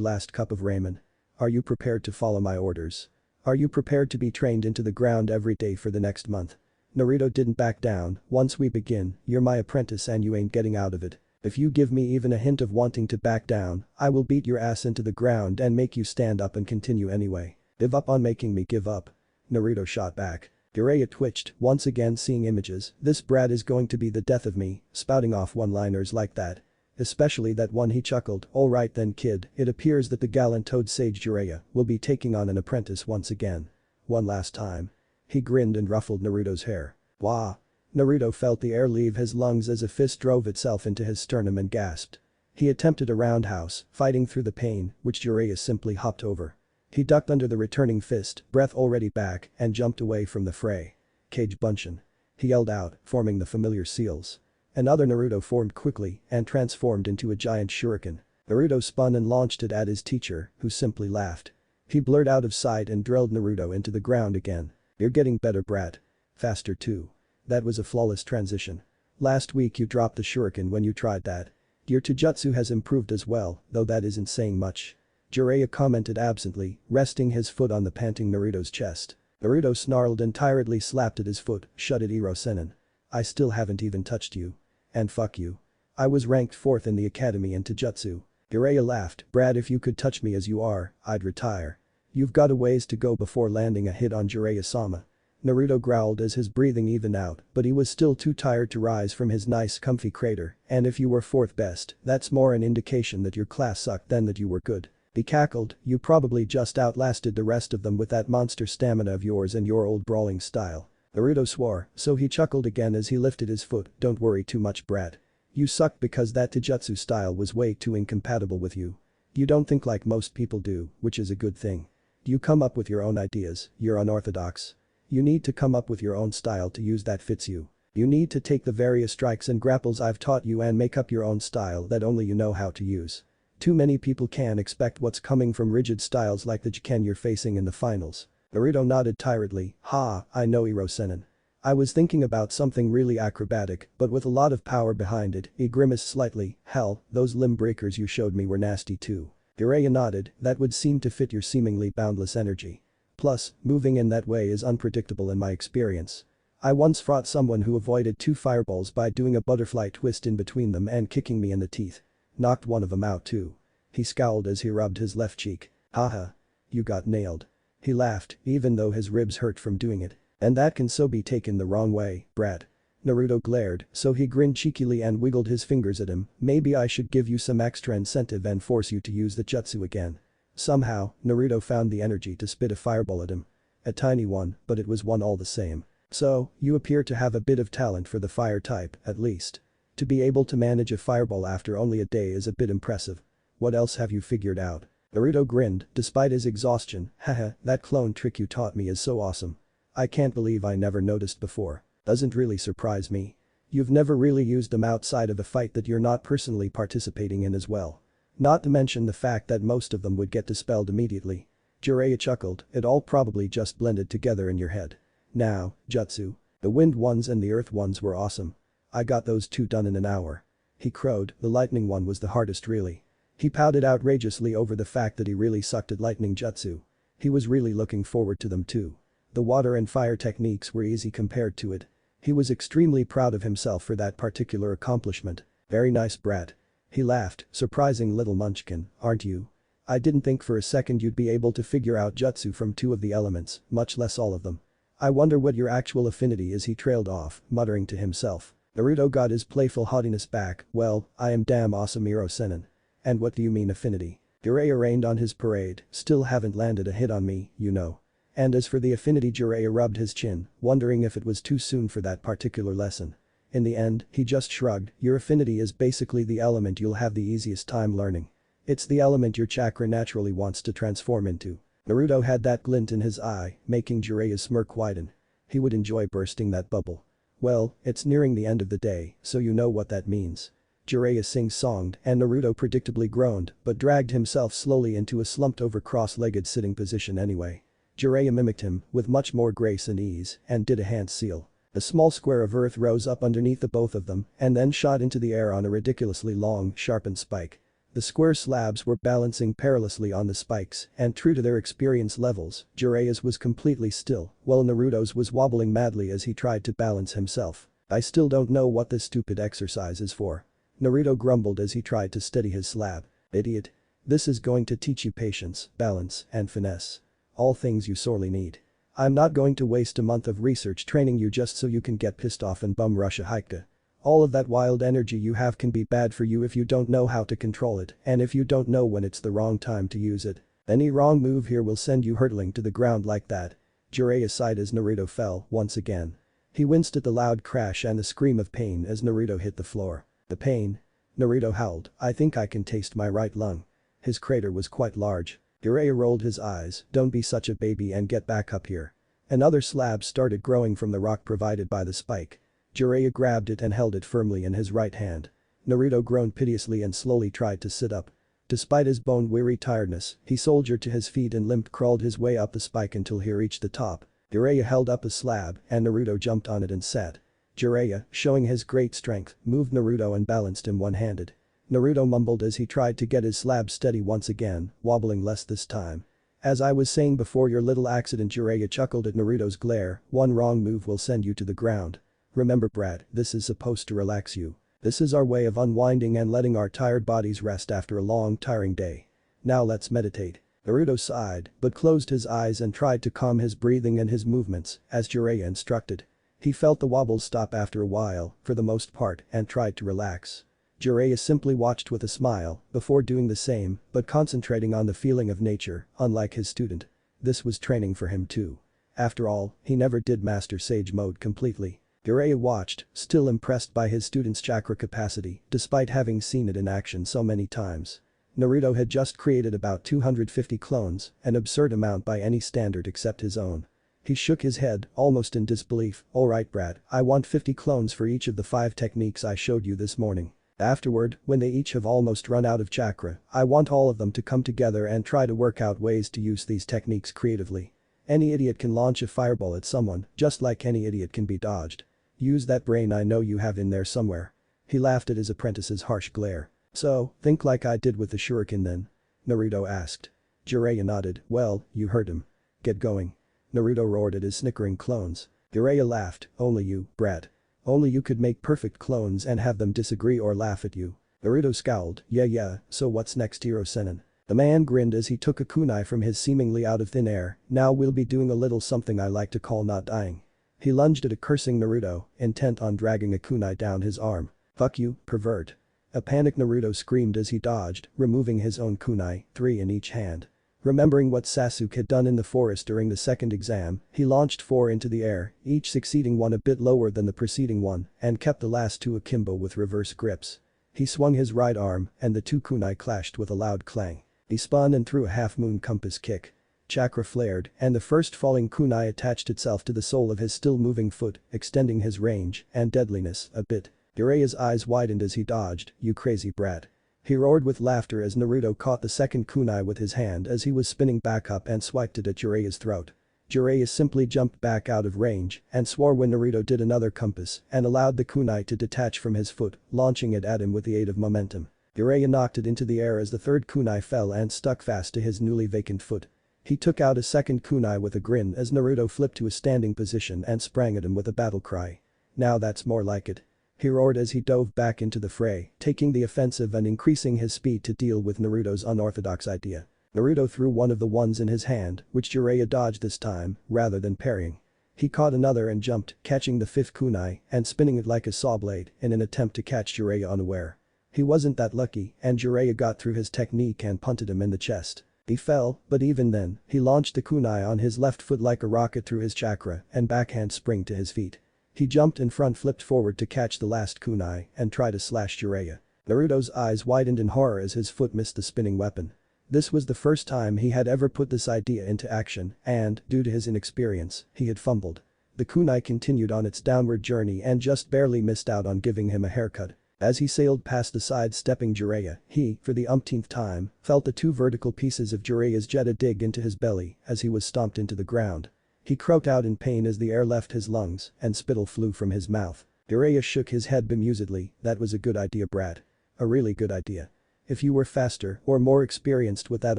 last cup of ramen? Are you prepared to follow my orders? Are you prepared to be trained into the ground every day for the next month?" Naruto didn't back down. "Once we begin, you're my apprentice and you ain't getting out of it. If you give me even a hint of wanting to back down, I will beat your ass into the ground and make you stand up and continue anyway. Give up on making me give up." Naruto shot back. Jiraiya twitched, once again seeing images. "This brat is going to be the death of me, spouting off one-liners like that. Especially that one." He chuckled. "Alright then kid, it appears that the gallant toad sage Jiraiya will be taking on an apprentice once again. One last time." He grinned and ruffled Naruto's hair. "Wah." Naruto felt the air leave his lungs as a fist drove itself into his sternum and gasped. He attempted a roundhouse, fighting through the pain, which Jiraiya simply hopped over. He ducked under the returning fist, breath already back, and jumped away from the fray. "Kage Bunshin." He yelled out, forming the familiar seals. Another Naruto formed quickly and transformed into a giant shuriken. Naruto spun and launched it at his teacher, who simply laughed. He blurred out of sight and drilled Naruto into the ground again. "You're getting better brat. Faster too." That was a flawless transition. "Last week you dropped the shuriken when you tried that. Your Taijutsu has improved as well, though that isn't saying much." Jiraiya commented absently, resting his foot on the panting Naruto's chest. Naruto snarled and tiredly slapped at his foot. "Shut it Iro-senin. I still haven't even touched you. And fuck you. I was ranked 4th in the academy in Taijutsu." Jiraiya laughed. "Brat, if you could touch me as you are, I'd retire." "You've got a ways to go before landing a hit on Jiraiya-sama." Naruto growled as his breathing evened out, but he was still too tired to rise from his nice comfy crater. "And if you were 4th best, that's more an indication that your class sucked than that you were good." He cackled. "You probably just outlasted the rest of them with that monster stamina of yours and your old brawling style." Naruto swore, so he chuckled again as he lifted his foot. "Don't worry too much brat. You sucked because that Taijutsu style was way too incompatible with you. You don't think like most people do, which is a good thing. You come up with your own ideas, you're unorthodox. You need to come up with your own style to use that fits you. You need to take the various strikes and grapples I've taught you and make up your own style that only you know how to use. Too many people can expect what's coming from rigid styles like the Jiken you're facing in the finals." Naruto nodded tiredly. "Ha, I know Iro-senin. I was thinking about something really acrobatic, but with a lot of power behind it." He grimaced slightly. "Hell, those limb breakers you showed me were nasty too." Jiraiya nodded. "That would seem to fit your seemingly boundless energy. Plus, moving in that way is unpredictable in my experience. I once fought someone who avoided 2 fireballs by doing a butterfly twist in between them and kicking me in the teeth. Knocked one of them out too." He scowled as he rubbed his left cheek. "Haha. You got nailed." He laughed, even though his ribs hurt from doing it. "And that can so be taken the wrong way, brat." Naruto glared, so he grinned cheekily and wiggled his fingers at him. "Maybe I should give you some extra incentive and force you to use the jutsu again." Somehow, Naruto found the energy to spit a fireball at him. A tiny one, but it was one all the same. "So, you appear to have a bit of talent for the fire type, at least. To be able to manage a fireball after only a day is a bit impressive. What else have you figured out?" Naruto grinned, despite his exhaustion. "Haha, that clone trick you taught me is so awesome. I can't believe I never noticed before." "Doesn't really surprise me. You've never really used them outside of a fight that you're not personally participating in as well. Not to mention the fact that most of them would get dispelled immediately." Jiraiya chuckled. "It all probably just blended together in your head. Now, jutsu. The wind ones and the earth ones were awesome. I got those 2 done in an hour." He crowed. "The lightning one was the hardest really." He pouted outrageously over the fact that he really sucked at lightning jutsu. He was really looking forward to them too. The water and fire techniques were easy compared to it. He was extremely proud of himself for that particular accomplishment. "Very nice brat." He laughed. "Surprising little munchkin, aren't you? I didn't think for a second you'd be able to figure out jutsu from 2 of the elements, much less all of them. I wonder what your actual affinity is." He trailed off, muttering to himself. Naruto got his playful haughtiness back. Well, I am damn awesome Hiro Senin. And what do you mean affinity? Jiraiya rained on his parade, still haven't landed a hit on me, you know. And as for the affinity, Jiraiya rubbed his chin, wondering if it was too soon for that particular lesson. In the end, he just shrugged. Your affinity is basically the element you'll have the easiest time learning. It's the element your chakra naturally wants to transform into. Naruto had that glint in his eye, making Jiraiya's smirk widen. He would enjoy bursting that bubble. Well, it's nearing the end of the day, so you know what that means. Jiraiya sing-songed and Naruto predictably groaned but dragged himself slowly into a slumped-over cross-legged sitting position anyway. Jiraiya mimicked him with much more grace and ease and did a hand seal. A small square of earth rose up underneath the both of them and then shot into the air on a ridiculously long, sharpened spike. The square slabs were balancing perilously on the spikes and true to their experience levels, Jiraiya's was completely still while Naruto's was wobbling madly as he tried to balance himself. I still don't know what this stupid exercise is for. Naruto grumbled as he tried to steady his slab. Idiot. This is going to teach you patience, balance, and finesse. All things you sorely need. I'm not going to waste a month of research training you just so you can get pissed off and bum rush a Hokage. All of that wild energy you have can be bad for you if you don't know how to control it and if you don't know when it's the wrong time to use it. Any wrong move here will send you hurtling to the ground like that. Jiraiya sighed as Naruto fell once again. He winced at the loud crash and the scream of pain as Naruto hit the floor. The pain? Naruto howled, I think I can taste my right lung. His crater was quite large. Jiraiya rolled his eyes, don't be such a baby and get back up here. Another slab started growing from the rock provided by the spike. Jiraiya grabbed it and held it firmly in his right hand. Naruto groaned piteously and slowly tried to sit up. Despite his bone-weary tiredness, he soldiered to his feet and crawled his way up the spike until he reached the top. Jiraiya held up a slab and Naruto jumped on it and sat. Jiraiya, showing his great strength, moved Naruto and balanced him one-handed. Naruto mumbled as he tried to get his slab steady once again, wobbling less this time. As I was saying before your little accident, Jiraiya chuckled at Naruto's glare, one wrong move will send you to the ground. Remember brat, this is supposed to relax you. This is our way of unwinding and letting our tired bodies rest after a long tiring day. Now let's meditate. Naruto sighed but closed his eyes and tried to calm his breathing and his movements as Jiraiya instructed. He felt the wobbles stop after a while, for the most part, and tried to relax. Jiraiya simply watched with a smile before doing the same but concentrating on the feeling of nature, unlike his student. This was training for him too. After all, he never did master Sage Mode completely. Jiraiya watched, still impressed by his student's chakra capacity despite having seen it in action so many times. Naruto had just created about 250 clones, an absurd amount by any standard except his own. He shook his head, almost in disbelief. Alright Brad, I want 50 clones for each of the 5 techniques I showed you this morning. Afterward, when they each have almost run out of chakra, I want all of them to come together and try to work out ways to use these techniques creatively. Any idiot can launch a fireball at someone, just like any idiot can be dodged. Use that brain I know you have in there somewhere. He laughed at his apprentice's harsh glare. So, think like I did with the shuriken then? Naruto asked. Jiraiya nodded, well, you heard him. Get going. Naruto roared at his snickering clones. Jiraiya laughed, only you, brat. Only you could make perfect clones and have them disagree or laugh at you. Naruto scowled, yeah, so what's next Hiro Senin? The man grinned as he took a kunai from his seemingly out of thin air, now we'll be doing a little something I like to call not dying. He lunged at a cursing Naruto, intent on dragging a kunai down his arm. Fuck you, pervert. A panicked Naruto screamed as he dodged, removing his own kunai, 3 in each hand. Remembering what Sasuke had done in the forest during the second exam, he launched 4 into the air, each succeeding one a bit lower than the preceding one, and kept the last 2 akimbo with reverse grips. He swung his right arm, and the 2 kunai clashed with a loud clang. He spun and threw a half-moon compass kick. Chakra flared, and the first falling kunai attached itself to the sole of his still-moving foot, extending his range and deadliness a bit. Jiraiya's eyes widened as he dodged, you crazy brat. He roared with laughter as Naruto caught the second kunai with his hand as he was spinning back up and swiped it at Jiraiya's throat. Jiraiya simply jumped back out of range and swore when Naruto did another compass and allowed the kunai to detach from his foot, launching it at him with the aid of momentum. Jiraiya knocked it into the air as the third kunai fell and stuck fast to his newly vacant foot. He took out a second kunai with a grin as Naruto flipped to a standing position and sprang at him with a battle cry. Now that's more like it. He roared as he dove back into the fray, taking the offensive and increasing his speed to deal with Naruto's unorthodox idea. Naruto threw one of the ones in his hand, which Jiraiya dodged this time, rather than parrying. He caught another and jumped, catching the fifth kunai and spinning it like a saw blade in an attempt to catch Jiraiya unaware. He wasn't that lucky and Jiraiya got through his technique and punted him in the chest. He fell, but even then, he launched the kunai on his left foot like a rocket through his chakra and backhand spring to his feet. He jumped and front flipped forward to catch the last kunai and try to slash Jiraiya. Naruto's eyes widened in horror as his foot missed the spinning weapon. This was the first time he had ever put this idea into action and, due to his inexperience, he had fumbled. The kunai continued on its downward journey and just barely missed out on giving him a haircut. As he sailed past the side-stepping Jiraiya, he, for the umpteenth time, felt the two vertical pieces of Jiraiya's jeta dig into his belly as he was stomped into the ground. He croaked out in pain as the air left his lungs and spittle flew from his mouth. Jiraiya shook his head bemusedly. "That was a good idea, brat. A really good idea. If you were faster or more experienced with that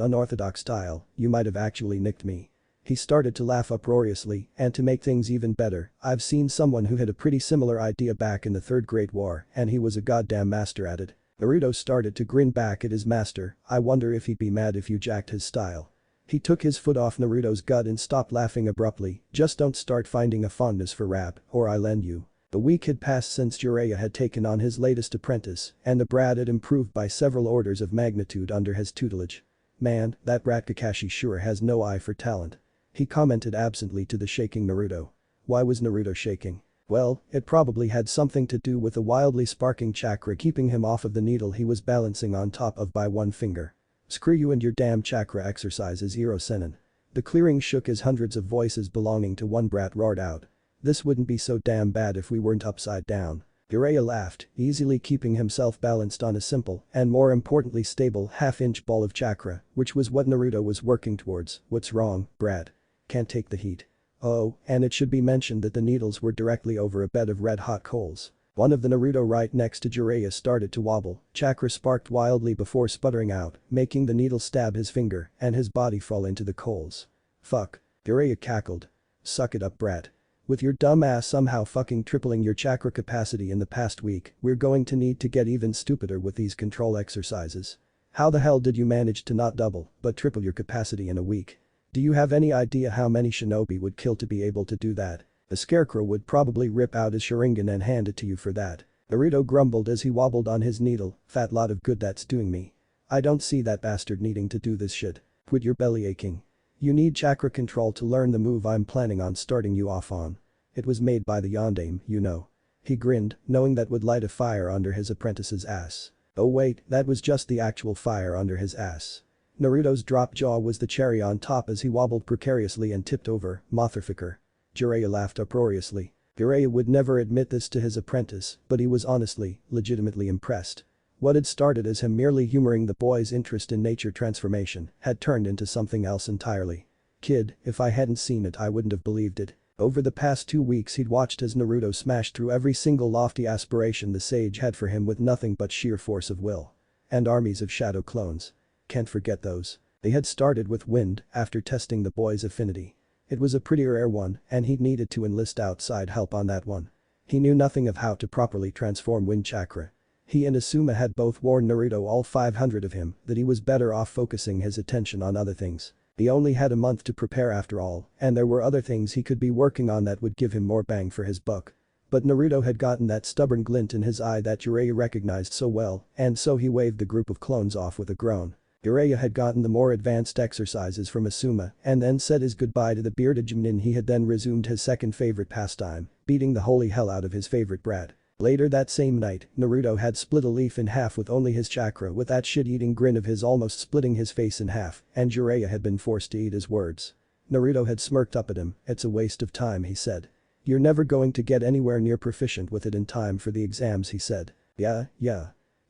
unorthodox style, you might have actually nicked me." He started to laugh uproariously, and to make things even better, I've seen someone who had a pretty similar idea back in the Third Great War and he was a goddamn master at it. Naruto started to grin back at his master. "I wonder if he'd be mad if you jacked his style." He took his foot off Naruto's gut and stopped laughing abruptly. "Just don't start finding a fondness for rap, or I'll end you." A week had passed since Jiraiya had taken on his latest apprentice, and the brat had improved by several orders of magnitude under his tutelage. "Man, that brat Kakashi sure has no eye for talent," he commented absently to the shaking Naruto. Why was Naruto shaking? Well, it probably had something to do with the wildly sparking chakra keeping him off of the needle he was balancing on top of by one finger. "Screw you and your damn chakra exercises, Iro Senin." The clearing shook as hundreds of voices belonging to one brat roared out. "This wouldn't be so damn bad if we weren't upside down." Jiraiya laughed, easily keeping himself balanced on a simple, and more importantly stable half-inch ball of chakra, which was what Naruto was working towards. "What's wrong, brat? Can't take the heat." Oh, and it should be mentioned that the needles were directly over a bed of red-hot coals. One of the Naruto right next to Jiraiya started to wobble, chakra sparked wildly before sputtering out, making the needle stab his finger and his body fall into the coals. "Fuck." Jiraiya cackled. "Suck it up, brat. With your dumb ass somehow fucking tripling your chakra capacity in the past week, we're going to need to get even stupider with these control exercises. How the hell did you manage to not double, but triple your capacity in a week? Do you have any idea how many shinobi would kill to be able to do that? The scarecrow would probably rip out his sharingan and hand it to you for that." Naruto grumbled as he wobbled on his needle. "Fat lot of good that's doing me. I don't see that bastard needing to do this shit. Quit your belly aching. You need chakra control to learn the move I'm planning on starting you off on. It was made by the Yondaime, you know." He grinned, knowing that would light a fire under his apprentice's ass. Oh wait, that was just the actual fire under his ass. Naruto's drop jaw was the cherry on top as he wobbled precariously and tipped over. "Motherfucker." Jiraiya laughed uproariously. Jiraiya would never admit this to his apprentice, but he was honestly, legitimately impressed. What had started as him merely humoring the boy's interest in nature transformation had turned into something else entirely. "Kid, if I hadn't seen it I wouldn't have believed it." Over the past 2 weeks he'd watched as Naruto smashed through every single lofty aspiration the sage had for him with nothing but sheer force of will. And armies of shadow clones. Can't forget those. They had started with wind after testing the boy's affinity. It was a pretty rare one and he'd needed to enlist outside help on that one. He knew nothing of how to properly transform wind chakra. He and Asuma had both warned Naruto, all 500 of him, that he was better off focusing his attention on other things. He only had a month to prepare after all, and there were other things he could be working on that would give him more bang for his buck. But Naruto had gotten that stubborn glint in his eye that Jiraiya recognized so well, and so he waved the group of clones off with a groan. Jiraiya had gotten the more advanced exercises from Asuma and then said his goodbye to the bearded Jonin. He had then resumed his second favorite pastime, beating the holy hell out of his favorite brat. Later that same night, Naruto had split a leaf in half with only his chakra with that shit-eating grin of his almost splitting his face in half, and Jiraiya had been forced to eat his words. Naruto had smirked up at him. "It's a waste of time," he said. "You're never going to get anywhere near proficient with it in time for the exams," he said. Yeah.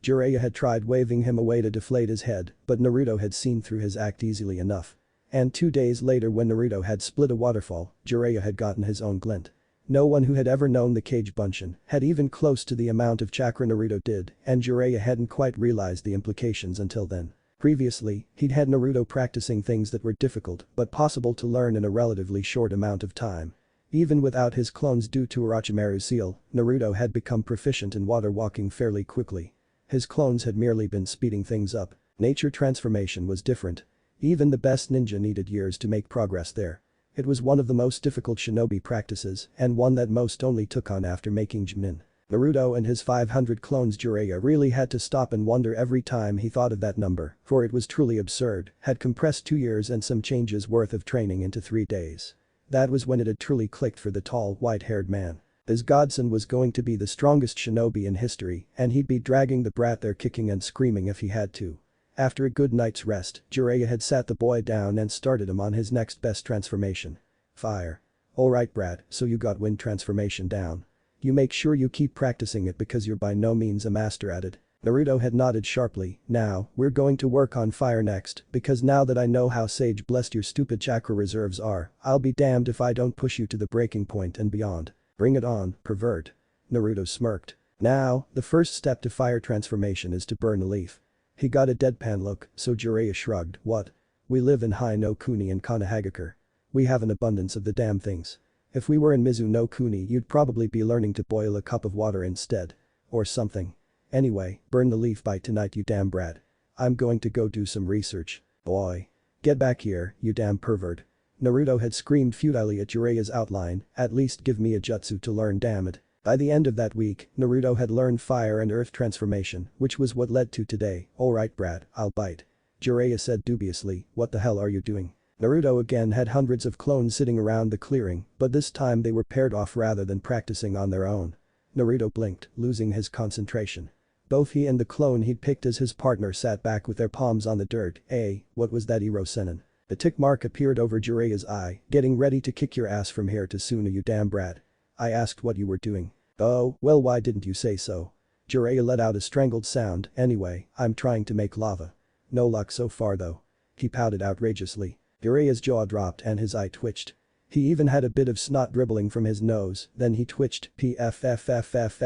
Jiraiya had tried waving him away to deflate his head, but Naruto had seen through his act easily enough. And 2 days later when Naruto had split a waterfall, Jiraiya had gotten his own glint. No one who had ever known the Kage Bunshin had even close to the amount of chakra Naruto did, and Jiraiya hadn't quite realized the implications until then. Previously, he'd had Naruto practicing things that were difficult but possible to learn in a relatively short amount of time. Even without his clones due to Orochimaru's seal, Naruto had become proficient in water walking fairly quickly. His clones had merely been speeding things up. Nature transformation was different. Even the best ninja needed years to make progress there. It was one of the most difficult shinobi practices and one that most only took on after making Jinin. Naruto and his 500 clones Jiraiya really had to stop and wonder every time he thought of that number, for it was truly absurd, had compressed 2 years and some changes worth of training into 3 days. That was when it had truly clicked for the tall, white-haired man. His godson was going to be the strongest shinobi in history and he'd be dragging the brat there kicking and screaming if he had to. After a good night's rest, Jiraiya had sat the boy down and started him on his next best transformation. Fire. Alright brat, so you got wind transformation down. You make sure you keep practicing it because you're by no means a master at it. Naruto had nodded sharply. Now, we're going to work on fire next, because now that I know how sage blessed your stupid chakra reserves are, I'll be damned if I don't push you to the breaking point and beyond. Bring it on, pervert. Naruto smirked. Now, the first step to fire transformation is to burn a leaf. He got a deadpan look, so Jiraiya shrugged. What? We live in Hai no Kuni and Konohagakure. We have an abundance of the damn things. If we were in Mizu no Kuni you'd probably be learning to boil a cup of water instead. Or something. Anyway, burn the leaf by tonight you damn brat. I'm going to go do some research. Boy. Get back here, you damn pervert. Naruto had screamed futilely at Jiraiya's outline, at least give me a jutsu to learn damn it. By the end of that week, Naruto had learned fire and earth transformation, which was what led to today. Alright brat, I'll bite. Jiraiya said dubiously, what the hell are you doing? Naruto again had hundreds of clones sitting around the clearing, but this time they were paired off rather than practicing on their own. Naruto blinked, losing his concentration. Both he and the clone he'd picked as his partner sat back with their palms on the dirt. What was that Iro-senin? A tick mark appeared over Jiraiya's eye, getting ready to kick your ass from here to Suna you damn brat. I asked what you were doing. Oh, well why didn't you say so? Jiraiya let out a strangled sound. Anyway, I'm trying to make lava. No luck so far though. He pouted outrageously. Jiraiya's jaw dropped and his eye twitched. He even had a bit of snot dribbling from his nose, then he twitched. Pffffffffffffff.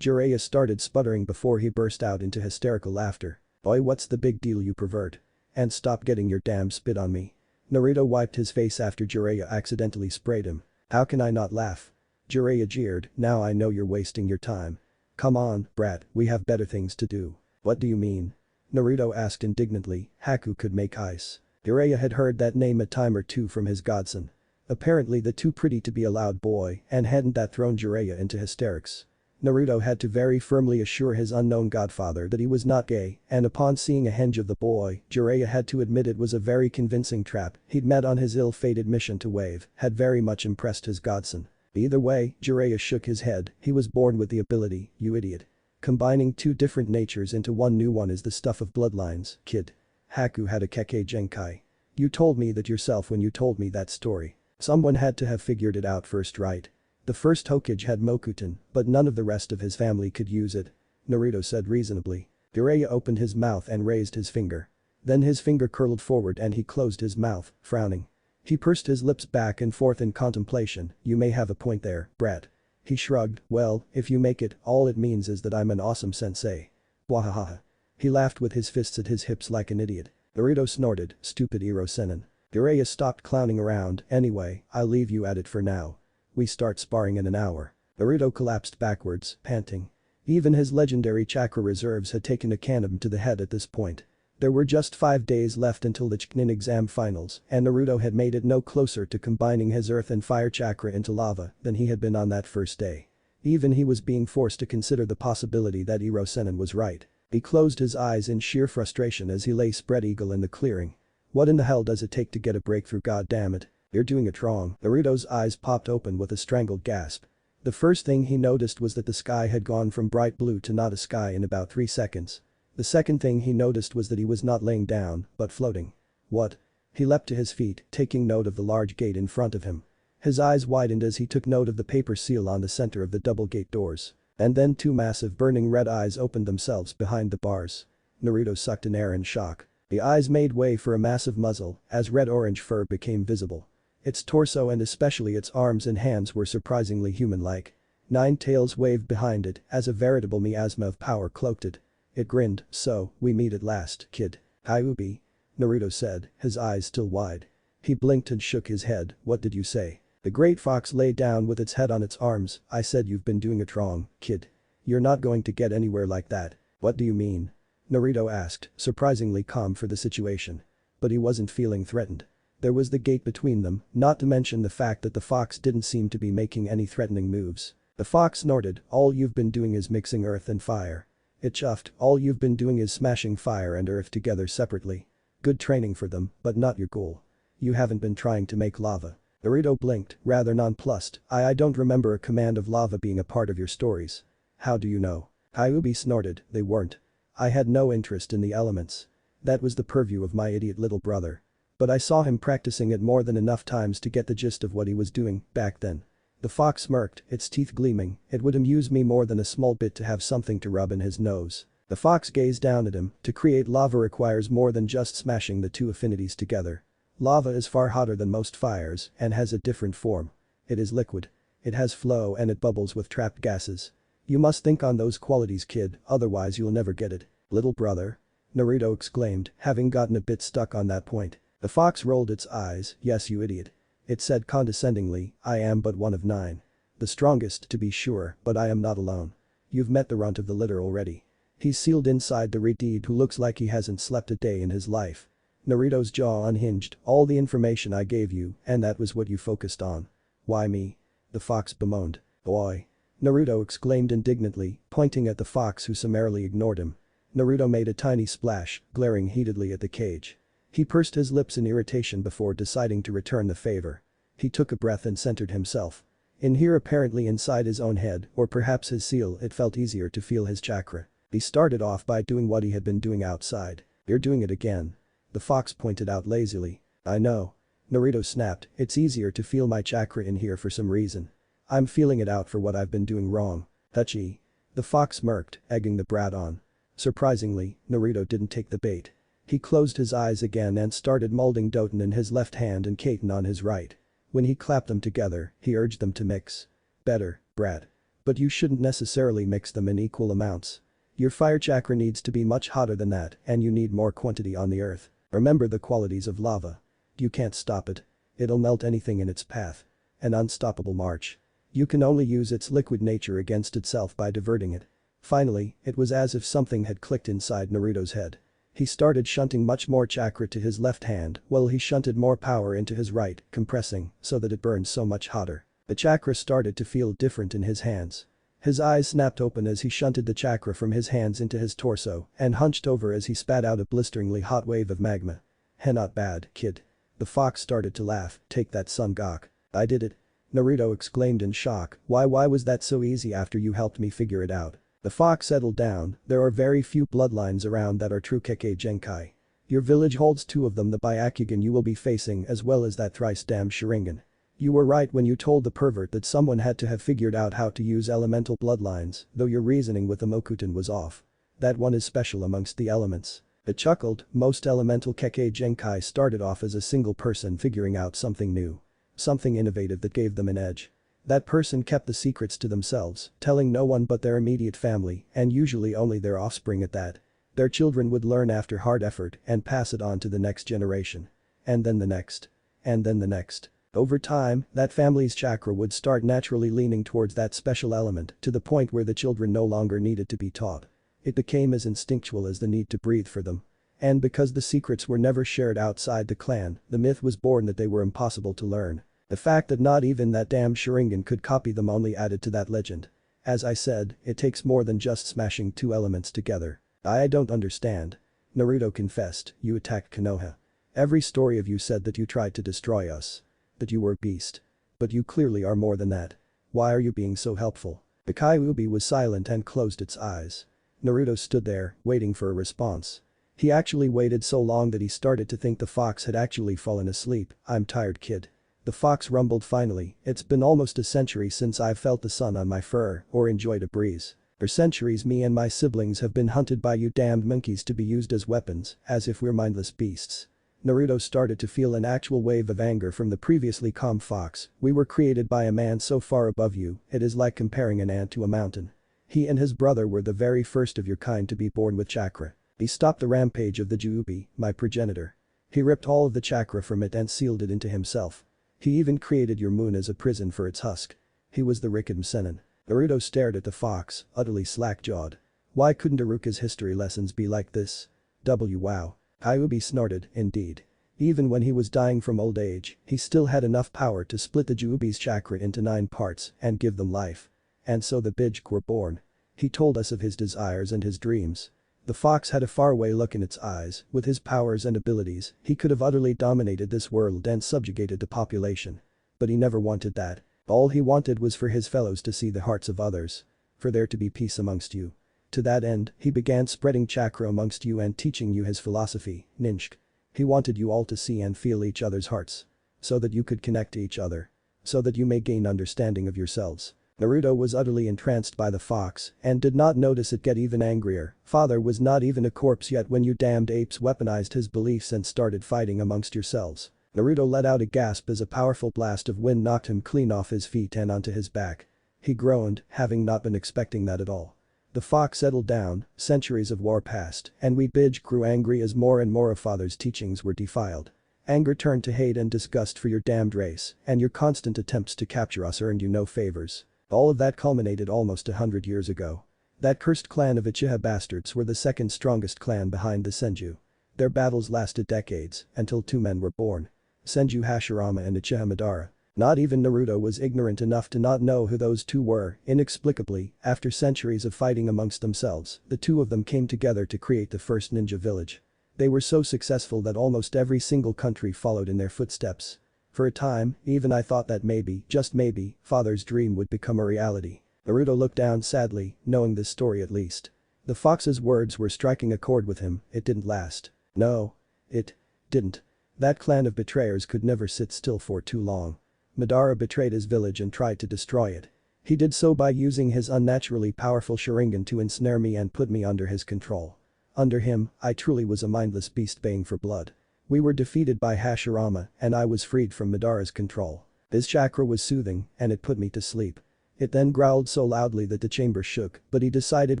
Jiraiya started sputtering before he burst out into hysterical laughter. Boy what's the big deal you pervert? And stop getting your damn spit on me. Naruto wiped his face after Jiraiya accidentally sprayed him. How can I not laugh? Jiraiya jeered, now I know you're wasting your time. Come on, brat, we have better things to do. What do you mean? Naruto asked indignantly. Haku could make ice. Jiraiya had heard that name a time or two from his godson. Apparently the too pretty to be allowed boy and hadn't that thrown Jiraiya into hysterics. Naruto had to very firmly assure his unknown godfather that he was not gay, and upon seeing a henge of the boy, Jiraiya had to admit it was a very convincing trap he'd met on his ill-fated mission to Wave, had very much impressed his godson. Either way, Jiraiya shook his head, he was born with the ability, you idiot. Combining two different natures into one new one is the stuff of bloodlines, kid. Haku had a Kekkei Genkai. You told me that yourself when you told me that story. Someone had to have figured it out first, right? The first Hokage had Mokuton, but none of the rest of his family could use it. Naruto said reasonably. Jiraiya opened his mouth and raised his finger. Then his finger curled forward and he closed his mouth, frowning. He pursed his lips back and forth in contemplation. You may have a point there, brat. He shrugged, well, if you make it, all it means is that I'm an awesome sensei. Wahahaha. He laughed with his fists at his hips like an idiot. Naruto snorted, stupid Iro-senin. Jiraiya stopped clowning around. Anyway, I'll leave you at it for now. We start sparring in an hour. Naruto collapsed backwards, panting. Even his legendary chakra reserves had taken a cannon to the head at this point. There were just 5 days left until the Chunin exam finals, and Naruto had made it no closer to combining his earth and fire chakra into lava than he had been on that first day. Even he was being forced to consider the possibility that Iro-senin was right. He closed his eyes in sheer frustration as he lay spread eagle in the clearing. What in the hell does it take to get a breakthrough, goddammit? You're doing it wrong. Naruto's eyes popped open with a strangled gasp. The first thing he noticed was that the sky had gone from bright blue to not a sky in about 3 seconds. The second thing he noticed was that he was not laying down, but floating. What? He leapt to his feet, taking note of the large gate in front of him. His eyes widened as he took note of the paper seal on the center of the double gate doors. And then 2 massive burning red eyes opened themselves behind the bars. Naruto sucked in air in shock. The eyes made way for a massive muzzle as red-orange fur became visible. Its torso and especially its arms and hands were surprisingly human-like. 9 tails waved behind it as a veritable miasma of power cloaked it. It grinned, so, we meet at last, kid. Hyubi. Naruto said, his eyes still wide. He blinked and shook his head, what did you say? The great fox lay down with its head on its arms. I said you've been doing it wrong, kid. You're not going to get anywhere like that. What do you mean? Naruto asked, surprisingly calm for the situation. But he wasn't feeling threatened. There was the gate between them, not to mention the fact that the fox didn't seem to be making any threatening moves. The fox snorted, all you've been doing is mixing earth and fire. It chuffed, all you've been doing is smashing fire and earth together separately. Good training for them, but not your goal. You haven't been trying to make lava. Naruto blinked, rather nonplussed. I don't remember a command of lava being a part of your stories. How do you know? Kyuubi snorted, they weren't. I had no interest in the elements. That was the purview of my idiot little brother. But I saw him practicing it more than enough times to get the gist of what he was doing back then. The fox smirked, its teeth gleaming, it would amuse me more than a small bit to have something to rub in his nose. The fox gazed down at him, to create lava requires more than just smashing the two affinities together. Lava is far hotter than most fires and has a different form. It is liquid. It has flow and it bubbles with trapped gases. You must think on those qualities, kid, otherwise you'll never get it. Little brother? Naruto exclaimed, having gotten a bit stuck on that point. The fox rolled its eyes, yes you idiot. It said condescendingly, I am but one of 9. The strongest to be sure, but I am not alone. You've met the runt of the litter already. He's sealed inside the Redeed who looks like he hasn't slept a day in his life. Naruto's jaw unhinged, all the information I gave you, and that was what you focused on. Why me? The fox bemoaned. Oi. Naruto exclaimed indignantly, pointing at the fox who summarily ignored him. Naruto made a tiny splash, glaring heatedly at the cage. He pursed his lips in irritation before deciding to return the favor. He took a breath and centered himself. In here, apparently inside his own head, or perhaps his seal, it felt easier to feel his chakra. He started off by doing what he had been doing outside. You're doing it again. The fox pointed out lazily. I know. Naruto snapped, it's easier to feel my chakra in here for some reason. I'm feeling it out for what I've been doing wrong. Touchy. The fox smirked, egging the brat on. Surprisingly, Naruto didn't take the bait. He closed his eyes again and started molding Doton in his left hand and Katen on his right. When he clapped them together, he urged them to mix. Better, brat. But you shouldn't necessarily mix them in equal amounts. Your fire chakra needs to be much hotter than that and you need more quantity on the earth. Remember the qualities of lava. You can't stop it. It'll melt anything in its path. An unstoppable march. You can only use its liquid nature against itself by diverting it. Finally, it was as if something had clicked inside Naruto's head. He started shunting much more chakra to his left hand while he shunted more power into his right, compressing so that it burned so much hotter. The chakra started to feel different in his hands. His eyes snapped open as he shunted the chakra from his hands into his torso and hunched over as he spat out a blisteringly hot wave of magma. Heh, not bad, kid. The fox started to laugh, take that Son Gok. I did it. Naruto exclaimed in shock, why was that so easy after you helped me figure it out? The fox settled down, there are very few bloodlines around that are true Kekkei Genkai. Your village holds 2 of them, the Byakugan you will be facing as well as that thrice damned Sharingan. You were right when you told the pervert that someone had to have figured out how to use elemental bloodlines, though your reasoning with the Mokuton was off. That one is special amongst the elements. It chuckled, most elemental Kekkei Genkai started off as a single person figuring out something new. Something innovative that gave them an edge. That person kept the secrets to themselves, telling no one but their immediate family and usually only their offspring at that. Their children would learn after hard effort and pass it on to the next generation. And then the next. And then the next. Over time, that family's chakra would start naturally leaning towards that special element to the point where the children no longer needed to be taught. It became as instinctual as the need to breathe for them. And because the secrets were never shared outside the clan, the myth was born that they were impossible to learn. The fact that not even that damn Sharingan could copy them only added to that legend. As I said, it takes more than just smashing 2 elements together. I don't understand. Naruto confessed, you attacked Konoha. Every story of you said that you tried to destroy us. That you were a beast. But you clearly are more than that. Why are you being so helpful? The Kyuubi was silent and closed its eyes. Naruto stood there, waiting for a response. He actually waited so long that he started to think the fox had actually fallen asleep. I'm tired, kid. The fox rumbled finally, it's been almost a century since I've felt the sun on my fur or enjoyed a breeze. For centuries me and my siblings have been hunted by you damned monkeys to be used as weapons, as if we're mindless beasts. Naruto started to feel an actual wave of anger from the previously calm fox. We were created by a man so far above you, it is like comparing an ant to a mountain. He and his brother were the very first of your kind to be born with chakra. He stopped the rampage of the Juubi, my progenitor. He ripped all of the chakra from it and sealed it into himself. He even created your moon as a prison for its husk. He was the Rikiden Sennin. Naruto stared at the fox, utterly slack-jawed. Why couldn't Iruka's history lessons be like this? Wow. Kyuubi snorted, indeed. Even when he was dying from old age, he still had enough power to split the Juubi's chakra into 9 parts and give them life. And so the Bijk were born. He told us of his desires and his dreams. The fox had a faraway look in its eyes. With his powers and abilities, he could have utterly dominated this world and subjugated the population. But he never wanted that. All he wanted was for his fellows to see the hearts of others. For there to be peace amongst you. To that end, he began spreading chakra amongst you and teaching you his philosophy, Ninshk. He wanted you all to see and feel each other's hearts. So that you could connect to each other. So that you may gain understanding of yourselves. Naruto was utterly entranced by the fox and did not notice it get even angrier. Father was not even a corpse yet when you damned apes weaponized his beliefs and started fighting amongst yourselves. Naruto let out a gasp as a powerful blast of wind knocked him clean off his feet and onto his back. He groaned, having not been expecting that at all. The fox settled down, centuries of war passed, and we Bijk grew angry as more and more of father's teachings were defiled. Anger turned to hate and disgust for your damned race, and your constant attempts to capture us earned you no favors. All of that culminated almost 100 years ago. That cursed clan of Uchiha bastards were the second strongest clan behind the Senju. Their battles lasted decades, until 2 men were born. Senju Hashirama and Uchiha Madara. Not even Naruto was ignorant enough to not know who those 2 were. Inexplicably, after centuries of fighting amongst themselves, the 2 of them came together to create the first ninja village. They were so successful that almost every single country followed in their footsteps. For a time, even I thought that maybe, just maybe, father's dream would become a reality. Naruto looked down sadly, knowing this story at least. The fox's words were striking a chord with him. It didn't last. No. It didn't. That clan of betrayers could never sit still for too long. Madara betrayed his village and tried to destroy it. He did so by using his unnaturally powerful Sharingan to ensnare me and put me under his control. Under him, I truly was a mindless beast baying for blood. We were defeated by Hashirama and I was freed from Madara's control. His chakra was soothing and it put me to sleep. It then growled so loudly that the chamber shook, but he decided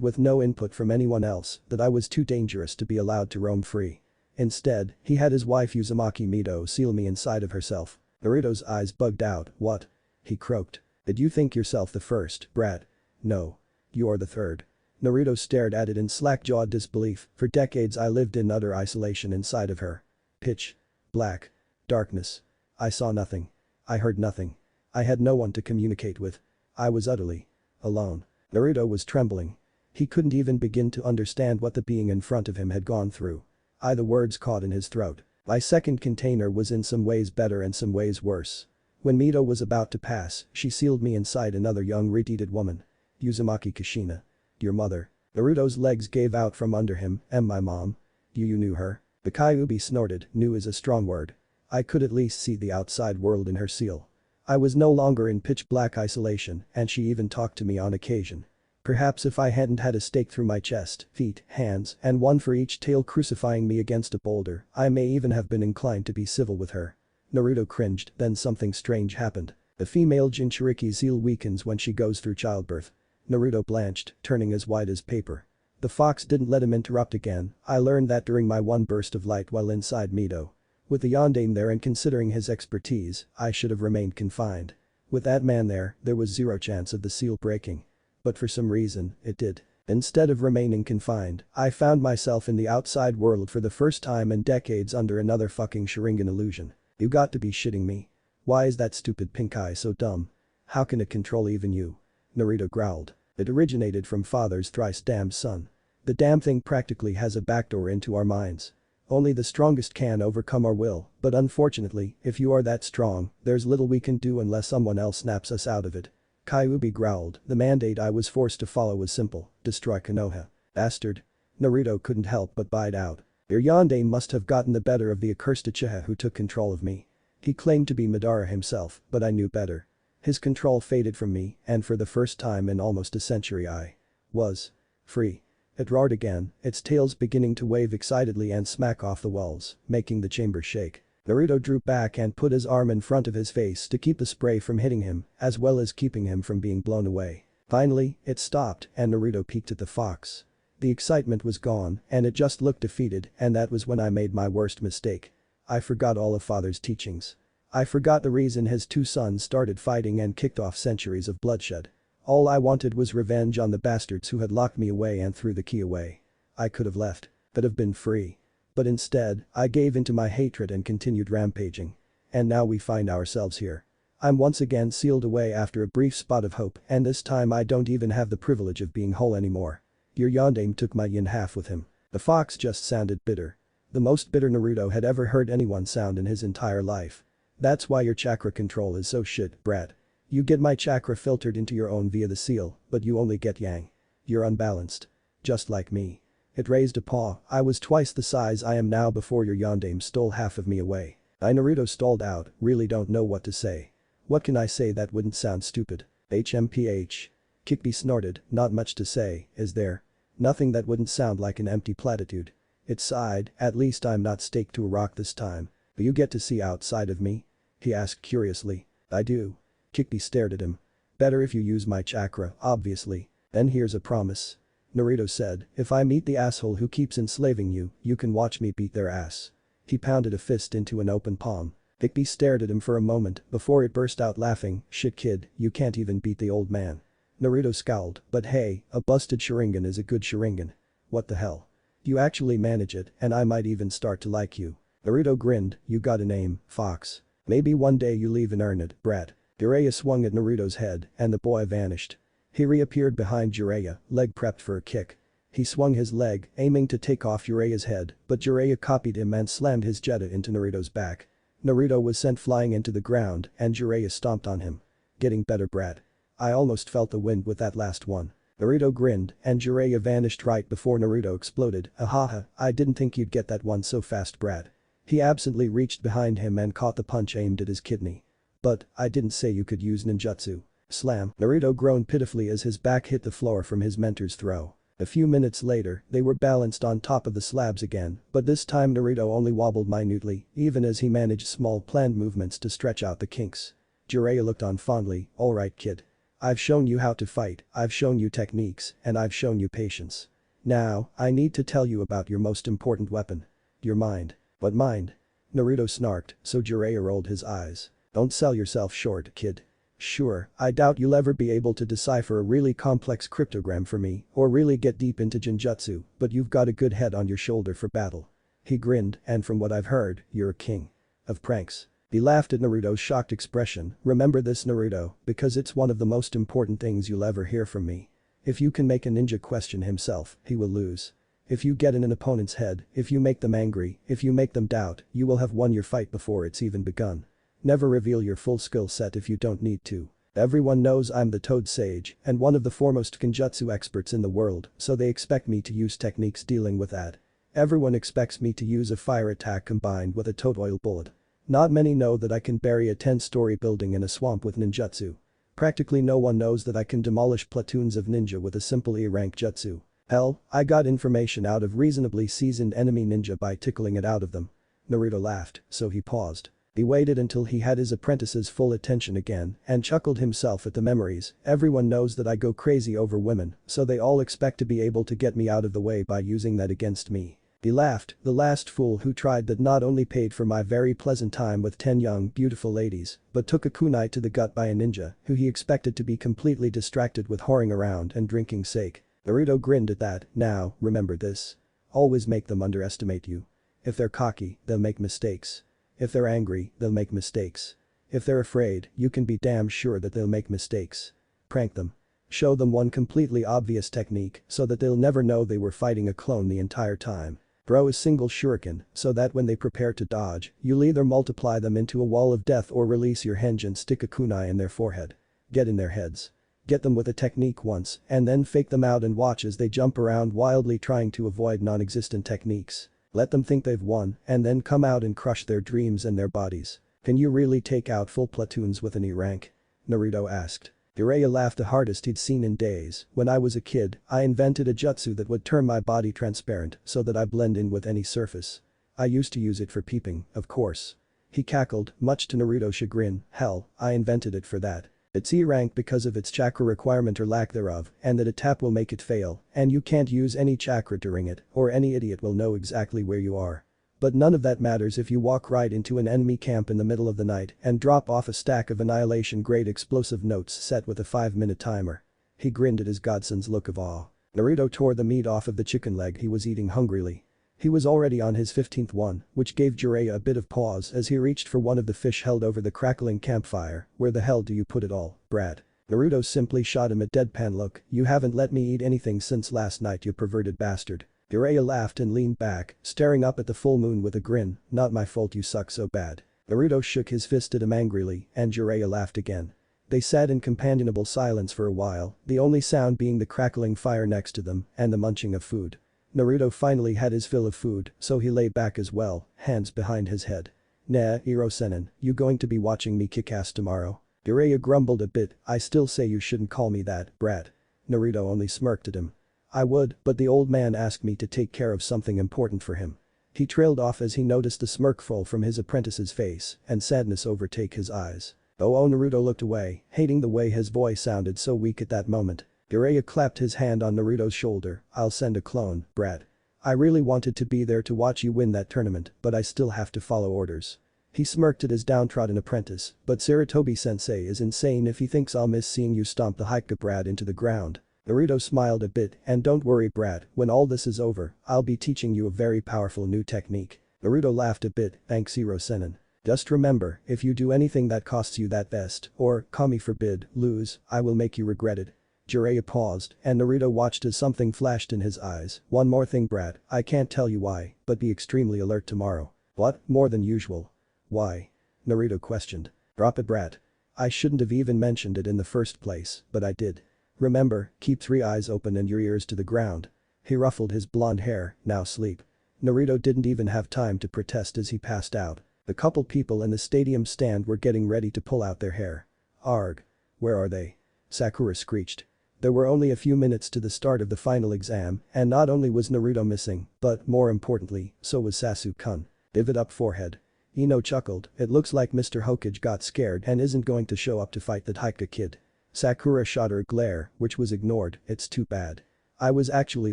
with no input from anyone else that I was too dangerous to be allowed to roam free. Instead, he had his wife Uzumaki Mido seal me inside of herself. Naruto's eyes bugged out. What? He croaked. Did you think yourself the first, brat? No. You're the third. Naruto stared at it in slack-jawed disbelief. For decades I lived in utter isolation inside of her. Pitch black darkness. I saw nothing. I heard nothing. I had no one to communicate with. I was utterly alone. Naruto was trembling. He couldn't even begin to understand what the being in front of him had gone through. The words caught in his throat. My second container was in some ways better and some ways worse. When Mido was about to pass, she sealed me inside another young retarded woman. Uzumaki Kushina. Your mother. Naruto's legs gave out from under him. My mom. You knew her? The Kyuubi snorted. Knew is a strong word. I could at least see the outside world in her seal. I was no longer in pitch black isolation and she even talked to me on occasion. Perhaps if I hadn't had a stake through my chest, feet, hands, and one for each tail crucifying me against a boulder, I may even have been inclined to be civil with her. Naruto cringed, then something strange happened. The female Jinchuriki's seal weakens when she goes through childbirth. Naruto blanched, turning as white as paper. The fox didn't let him interrupt again. I learned that during my one burst of light while inside Mido. With the yondaime there and considering his expertise, I should have remained confined. With that man there was zero chance of the seal breaking. But for some reason, it did. Instead of remaining confined, I found myself in the outside world for the first time in decades under another fucking Sharingan illusion. You got to be shitting me. Why is that stupid pink eye so dumb? How can it control even you? Naruto growled. It originated from father's thrice damned son. The damn thing practically has a backdoor into our minds. Only the strongest can overcome our will, but unfortunately, if you are that strong, there's little we can do unless someone else snaps us out of it. Kyuubi growled. The mandate I was forced to follow was simple. Destroy Konoha. Bastard. Naruto couldn't help but bite out. Your yondaime must have gotten the better of the accursed Uchiha who took control of me. He claimed to be Madara himself, but I knew better. His control faded from me, and for the first time in almost a century I was free. It roared again, its tails beginning to wave excitedly and smack off the walls, making the chamber shake. Naruto drew back and put his arm in front of his face to keep the spray from hitting him, as well as keeping him from being blown away. Finally, it stopped and Naruto peeked at the fox. The excitement was gone and it just looked defeated, and that was when I made my worst mistake. I forgot all of father's teachings. I forgot the reason his 2 sons started fighting and kicked off centuries of bloodshed. All I wanted was revenge on the bastards who had locked me away and threw the key away. I could have left. Could have been free. But instead, I gave into my hatred and continued rampaging. And now we find ourselves here. I'm once again sealed away after a brief spot of hope, and this time I don't even have the privilege of being whole anymore. Your yondaime took my yin half with him. The fox just sounded bitter. The most bitter Naruto had ever heard anyone sound in his entire life. That's why your chakra control is so shit, brat. You get my chakra filtered into your own via the seal, but you only get yang. You're unbalanced. Just like me. It raised a paw. I was twice the size I am now before your yondaime stole half of me away. Naruto stalled out, really don't know what to say. What can I say that wouldn't sound stupid? HMPH. Kikbi snorted, not much to say, is there? Nothing that wouldn't sound like an empty platitude. It sighed, at least I'm not staked to a rock this time. Do you get to see outside of me? He asked curiously. I do. Kikbi stared at him. Better if you use my chakra, obviously. Then here's a promise. Naruto said, if I meet the asshole who keeps enslaving you, you can watch me beat their ass. He pounded a fist into an open palm. Kikbi stared at him for a moment before it burst out laughing, shit kid, you can't even beat the old man. Naruto scowled, but hey, a busted Sharingan is a good Sharingan. What the hell? You actually manage it, and I might even start to like you. Naruto grinned, you got a name, Fox. Maybe one day you leave and earn it, brat. Jiraiya swung at Naruto's head, and the boy vanished. He reappeared behind Jiraiya, leg prepped for a kick. He swung his leg, aiming to take off Jiraiya's head, but Jiraiya copied him and slammed his Jetta into Naruto's back. Naruto was sent flying into the ground, and Jiraiya stomped on him. Getting better, brat. I almost felt the wind with that last one. Naruto grinned, and Jiraiya vanished right before Naruto exploded, ahaha, I didn't think you'd get that one so fast, brat. He absently reached behind him and caught the punch aimed at his kidney. But, I didn't say you could use ninjutsu. Slam. Naruto groaned pitifully as his back hit the floor from his mentor's throw. A few minutes later, they were balanced on top of the slabs again, but this time Naruto only wobbled minutely, even as he managed small planned movements to stretch out the kinks. Jiraiya looked on fondly, alright kid. I've shown you how to fight, I've shown you techniques, and I've shown you patience. Now, I need to tell you about your most important weapon. Your mind. What mind? Naruto snarked, so Jiraiya rolled his eyes. Don't sell yourself short, kid. Sure, I doubt you'll ever be able to decipher a really complex cryptogram for me, or really get deep into genjutsu, but you've got a good head on your shoulder for battle. He grinned, and from what I've heard, you're a king. Of pranks. He laughed at Naruto's shocked expression, remember this Naruto, because it's one of the most important things you'll ever hear from me. If you can make a ninja question himself, he will lose. If you get in an opponent's head, if you make them angry, if you make them doubt, you will have won your fight before it's even begun. Never reveal your full skill set if you don't need to. Everyone knows I'm the Toad Sage and one of the foremost genjutsu experts in the world, so they expect me to use techniques dealing with that. Everyone expects me to use a fire attack combined with a toad oil bullet. Not many know that I can bury a 10-story building in a swamp with ninjutsu. Practically no one knows that I can demolish platoons of ninja with a simple E-rank jutsu. Hell, I got information out of reasonably seasoned enemy ninja by tickling it out of them. Naruto laughed, so he paused. He waited until he had his apprentice's full attention again and chuckled himself at the memories. Everyone knows that I go crazy over women, so they all expect to be able to get me out of the way by using that against me. He laughed, the last fool who tried that not only paid for my very pleasant time with 10 young, beautiful ladies, but took a kunai to the gut by a ninja who he expected to be completely distracted with whoring around and drinking sake. Naruto grinned at that, now, remember this. Always make them underestimate you. If they're cocky, they'll make mistakes. If they're angry, they'll make mistakes. If they're afraid, you can be damn sure that they'll make mistakes. Prank them. Show them one completely obvious technique so that they'll never know they were fighting a clone the entire time. Throw a single shuriken so that when they prepare to dodge, you'll either multiply them into a wall of death or release your henge and stick a kunai in their forehead. Get in their heads. Get them with a technique once and then fake them out and watch as they jump around wildly trying to avoid non-existent techniques. Let them think they've won and then come out and crush their dreams and their bodies. Can you really take out full platoons with an E rank? Naruto asked. Jiraiya laughed the hardest he'd seen in days. When I was a kid, I invented a jutsu that would turn my body transparent so that I blend in with any surface. I used to use it for peeping, of course. He cackled, much to Naruto's chagrin, hell, I invented it for that. It's E-rank because of its chakra requirement or lack thereof, and that a tap will make it fail, and you can't use any chakra during it, or any idiot will know exactly where you are. But none of that matters if you walk right into an enemy camp in the middle of the night and drop off a stack of annihilation-grade explosive notes set with a 5-minute timer. He grinned at his godson's look of awe. Naruto tore the meat off of the chicken leg he was eating hungrily. He was already on his 15th one, which gave Jiraiya a bit of pause as he reached for one of the fish held over the crackling campfire. Where the hell do you put it all, Brad? Naruto simply shot him a deadpan look. You haven't let me eat anything since last night, you perverted bastard. Jiraiya laughed and leaned back, staring up at the full moon with a grin. Not my fault you suck so bad. Naruto shook his fist at him angrily and Jiraiya laughed again. They sat in companionable silence for a while, the only sound being the crackling fire next to them and the munching of food. Naruto finally had his fill of food, so he lay back as well, hands behind his head. Nah, Iro-senin, you going to be watching me kick ass tomorrow? Jiraiya grumbled a bit. I still say you shouldn't call me that, brat. Naruto only smirked at him. I would, but the old man asked me to take care of something important for him. He trailed off as he noticed the smirk fall from his apprentice's face and sadness overtake his eyes. Oh, Naruto looked away, hating the way his voice sounded so weak at that moment. Jiraiya clapped his hand on Naruto's shoulder. I'll send a clone, brat. I really wanted to be there to watch you win that tournament, but I still have to follow orders. He smirked at his downtrodden apprentice, but Sarutobi-sensei is insane if he thinks I'll miss seeing you stomp the Hokage brat into the ground. Naruto smiled a bit, and don't worry brat, when all this is over, I'll be teaching you a very powerful new technique. Naruto laughed a bit, thanks Iro-senin. Just remember, if you do anything that costs you that vest, or, kami forbid, lose, I will make you regret it. Jiraiya paused, and Naruto watched as something flashed in his eyes. One more thing brat, I can't tell you why, but be extremely alert tomorrow. What, more than usual? Why? Naruto questioned. Drop it brat. I shouldn't have even mentioned it in the first place, but I did. Remember, keep 3 eyes open and your ears to the ground. He ruffled his blonde hair, now sleep. Naruto didn't even have time to protest as he passed out. The couple people in the stadium stand were getting ready to pull out their hair. Arg. Where are they? Sakura screeched. There were only a few minutes to the start of the final exam, and not only was Naruto missing, but, more importantly, so was Sasuke-kun. Divot up forehead. Ino chuckled, it looks like Mr. Hokage got scared and isn't going to show up to fight that Hokage kid. Sakura shot her a glare, which was ignored. It's too bad. I was actually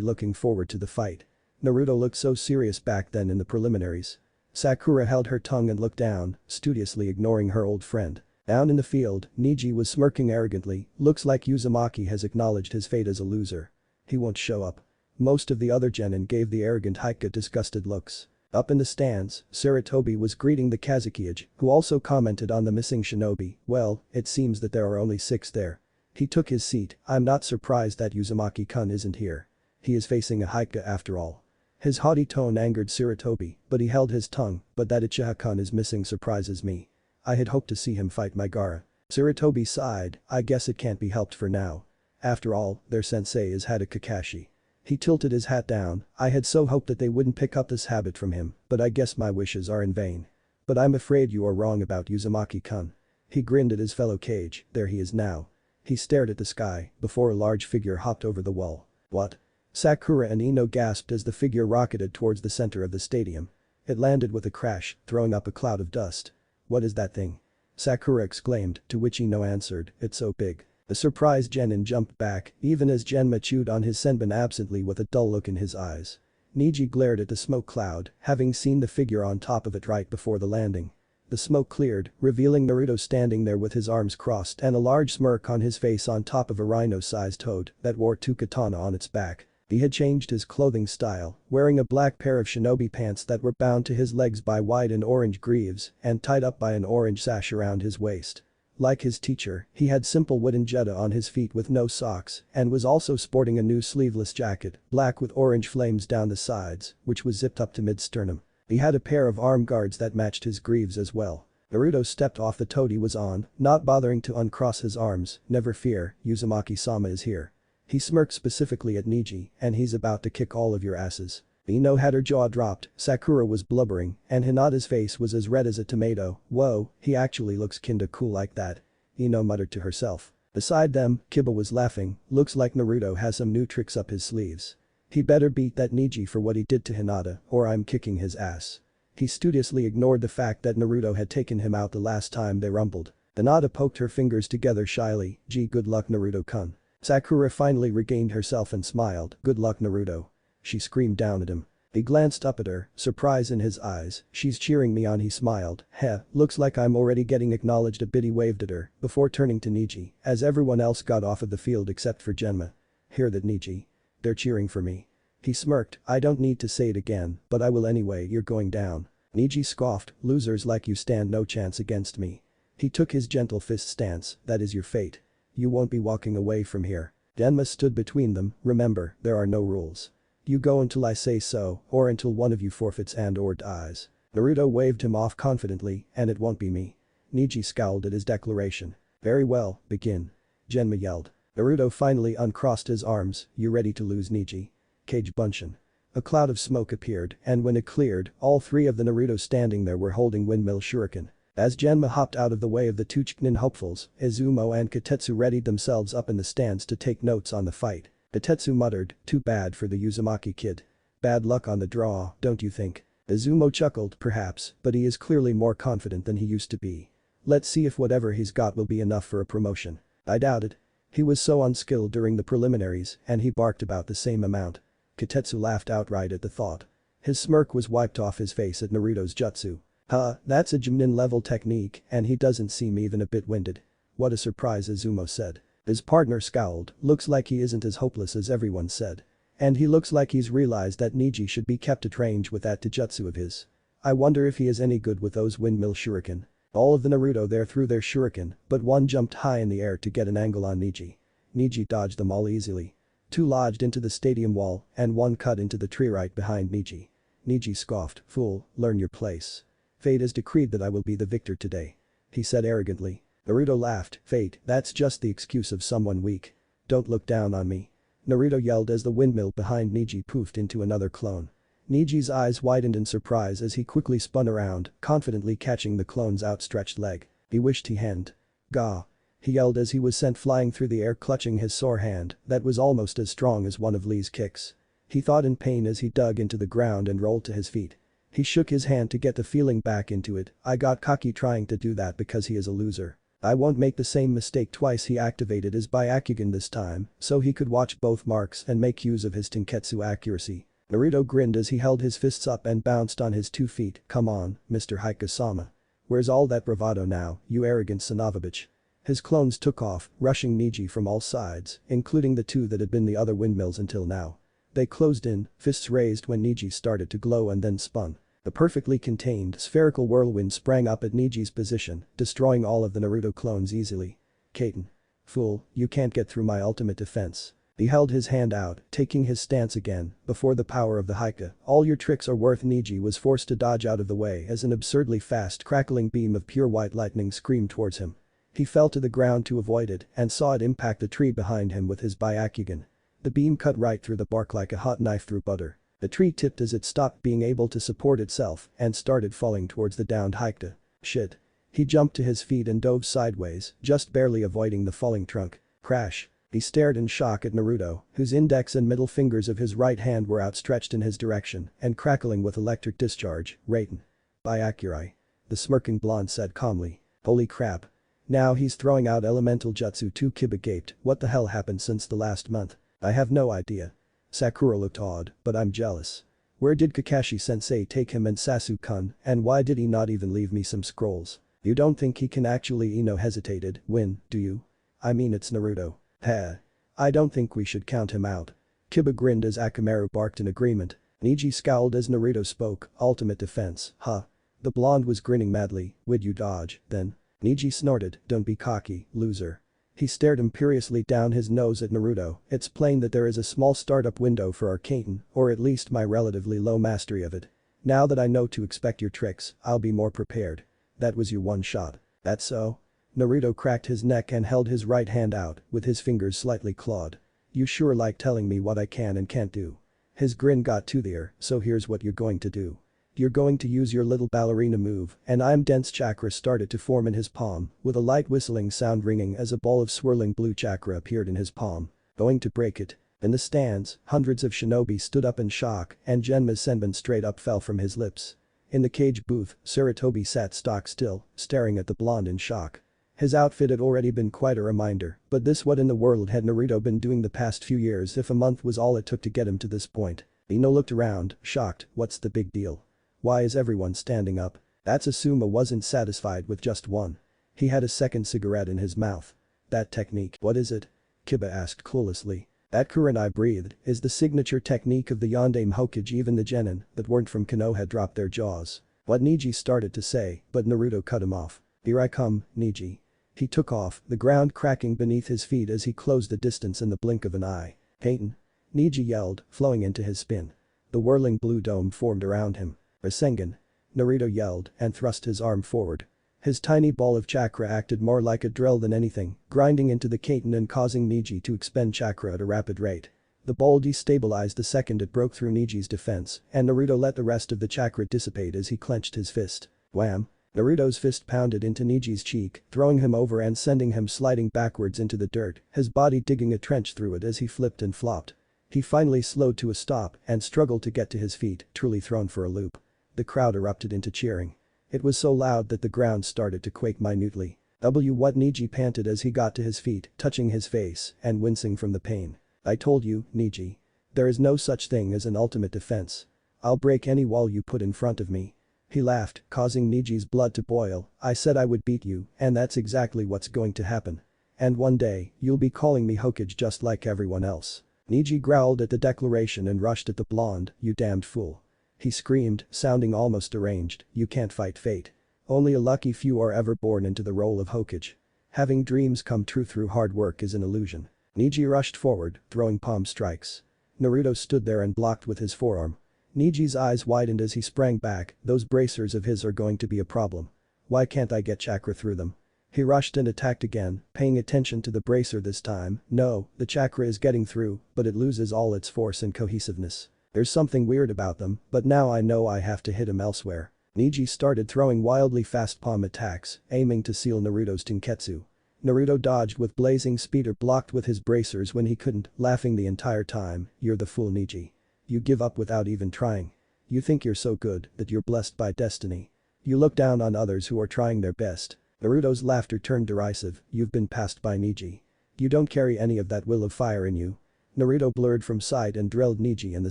looking forward to the fight. Naruto looked so serious back then in the preliminaries. Sakura held her tongue and looked down, studiously ignoring her old friend. Down in the field, Neji was smirking arrogantly. Looks like Uzumaki has acknowledged his fate as a loser. He won't show up. Most of the other genin gave the arrogant Hokage disgusted looks. Up in the stands, Sarutobi was greeting the Kazekage, who also commented on the missing shinobi. Well, it seems that there are only 6 there. He took his seat. I'm not surprised that Uzumaki-kun isn't here. He is facing a Hokage after all. His haughty tone angered Sarutobi, but he held his tongue. But that Uchiha-kun is missing surprises me. I had hoped to see him fight Madara. Sarutobi sighed. I guess it can't be helped for now. After all, their sensei is Hada Kakashi. He tilted his hat down. I had so hoped that they wouldn't pick up this habit from him, but I guess my wishes are in vain. But I'm afraid you are wrong about Uzumaki-kun. He grinned at his fellow Kage. There he is now. He stared at the sky before a large figure hopped over the wall. What? Sakura and Ino gasped as the figure rocketed towards the center of the stadium. It landed with a crash, throwing up a cloud of dust. What is that thing? Sakura exclaimed, to which Ino answered, it's so big. The surprised genin jumped back, even as Genma chewed on his senbon absently with a dull look in his eyes. Neji glared at the smoke cloud, having seen the figure on top of it right before the landing. The smoke cleared, revealing Naruto standing there with his arms crossed and a large smirk on his face on top of a rhino-sized toad that wore 2 katana on its back. He had changed his clothing style, wearing a black pair of shinobi pants that were bound to his legs by white and orange greaves and tied up by an orange sash around his waist. Like his teacher, he had simple wooden jeta on his feet with no socks and was also sporting a new sleeveless jacket, black with orange flames down the sides, which was zipped up to mid-sternum. He had a pair of arm guards that matched his greaves as well. Naruto stepped off the toad he was on, not bothering to uncross his arms. Never fear, Uzumaki-sama is here. He smirked specifically at Neji, and he's about to kick all of your asses. Ino had her jaw dropped, Sakura was blubbering, and Hinata's face was as red as a tomato. Whoa, he actually looks kinda cool like that. Ino muttered to herself. Beside them, Kiba was laughing. Looks like Naruto has some new tricks up his sleeves. He better beat that Neji for what he did to Hinata, or I'm kicking his ass. He studiously ignored the fact that Naruto had taken him out the last time they rumbled. Hinata poked her fingers together shyly. Gee, good luck Naruto-kun. Sakura finally regained herself and smiled. Good luck Naruto. She screamed down at him. He glanced up at her, surprise in his eyes. She's cheering me on, he smiled. Heh, looks like I'm already getting acknowledged a bit. He waved at her before turning to Neji as everyone else got off of the field except for Genma. Hear that Neji? They're cheering for me. He smirked, I don't need to say it again, but I will anyway, you're going down. Neji scoffed, losers like you stand no chance against me. He took his gentle fist stance, that is your fate. You won't be walking away from here. Denma stood between them, remember, there are no rules. You go until I say so, or until one of you forfeits and/or dies. Naruto waved him off confidently, and it won't be me. Neji scowled at his declaration. Very well, begin. Genma yelled. Naruto finally uncrossed his arms, you ready to lose Neji? Kage Bunshin. A cloud of smoke appeared, and when it cleared, all three of the Naruto standing there were holding windmill shuriken. As Genma hopped out of the way of the two Chunin hopefuls, Izumo and Kotetsu readied themselves up in the stands to take notes on the fight. Kotetsu muttered, too bad for the Uzumaki kid. Bad luck on the draw, don't you think? Izumo chuckled, perhaps, but he is clearly more confident than he used to be. Let's see if whatever he's got will be enough for a promotion. I doubt it. He was so unskilled during the preliminaries, and he barked about the same amount. Kotetsu laughed outright at the thought. His smirk was wiped off his face at Naruto's jutsu. That's a Junin level technique and he doesn't seem even a bit winded. What a surprise, Izumo said. His partner scowled, looks like he isn't as hopeless as everyone said. And he looks like he's realized that Neji should be kept at range with that taijutsu of his. I wonder if he is any good with those windmill shuriken. All of the Naruto there threw their shuriken, but one jumped high in the air to get an angle on Neji. Neji dodged them all easily. Two lodged into the stadium wall and one cut into the tree right behind Neji. Neji scoffed, fool, learn your place. Fate has decreed that I will be the victor today. He said arrogantly. Naruto laughed, fate, that's just the excuse of someone weak. Don't look down on me. Naruto yelled as the windmill behind Neji poofed into another clone. Neji's eyes widened in surprise as he quickly spun around, confidently catching the clone's outstretched leg. He wished he hadn't. Gah! He yelled as he was sent flying through the air clutching his sore hand that was almost as strong as one of Lee's kicks. He thought in pain as he dug into the ground and rolled to his feet. He shook his hand to get the feeling back into it, I got cocky trying to do that because he is a loser. I won't make the same mistake twice. He activated his Byakugan this time, so he could watch both marks and make use of his Tenketsu accuracy. Naruto grinned as he held his fists up and bounced on his 2 feet, come on, Mr. Haika-sama. Where's all that bravado now, you arrogant son of a bitch? His clones took off, rushing Neji from all sides, including the 2 that had been the other windmills until now. They closed in, fists raised when Neji started to glow and then spun. The perfectly contained spherical whirlwind sprang up at Neji's position, destroying all of the Naruto clones easily. Kaiten. Fool, you can't get through my ultimate defense. He held his hand out, taking his stance again, before the power of the Haika, all your tricks are worth. Neji was forced to dodge out of the way as an absurdly fast crackling beam of pure white lightning screamed towards him. He fell to the ground to avoid it and saw it impact the tree behind him with his Byakugan. The beam cut right through the bark like a hot knife through butter. The tree tipped as it stopped being able to support itself and started falling towards the downed Haika. Shit. He jumped to his feet and dove sideways, just barely avoiding the falling trunk. Crash. He stared in shock at Naruto, whose index and middle fingers of his right hand were outstretched in his direction and crackling with electric discharge. Raiden. Byakurai. The smirking blonde said calmly. Holy crap. Now he's throwing out elemental jutsu too. Kiba gaped, what the hell happened since the last month? I have no idea. Sakura looked awed, but I'm jealous. Where did Kakashi-sensei take him and Sasuke-kun, and why did he not even leave me some scrolls? You don't think he can actually hesitated, win, do you? I mean it's Naruto. Heh. I don't think we should count him out. Kiba grinned as Akamaru barked in agreement. Neji scowled as Naruto spoke, ultimate defense, huh? The blonde was grinning madly, would you dodge, then? Neji snorted, don't be cocky, loser. He stared imperiously down his nose at Naruto, it's plain that there is a small startup window for our Kaiten, or at least my relatively low mastery of it. Now that I know to expect your tricks, I'll be more prepared. That was your one shot. That's so? Naruto cracked his neck and held his right hand out, with his fingers slightly clawed. You sure like telling me what I can and can't do. His grin got toothier, so here's what you're going to do. You're going to use your little ballerina move, and dense chakra started to form in his palm, with a light whistling sound ringing as a ball of swirling blue chakra appeared in his palm. Going to break it. In the stands, hundreds of shinobi stood up in shock and Genma's senbon straight up fell from his lips. In the cage booth, Sarutobi sat stock still, staring at the blonde in shock. His outfit had already been quite a reminder, but this what in the world had Naruto been doing the past few years if a month was all it took to get him to this point? Ino looked around, shocked, what's the big deal? Why is everyone standing up? That's Asuma wasn't satisfied with just one. He had a second cigarette in his mouth. That technique, what is it? Kiba asked cluelessly. That Kurenai breathed is the signature technique of the Yondaime Hokage. Even the genin that weren't from Konoha dropped their jaws. What Neji started to say, but Naruto cut him off. Here I come, Neji. He took off, the ground cracking beneath his feet as he closed the distance in the blink of an eye. Peyton. Neji yelled, flowing into his spin. The whirling blue dome formed around him. Rasengan. Naruto yelled and thrust his arm forward. His tiny ball of chakra acted more like a drill than anything, grinding into the Kaiten and causing Neji to expend chakra at a rapid rate. The ball destabilized the second it broke through Neji's defense, and Naruto let the rest of the chakra dissipate as he clenched his fist. Wham! Naruto's fist pounded into Neji's cheek, throwing him over and sending him sliding backwards into the dirt, his body digging a trench through it as he flipped and flopped. He finally slowed to a stop and struggled to get to his feet, truly thrown for a loop. The crowd erupted into cheering. It was so loud that the ground started to quake minutely. What Neji panted as he got to his feet, touching his face and wincing from the pain. I told you, Neji. There is no such thing as an ultimate defense. I'll break any wall you put in front of me. He laughed, causing Neji's blood to boil. I said I would beat you, and that's exactly what's going to happen. And one day, you'll be calling me Hokage just like everyone else. Neji growled at the declaration and rushed at the blonde, you damned fool. He screamed, sounding almost deranged, you can't fight fate. Only a lucky few are ever born into the role of Hokage. Having dreams come true through hard work is an illusion. Neji rushed forward, throwing palm strikes. Naruto stood there and blocked with his forearm. Neji's eyes widened as he sprang back, those bracers of his are going to be a problem. Why can't I get chakra through them? He rushed and attacked again, paying attention to the bracer this time. No, the chakra is getting through, but it loses all its force and cohesiveness. There's something weird about them, but now I know I have to hit him elsewhere. Neji started throwing wildly fast palm attacks, aiming to seal Naruto's Tenketsu. Naruto dodged with blazing speed or blocked with his bracers when he couldn't, laughing the entire time, you're the fool Neji. You give up without even trying. You think you're so good that you're blessed by destiny. You look down on others who are trying their best. Naruto's laughter turned derisive, you've been passed by Neji. You don't carry any of that will of fire in you. Naruto blurred from sight and drilled Neji in the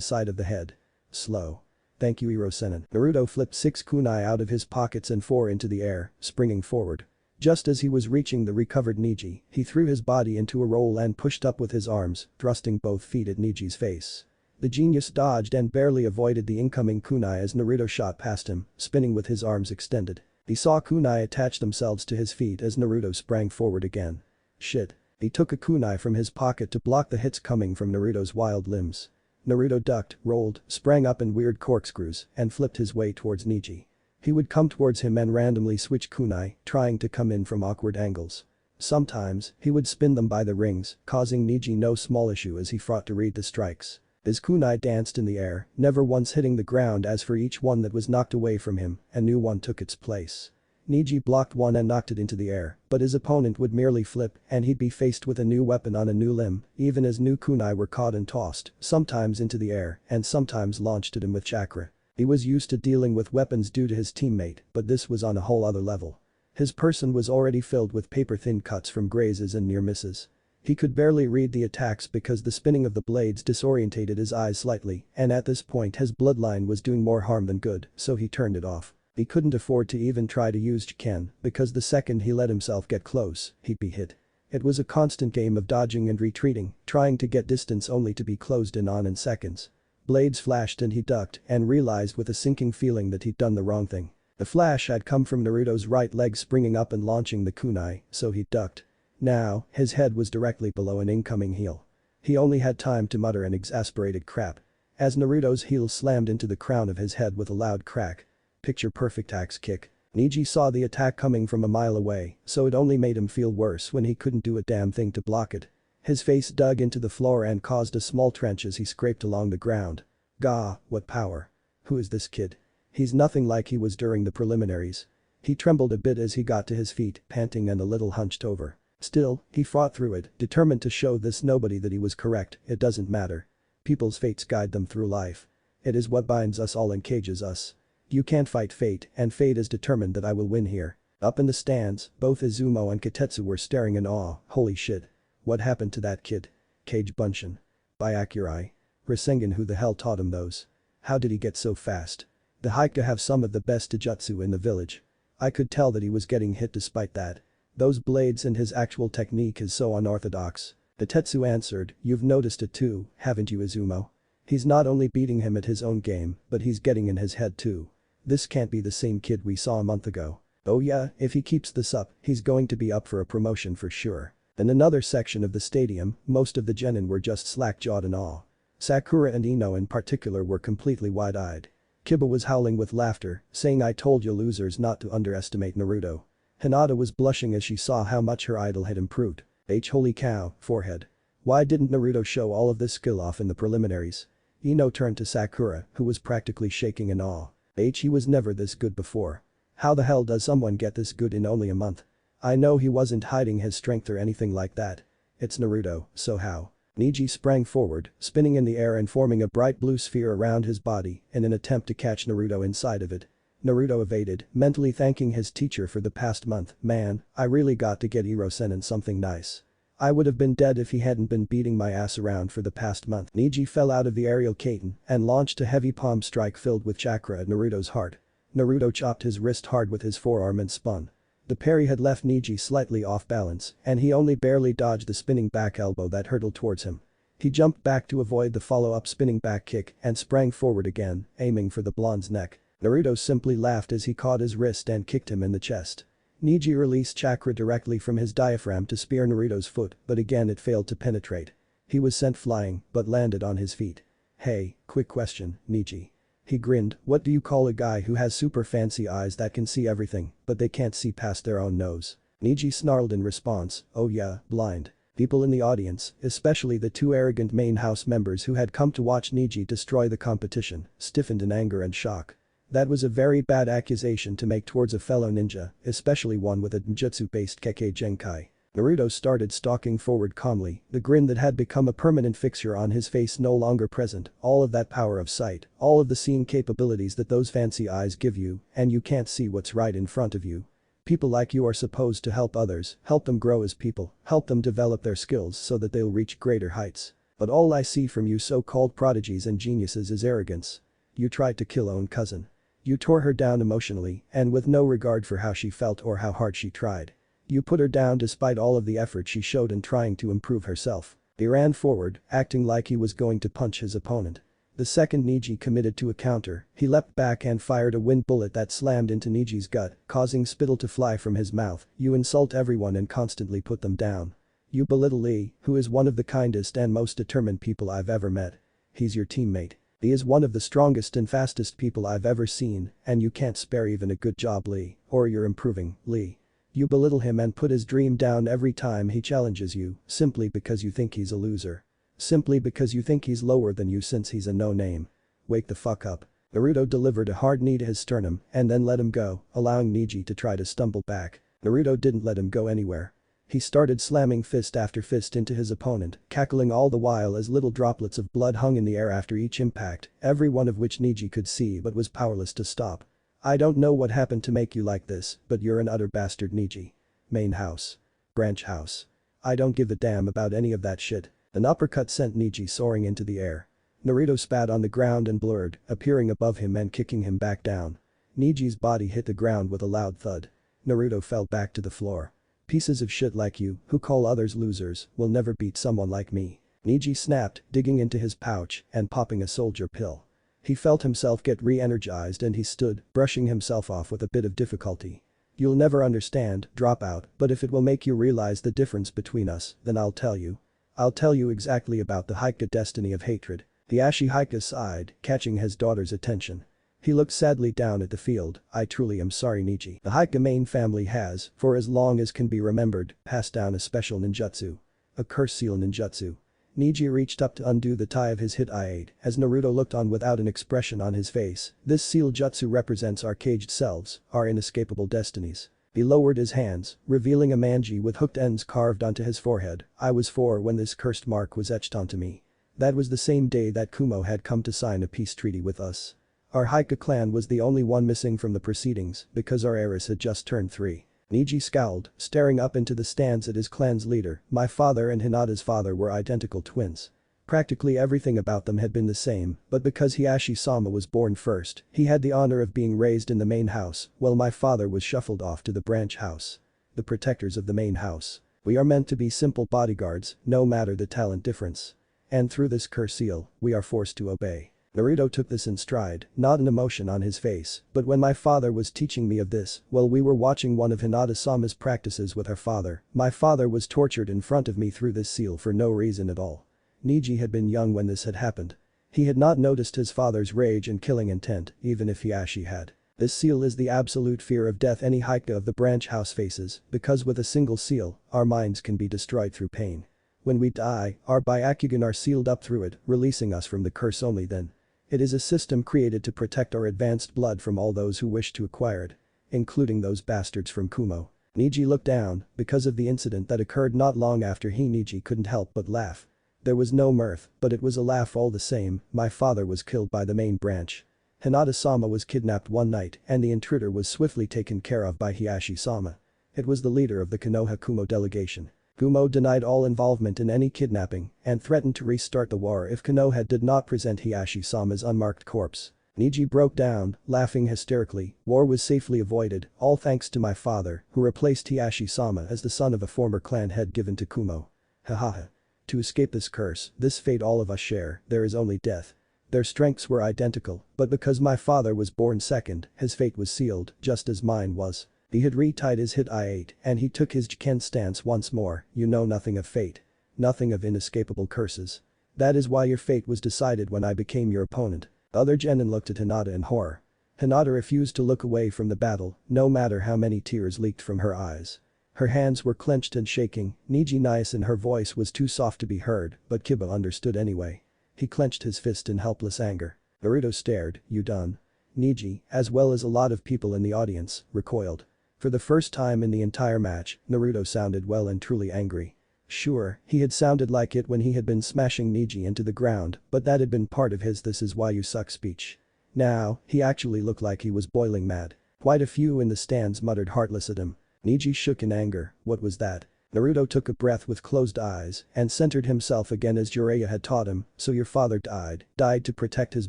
side of the head. Slow. Thank you Iro-senin. Naruto flipped 6 kunai out of his pockets and 4 into the air, springing forward. Just as he was reaching the recovered Neji, he threw his body into a roll and pushed up with his arms, thrusting both feet at Neji's face. The genius dodged and barely avoided the incoming kunai as Naruto shot past him, spinning with his arms extended. He saw kunai attach themselves to his feet as Naruto sprang forward again. Shit. He took a kunai from his pocket to block the hits coming from Naruto's wild limbs. Naruto ducked, rolled, sprang up in weird corkscrews, and flipped his way towards Neji. He would come towards him and randomly switch kunai, trying to come in from awkward angles. Sometimes, he would spin them by the rings, causing Neji no small issue as he fought to read the strikes. His kunai danced in the air, never once hitting the ground as for each one that was knocked away from him, a new one took its place. Neji blocked one and knocked it into the air, but his opponent would merely flip and he'd be faced with a new weapon on a new limb, even as new kunai were caught and tossed, sometimes into the air and sometimes launched at him with chakra. He was used to dealing with weapons due to his teammate, but this was on a whole other level. His person was already filled with paper-thin cuts from grazes and near misses. He could barely read the attacks because the spinning of the blades disorientated his eyes slightly, and at this point his bloodline was doing more harm than good, so he turned it off. He couldn't afford to even try to use Jiken, because the second he let himself get close, he'd be hit. It was a constant game of dodging and retreating, trying to get distance only to be closed in on in seconds. Blades flashed and he ducked and realized with a sinking feeling that he'd done the wrong thing. The flash had come from Naruto's right leg springing up and launching the kunai, so he ducked. Now, his head was directly below an incoming heel. He only had time to mutter an exasperated crap. As Naruto's heel slammed into the crown of his head with a loud crack. Picture-perfect axe kick. Neji saw the attack coming from a mile away, so it only made him feel worse when he couldn't do a damn thing to block it. His face dug into the floor and caused a small trench as he scraped along the ground. Gah, what power. Who is this kid? He's nothing like he was during the preliminaries. He trembled a bit as he got to his feet, panting and a little hunched over. Still, he fought through it, determined to show this nobody that he was correct, it doesn't matter. People's fates guide them through life. It is what binds us all and cages us. You can't fight fate, and fate is determined that I will win here. Up in the stands, both Izumo and Katetsu were staring in awe, holy shit. What happened to that kid? Kage Bunshin. Byakurai. Rasengan, who the hell taught him those? How did he get so fast? The Hokage have some of the best taijutsu in the village. I could tell that he was getting hit despite that. Those blades and his actual technique is so unorthodox. The Tetsu answered, "You've noticed it too, haven't you, Izumo? He's not only beating him at his own game, but he's getting in his head too. This can't be the same kid we saw a month ago. Oh yeah, if he keeps this up, he's going to be up for a promotion for sure." In another section of the stadium, most of the genin were just slack-jawed in awe. Sakura and Ino in particular were completely wide-eyed. Kiba was howling with laughter, saying, "I told you losers not to underestimate Naruto." Hinata was blushing as she saw how much her idol had improved. Holy cow, forehead. Why didn't Naruto show all of this skill off in the preliminaries? Ino turned to Sakura, who was practically shaking in awe. He was never this good before. How the hell does someone get this good in only a month? I know he wasn't hiding his strength or anything like that. It's Naruto, so how? Neji sprang forward, spinning in the air and forming a bright blue sphere around his body in an attempt to catch Naruto inside of it. Naruto evaded, mentally thanking his teacher for the past month. "Man, I really got to get Iro-sen in something nice. I would have been dead if he hadn't been beating my ass around for the past month." Neji fell out of the aerial katen and launched a heavy palm strike filled with chakra at Naruto's heart. Naruto chopped his wrist hard with his forearm and spun. The parry had left Neji slightly off balance, and he only barely dodged the spinning back elbow that hurtled towards him. He jumped back to avoid the follow-up spinning back kick and sprang forward again, aiming for the blonde's neck. Naruto simply laughed as he caught his wrist and kicked him in the chest. Neji released chakra directly from his diaphragm to spear Naruto's foot, but again it failed to penetrate. He was sent flying, but landed on his feet. "Hey, quick question, Neji." He grinned, "What do you call a guy who has super fancy eyes that can see everything, but they can't see past their own nose?" Neji snarled in response, "Oh yeah, blind." People in the audience, especially the two arrogant main house members who had come to watch Neji destroy the competition, stiffened in anger and shock. That was a very bad accusation to make towards a fellow ninja, especially one with a ninjutsu-based Kekkei Genkai. Naruto started stalking forward calmly, the grin that had become a permanent fixture on his face no longer present, all of that power of sight, all of the seeing capabilities that those fancy eyes give you, and you can't see what's right in front of you. People like you are supposed to help others, help them grow as people, help them develop their skills so that they'll reach greater heights. But all I see from you so-called prodigies and geniuses is arrogance. You tried to kill own cousin. You tore her down emotionally and with no regard for how she felt or how hard she tried. You put her down despite all of the effort she showed in trying to improve herself." He ran forward, acting like he was going to punch his opponent. The second Neji committed to a counter, he leapt back and fired a wind bullet that slammed into Neji's gut, causing spittle to fly from his mouth. "You insult everyone and constantly put them down. You belittle Lee, who is one of the kindest and most determined people I've ever met. He's your teammate. He is one of the strongest and fastest people I've ever seen, and you can't spare even a good job, Lee, or you're improving, Lee. You belittle him and put his dream down every time he challenges you, simply because you think he's a loser. Simply because you think he's lower than you since he's a no-name. Wake the fuck up." Naruto delivered a hard knee to his sternum and then let him go, allowing Neji to try to stumble back. Naruto didn't let him go anywhere. He started slamming fist after fist into his opponent, cackling all the while as little droplets of blood hung in the air after each impact, every one of which Neji could see but was powerless to stop. "I don't know what happened to make you like this, but you're an utter bastard, Neji. Main house. Branch house. I don't give a damn about any of that shit." An uppercut sent Neji soaring into the air. Naruto spat on the ground and blurred, appearing above him and kicking him back down. Neji's body hit the ground with a loud thud. Naruto fell back to the floor. "Pieces of shit like you, who call others losers, will never beat someone like me." Neji snapped, digging into his pouch and popping a soldier pill. He felt himself get re-energized and he stood, brushing himself off with a bit of difficulty. "You'll never understand, dropout, but if it will make you realize the difference between us, then I'll tell you. I'll tell you exactly about the Hokage destiny of hatred." The Hokage sighed, catching his daughter's attention. He looked sadly down at the field. "I truly am sorry, Neji. The Hokage main family has, for as long as can be remembered, passed down a special ninjutsu. A curse seal ninjutsu." Neji reached up to undo the tie of his hit eye as Naruto looked on without an expression on his face. "This seal jutsu represents our caged selves, our inescapable destinies." He lowered his hands, revealing a manji with hooked ends carved onto his forehead. "I was 4 when this cursed mark was etched onto me. That was the same day that Kumo had come to sign a peace treaty with us. Our Hokage clan was the only one missing from the proceedings because our heiress had just turned 3. Neji scowled, staring up into the stands at his clan's leader. "My father and Hinata's father were identical twins. Practically everything about them had been the same, but because Hiashi-sama was born first, he had the honor of being raised in the main house, while my father was shuffled off to the branch house. The protectors of the main house. We are meant to be simple bodyguards, no matter the talent difference. And through this curse seal, we are forced to obey. Naruto took this in stride, not an emotion on his face, but when my father was teaching me of this, while we were watching one of Hinata-sama's practices with our father, my father was tortured in front of me through this seal for no reason at all. Neji had been young when this had happened. He had not noticed his father's rage and killing intent, even if Hiashi had. This seal is the absolute fear of death any Hokage of the branch house faces, because with a single seal, our minds can be destroyed through pain. When we die, our Byakugan are sealed up through it, releasing us from the curse only then. It is a system created to protect our advanced blood from all those who wish to acquire it. Including those bastards from Kumo. Neji looked down, because of the incident that occurred not long after Neji couldn't help but laugh. There was no mirth, but it was a laugh all the same. My father was killed by the main branch. Hinata-sama was kidnapped one night and the intruder was swiftly taken care of by Hiashi-sama. It was the leader of the Konoha Kumo delegation. Kumo denied all involvement in any kidnapping and threatened to restart the war if Konoha did not present Hiashi-sama's unmarked corpse. Neji broke down, laughing hysterically. War was safely avoided, all thanks to my father, who replaced Hiashi-sama as the son of a former clan head given to Kumo. Hahaha. To escape this curse, this fate all of us share, there is only death. Their strengths were identical, but because my father was born second, his fate was sealed, just as mine was. He had retied his hit I-8 and he took his Jiken stance once more. You know nothing of fate. Nothing of inescapable curses. That is why your fate was decided when I became your opponent. The other genin looked at Hinata in horror. Hinata refused to look away from the battle, no matter how many tears leaked from her eyes. Her hands were clenched and shaking. Neji nice and her voice was too soft to be heard, but Kiba understood anyway. He clenched his fist in helpless anger. Naruto stared. You done? Neji, as well as a lot of people in the audience, recoiled. For the first time in the entire match, Naruto sounded well and truly angry. Sure, he had sounded like it when he had been smashing Neji into the ground, but that had been part of his "this is why you suck" speech. Now, he actually looked like he was boiling mad. Quite a few in the stands muttered heartless at him. Neji shook in anger. What was that? Naruto took a breath with closed eyes and centered himself again as Jiraiya had taught him. So your father died to protect his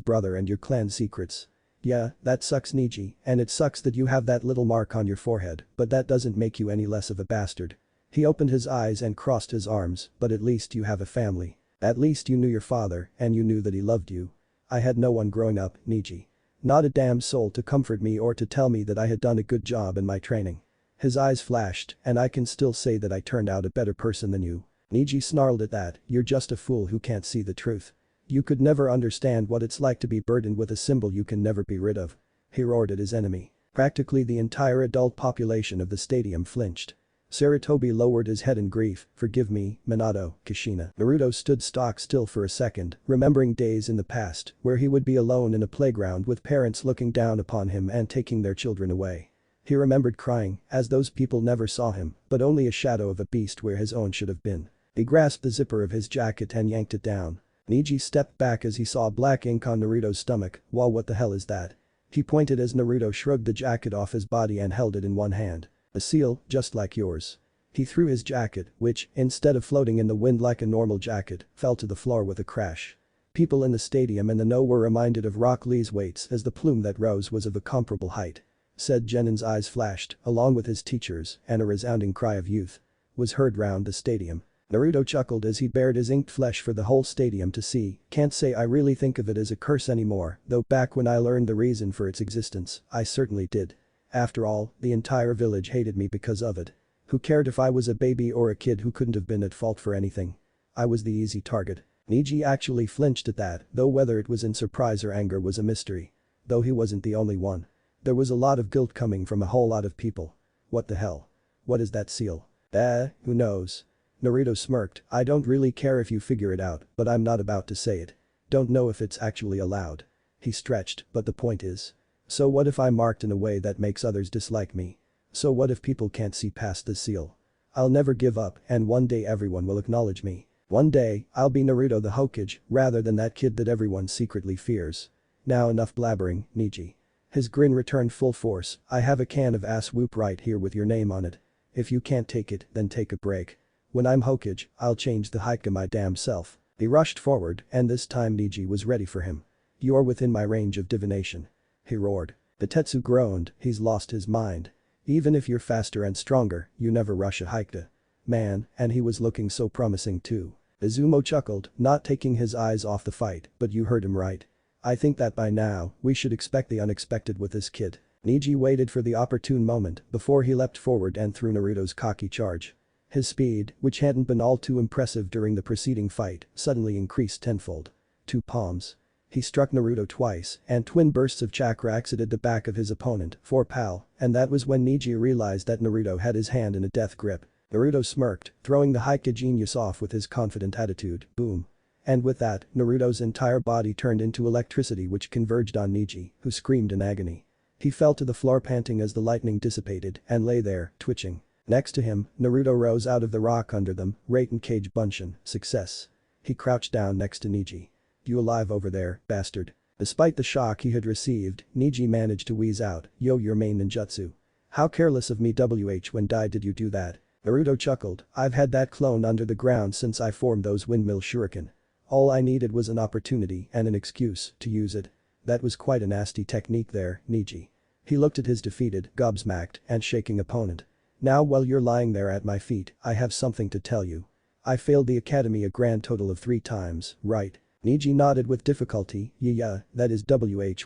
brother and your clan's secrets. Yeah, that sucks Neji, and it sucks that you have that little mark on your forehead, but that doesn't make you any less of a bastard. He opened his eyes and crossed his arms, but at least you have a family. At least you knew your father and you knew that he loved you. I had no one growing up, Neji. Not a damn soul to comfort me or to tell me that I had done a good job in my training. His eyes flashed, and I can still say that I turned out a better person than you. Neji snarled at that. You're just a fool who can't see the truth. You could never understand what it's like to be burdened with a symbol you can never be rid of. He roared at his enemy. Practically the entire adult population of the stadium flinched. Sarutobi lowered his head in grief. Forgive me, Minato, Kushina. Naruto stood stock still for a second, remembering days in the past where he would be alone in a playground with parents looking down upon him and taking their children away. He remembered crying, as those people never saw him, but only a shadow of a beast where his own should have been. He grasped the zipper of his jacket and yanked it down. Neji stepped back as he saw black ink on Naruto's stomach. Wow, what the hell is that? He pointed as Naruto shrugged the jacket off his body and held it in one hand. A seal, just like yours. He threw his jacket, which, instead of floating in the wind like a normal jacket, fell to the floor with a crash. People in the stadium and the know were reminded of Rock Lee's weights as the plume that rose was of a comparable height. Said Genin's eyes flashed, along with his teachers, and a resounding cry of youth was heard round the stadium. Naruto chuckled as he bared his inked flesh for the whole stadium to see. Can't say I really think of it as a curse anymore, though back when I learned the reason for its existence, I certainly did. After all, the entire village hated me because of it. Who cared if I was a baby or a kid who couldn't have been at fault for anything? I was the easy target. Neji actually flinched at that, though whether it was in surprise or anger was a mystery. Though he wasn't the only one. There was a lot of guilt coming from a whole lot of people. What the hell? What is that seal? Who knows? Naruto smirked. I don't really care if you figure it out, but I'm not about to say it. Don't know if it's actually allowed. He stretched, but the point is. So what if I'm marked in a way that makes others dislike me? So what if people can't see past this seal? I'll never give up and one day everyone will acknowledge me. One day, I'll be Naruto the Hokage rather than that kid that everyone secretly fears. Now enough blabbering, Neji. His grin returned full force. I have a can of ass whoop right here with your name on it. If you can't take it, then take a break. When I'm Hokage, I'll change the Hokage my damn self. He rushed forward and this time Neji was ready for him. You're within my range of divination. He roared. The Tetsu groaned. He's lost his mind. Even if you're faster and stronger, you never rush a Hokage. man, and he was looking so promising too. Izumo chuckled, not taking his eyes off the fight, but you heard him right. I think that by now, we should expect the unexpected with this kid. Neji waited for the opportune moment before he leapt forward and threw Naruto's cocky charge. His speed, which hadn't been all too impressive during the preceding fight, suddenly increased tenfold. 2 palms. He struck Naruto twice, and twin bursts of chakra exited the back of his opponent, for pal, and that was when Neji realized that Naruto had his hand in a death grip. Naruto smirked, throwing the Hokage genius off with his confident attitude, boom. And with that, Naruto's entire body turned into electricity which converged on Neji, who screamed in agony. He fell to the floor panting as the lightning dissipated and lay there, twitching. Next to him, Naruto rose out of the rock under them, Raten Kage Bunshin, success. He crouched down next to Neji. You alive over there, bastard? Despite the shock he had received, Neji managed to wheeze out, yo, your main ninjutsu. How careless of me, when did you do that? Naruto chuckled, I've had that clone under the ground since I formed those windmill shuriken. All I needed was an opportunity and an excuse to use it. That was quite a nasty technique there, Neji. He looked at his defeated, gobsmacked, and shaking opponent. Now while you're lying there at my feet, I have something to tell you. I failed the academy a grand total of 3 times, right? Neji nodded with difficulty, yeah, that is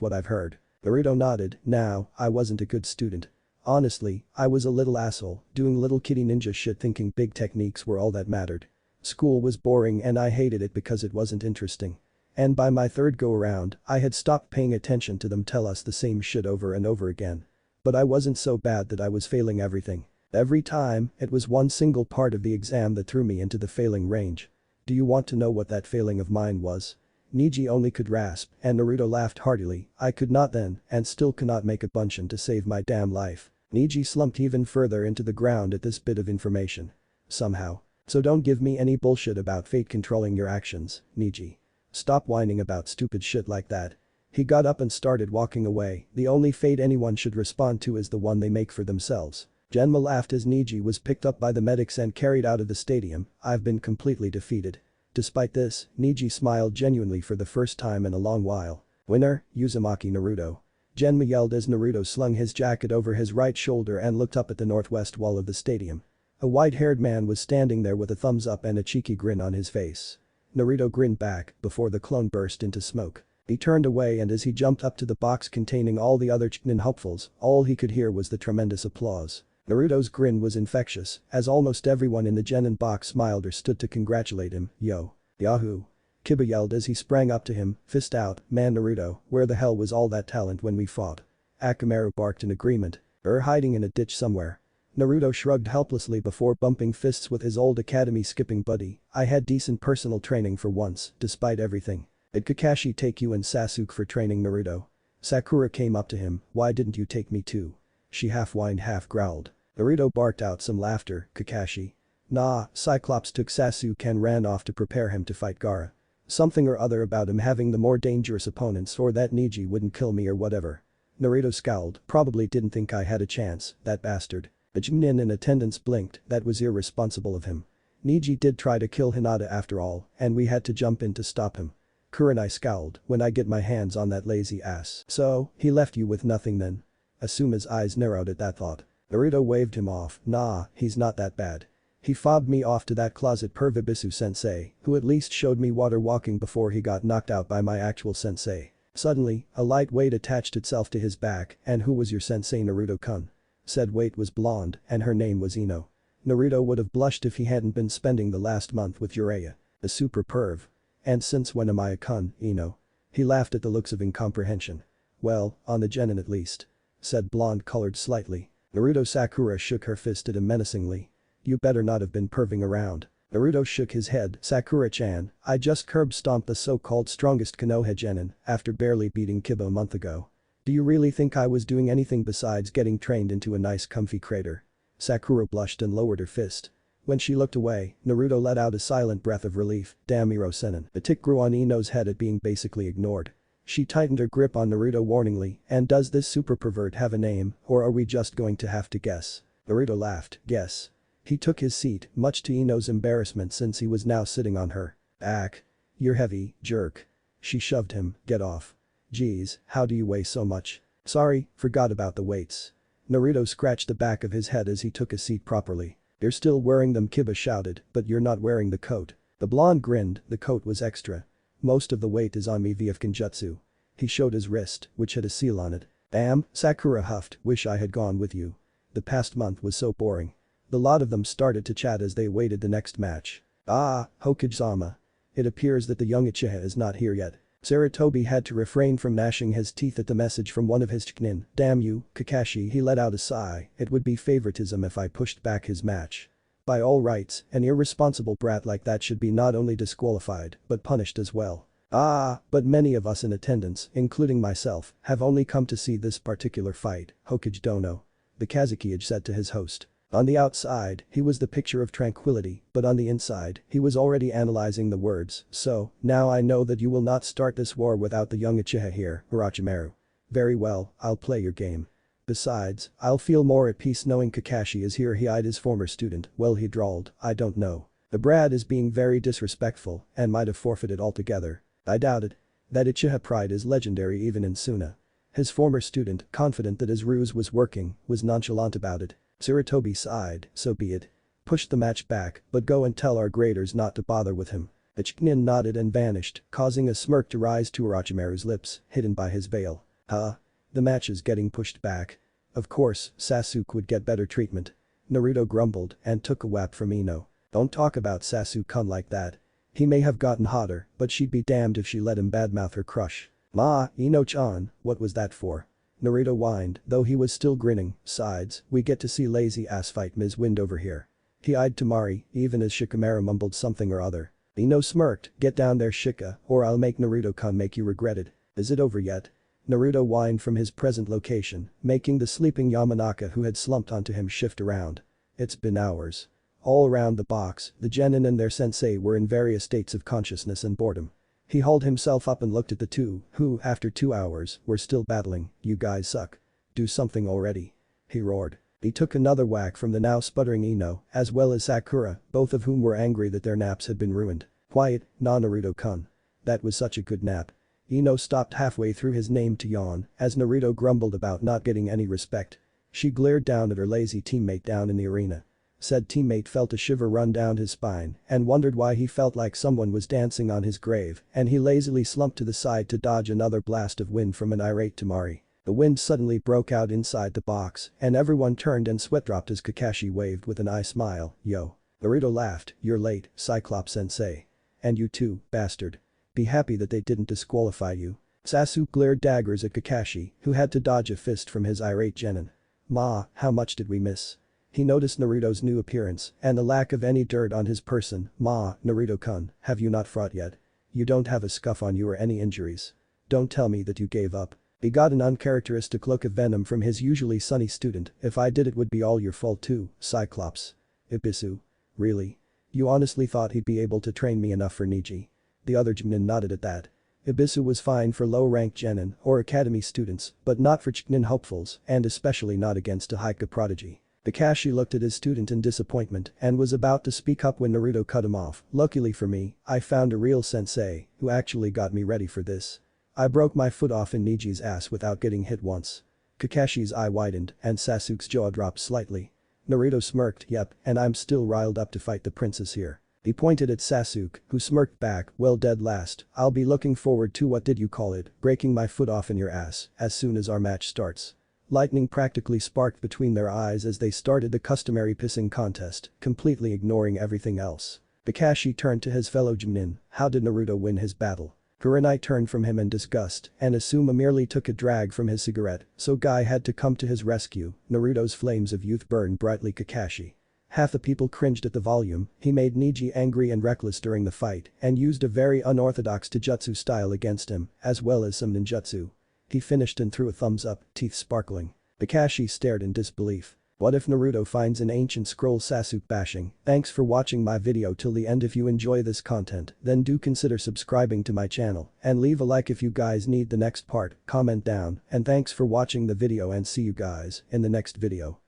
what I've heard. Naruto nodded, now, I wasn't a good student. Honestly, I was a little asshole, doing little kitty ninja shit thinking big techniques were all that mattered. School was boring and I hated it because it wasn't interesting. And by my 3rd go around, I had stopped paying attention to them tell us the same shit over and over again. But I wasn't so bad that I was failing everything. Every time, it was one single part of the exam that threw me into the failing range. Do you want to know what that failing of mine was? Neji only could rasp, and Naruto laughed heartily, I could not then, and still cannot make a Bunshin to save my damn life. Neji slumped even further into the ground at this bit of information. Somehow. So don't give me any bullshit about fate controlling your actions, Neji. Stop whining about stupid shit like that. He got up and started walking away, the only fate anyone should respond to is the one they make for themselves. Genma laughed as Neji was picked up by the medics and carried out of the stadium, I've been completely defeated. Despite this, Neji smiled genuinely for the first time in a long while. Winner, Uzumaki Naruto. Genma yelled as Naruto slung his jacket over his right shoulder and looked up at the northwest wall of the stadium. A white-haired man was standing there with a thumbs up and a cheeky grin on his face. Naruto grinned back before the clone burst into smoke. He turned away and as he jumped up to the box containing all the other Chunin hopefuls, all he could hear was the tremendous applause. Naruto's grin was infectious, as almost everyone in the Genin box smiled or stood to congratulate him, yo. Yahoo! Kiba yelled as he sprang up to him, fist out, man Naruto, where the hell was all that talent when we fought? Akamaru barked in agreement. Hiding in a ditch somewhere. Naruto shrugged helplessly before bumping fists with his old academy skipping buddy, I had decent personal training for once, despite everything. Did Kakashi take you and Sasuke for training Naruto? Sakura came up to him, why didn't you take me too? She half whined half growled. Naruto barked out some laughter, Kakashi. Nah, Cyclops took Sasuke and ran off to prepare him to fight Gaara. Something or other about him having the more dangerous opponents or that Neji wouldn't kill me or whatever. Naruto scowled, probably didn't think I had a chance, that bastard. The Chunin in attendance blinked, that was irresponsible of him. Neji did try to kill Hinata after all, and we had to jump in to stop him. Kurenai scowled, when I get my hands on that lazy ass. So, he left you with nothing then? Asuma's eyes narrowed at that thought. Naruto waved him off, nah, he's not that bad. He fobbed me off to that closet pervibisu sensei, who at least showed me water walking before he got knocked out by my actual sensei. Suddenly, a light weight attached itself to his back, and who was your sensei Naruto-kun? Said weight was blonde, and her name was Ino. Naruto would have blushed if he hadn't been spending the last month with Jiraiya. A super perv. And since when am I a kun, Ino? He laughed at the looks of incomprehension. Well, on the genin at least. Said blonde colored slightly. Naruto Sakura shook her fist at him menacingly. You better not have been perving around. Naruto shook his head, Sakura-chan, I just curb stomped the so-called strongest Konoha genin after barely beating Kiba a month ago. Do you really think I was doing anything besides getting trained into a nice comfy crater? Sakura blushed and lowered her fist. When she looked away, Naruto let out a silent breath of relief, damn Iro-senin. A tick grew on Ino's head at being basically ignored. She tightened her grip on Naruto warningly, and does this super pervert have a name, or are we just going to have to guess? Naruto laughed, guess. He took his seat, much to Ino's embarrassment since he was now sitting on her. Ack. You're heavy, jerk. She shoved him, get off. Geez, how do you weigh so much? Sorry, forgot about the weights. Naruto scratched the back of his head as he took a seat properly. "You're still wearing them," Kiba shouted, "but you're not wearing the coat." The blonde grinned, "The coat was extra. Most of the weight is on me via Kenjutsu." He showed his wrist, which had a seal on it. "Damn," Sakura huffed, "wish I had gone with you. The past month was so boring." The lot of them started to chat as they awaited the next match. "Ah, Hokage-sama. It appears that the young Uchiha is not here yet." Sarutobi had to refrain from gnashing his teeth at the message from one of his Chunin. "Damn you, Kakashi," he let out a sigh, "it would be favoritism if I pushed back his match. By all rights, an irresponsible brat like that should be not only disqualified, but punished as well." "Ah, but many of us in attendance, including myself, have only come to see this particular fight, Hokage Dono," the Kazekage said to his host. On the outside, he was the picture of tranquility, but on the inside, he was already analyzing the words. "So, now I know that you will not start this war without the young Uchiha here, Orochimaru. Very well, I'll play your game. Besides, I'll feel more at peace knowing Kakashi is here." He eyed his former student. "Well," he drawled, "I don't know. The brat is being very disrespectful and might have forfeited altogether." "I doubt it. That Uchiha pride is legendary even in Suna." His former student, confident that his ruse was working, was nonchalant about it. Sarutobi sighed, "So be it. Push the match back, but go and tell our graders not to bother with him." The Chunin nodded and vanished, causing a smirk to rise to Orochimaru's lips, hidden by his veil. "Huh? The match is getting pushed back. Of course, Sasuke would get better treatment." Naruto grumbled and took a whap from Ino. "Don't talk about Sasuke-kun like that. He may have gotten hotter, but she'd be damned if she let him badmouth her crush." "Ma, Ino-chan, what was that for?" Naruto whined, though he was still grinning. "Sides, we get to see lazy ass fight Ms. Wind over here." He eyed Temari, even as Shikamaru mumbled something or other. Ino smirked, "Get down there, Shika, or I'll make Naruto-kun make you regret it." "Is it over yet?" Naruto whined from his present location, making the sleeping Yamanaka who had slumped onto him shift around. "It's been hours." All around the box, the genin and their sensei were in various states of consciousness and boredom. He hauled himself up and looked at the two, who, after 2 hours, were still battling. "You guys suck. Do something already." He roared. He took another whack from the now sputtering Ino, as well as Sakura, both of whom were angry that their naps had been ruined. "Quiet, Naruto-kun. That was such a good nap." Ino stopped halfway through his name to yawn, as Naruto grumbled about not getting any respect. She glared down at her lazy teammate down in the arena. Said teammate felt a shiver run down his spine and wondered why he felt like someone was dancing on his grave, and he lazily slumped to the side to dodge another blast of wind from an irate Temari. The wind suddenly broke out inside the box and everyone turned and sweat dropped as Kakashi waved with an eye smile. "Yo." Naruto laughed, "You're late, Cyclops sensei. And you too, bastard. Be happy that they didn't disqualify you." Sasuke glared daggers at Kakashi, who had to dodge a fist from his irate genin. "Ma, how much did we miss?" He noticed Naruto's new appearance and the lack of any dirt on his person. "Ma, Naruto-kun, have you not fought yet? You don't have a scuff on you or any injuries. Don't tell me that you gave up." He got an uncharacteristic look of venom from his usually sunny student. "If I did it would be all your fault too, Cyclops." "Ibisu. Really? You honestly thought he'd be able to train me enough for Niji?" The other Chunin nodded at that. Ibisu was fine for low-ranked genin or academy students, but not for Chunin hopefuls and especially not against a Hokage prodigy. Kakashi looked at his student in disappointment and was about to speak up when Naruto cut him off. "Luckily for me, I found a real sensei who actually got me ready for this. I broke my foot off in Niji's ass without getting hit once." Kakashi's eye widened and Sasuke's jaw dropped slightly. Naruto smirked, "Yep, and I'm still riled up to fight the princess here." He pointed at Sasuke, who smirked back, "Well, dead last, I'll be looking forward to what did you call it, breaking my foot off in your ass as soon as our match starts." Lightning practically sparked between their eyes as they started the customary pissing contest, completely ignoring everything else. Kakashi turned to his fellow Chunin. How did Naruto win his battle? Kurenai turned from him in disgust, and Asuma merely took a drag from his cigarette, so Guy had to come to his rescue. Naruto's flames of youth burned brightly. Kakashi. Half the people cringed at the volume. He made Niji angry and reckless during the fight and used a very unorthodox taijutsu style against him, as well as some ninjutsu. He finished and threw a thumbs up, teeth sparkling. Kakashi stared in disbelief. What if Naruto finds an ancient scroll? Sasuke bashing. Thanks for watching my video till the end. If you enjoy this content, then do consider subscribing to my channel and leave a like if you guys need the next part, comment down, and thanks for watching the video and see you guys in the next video.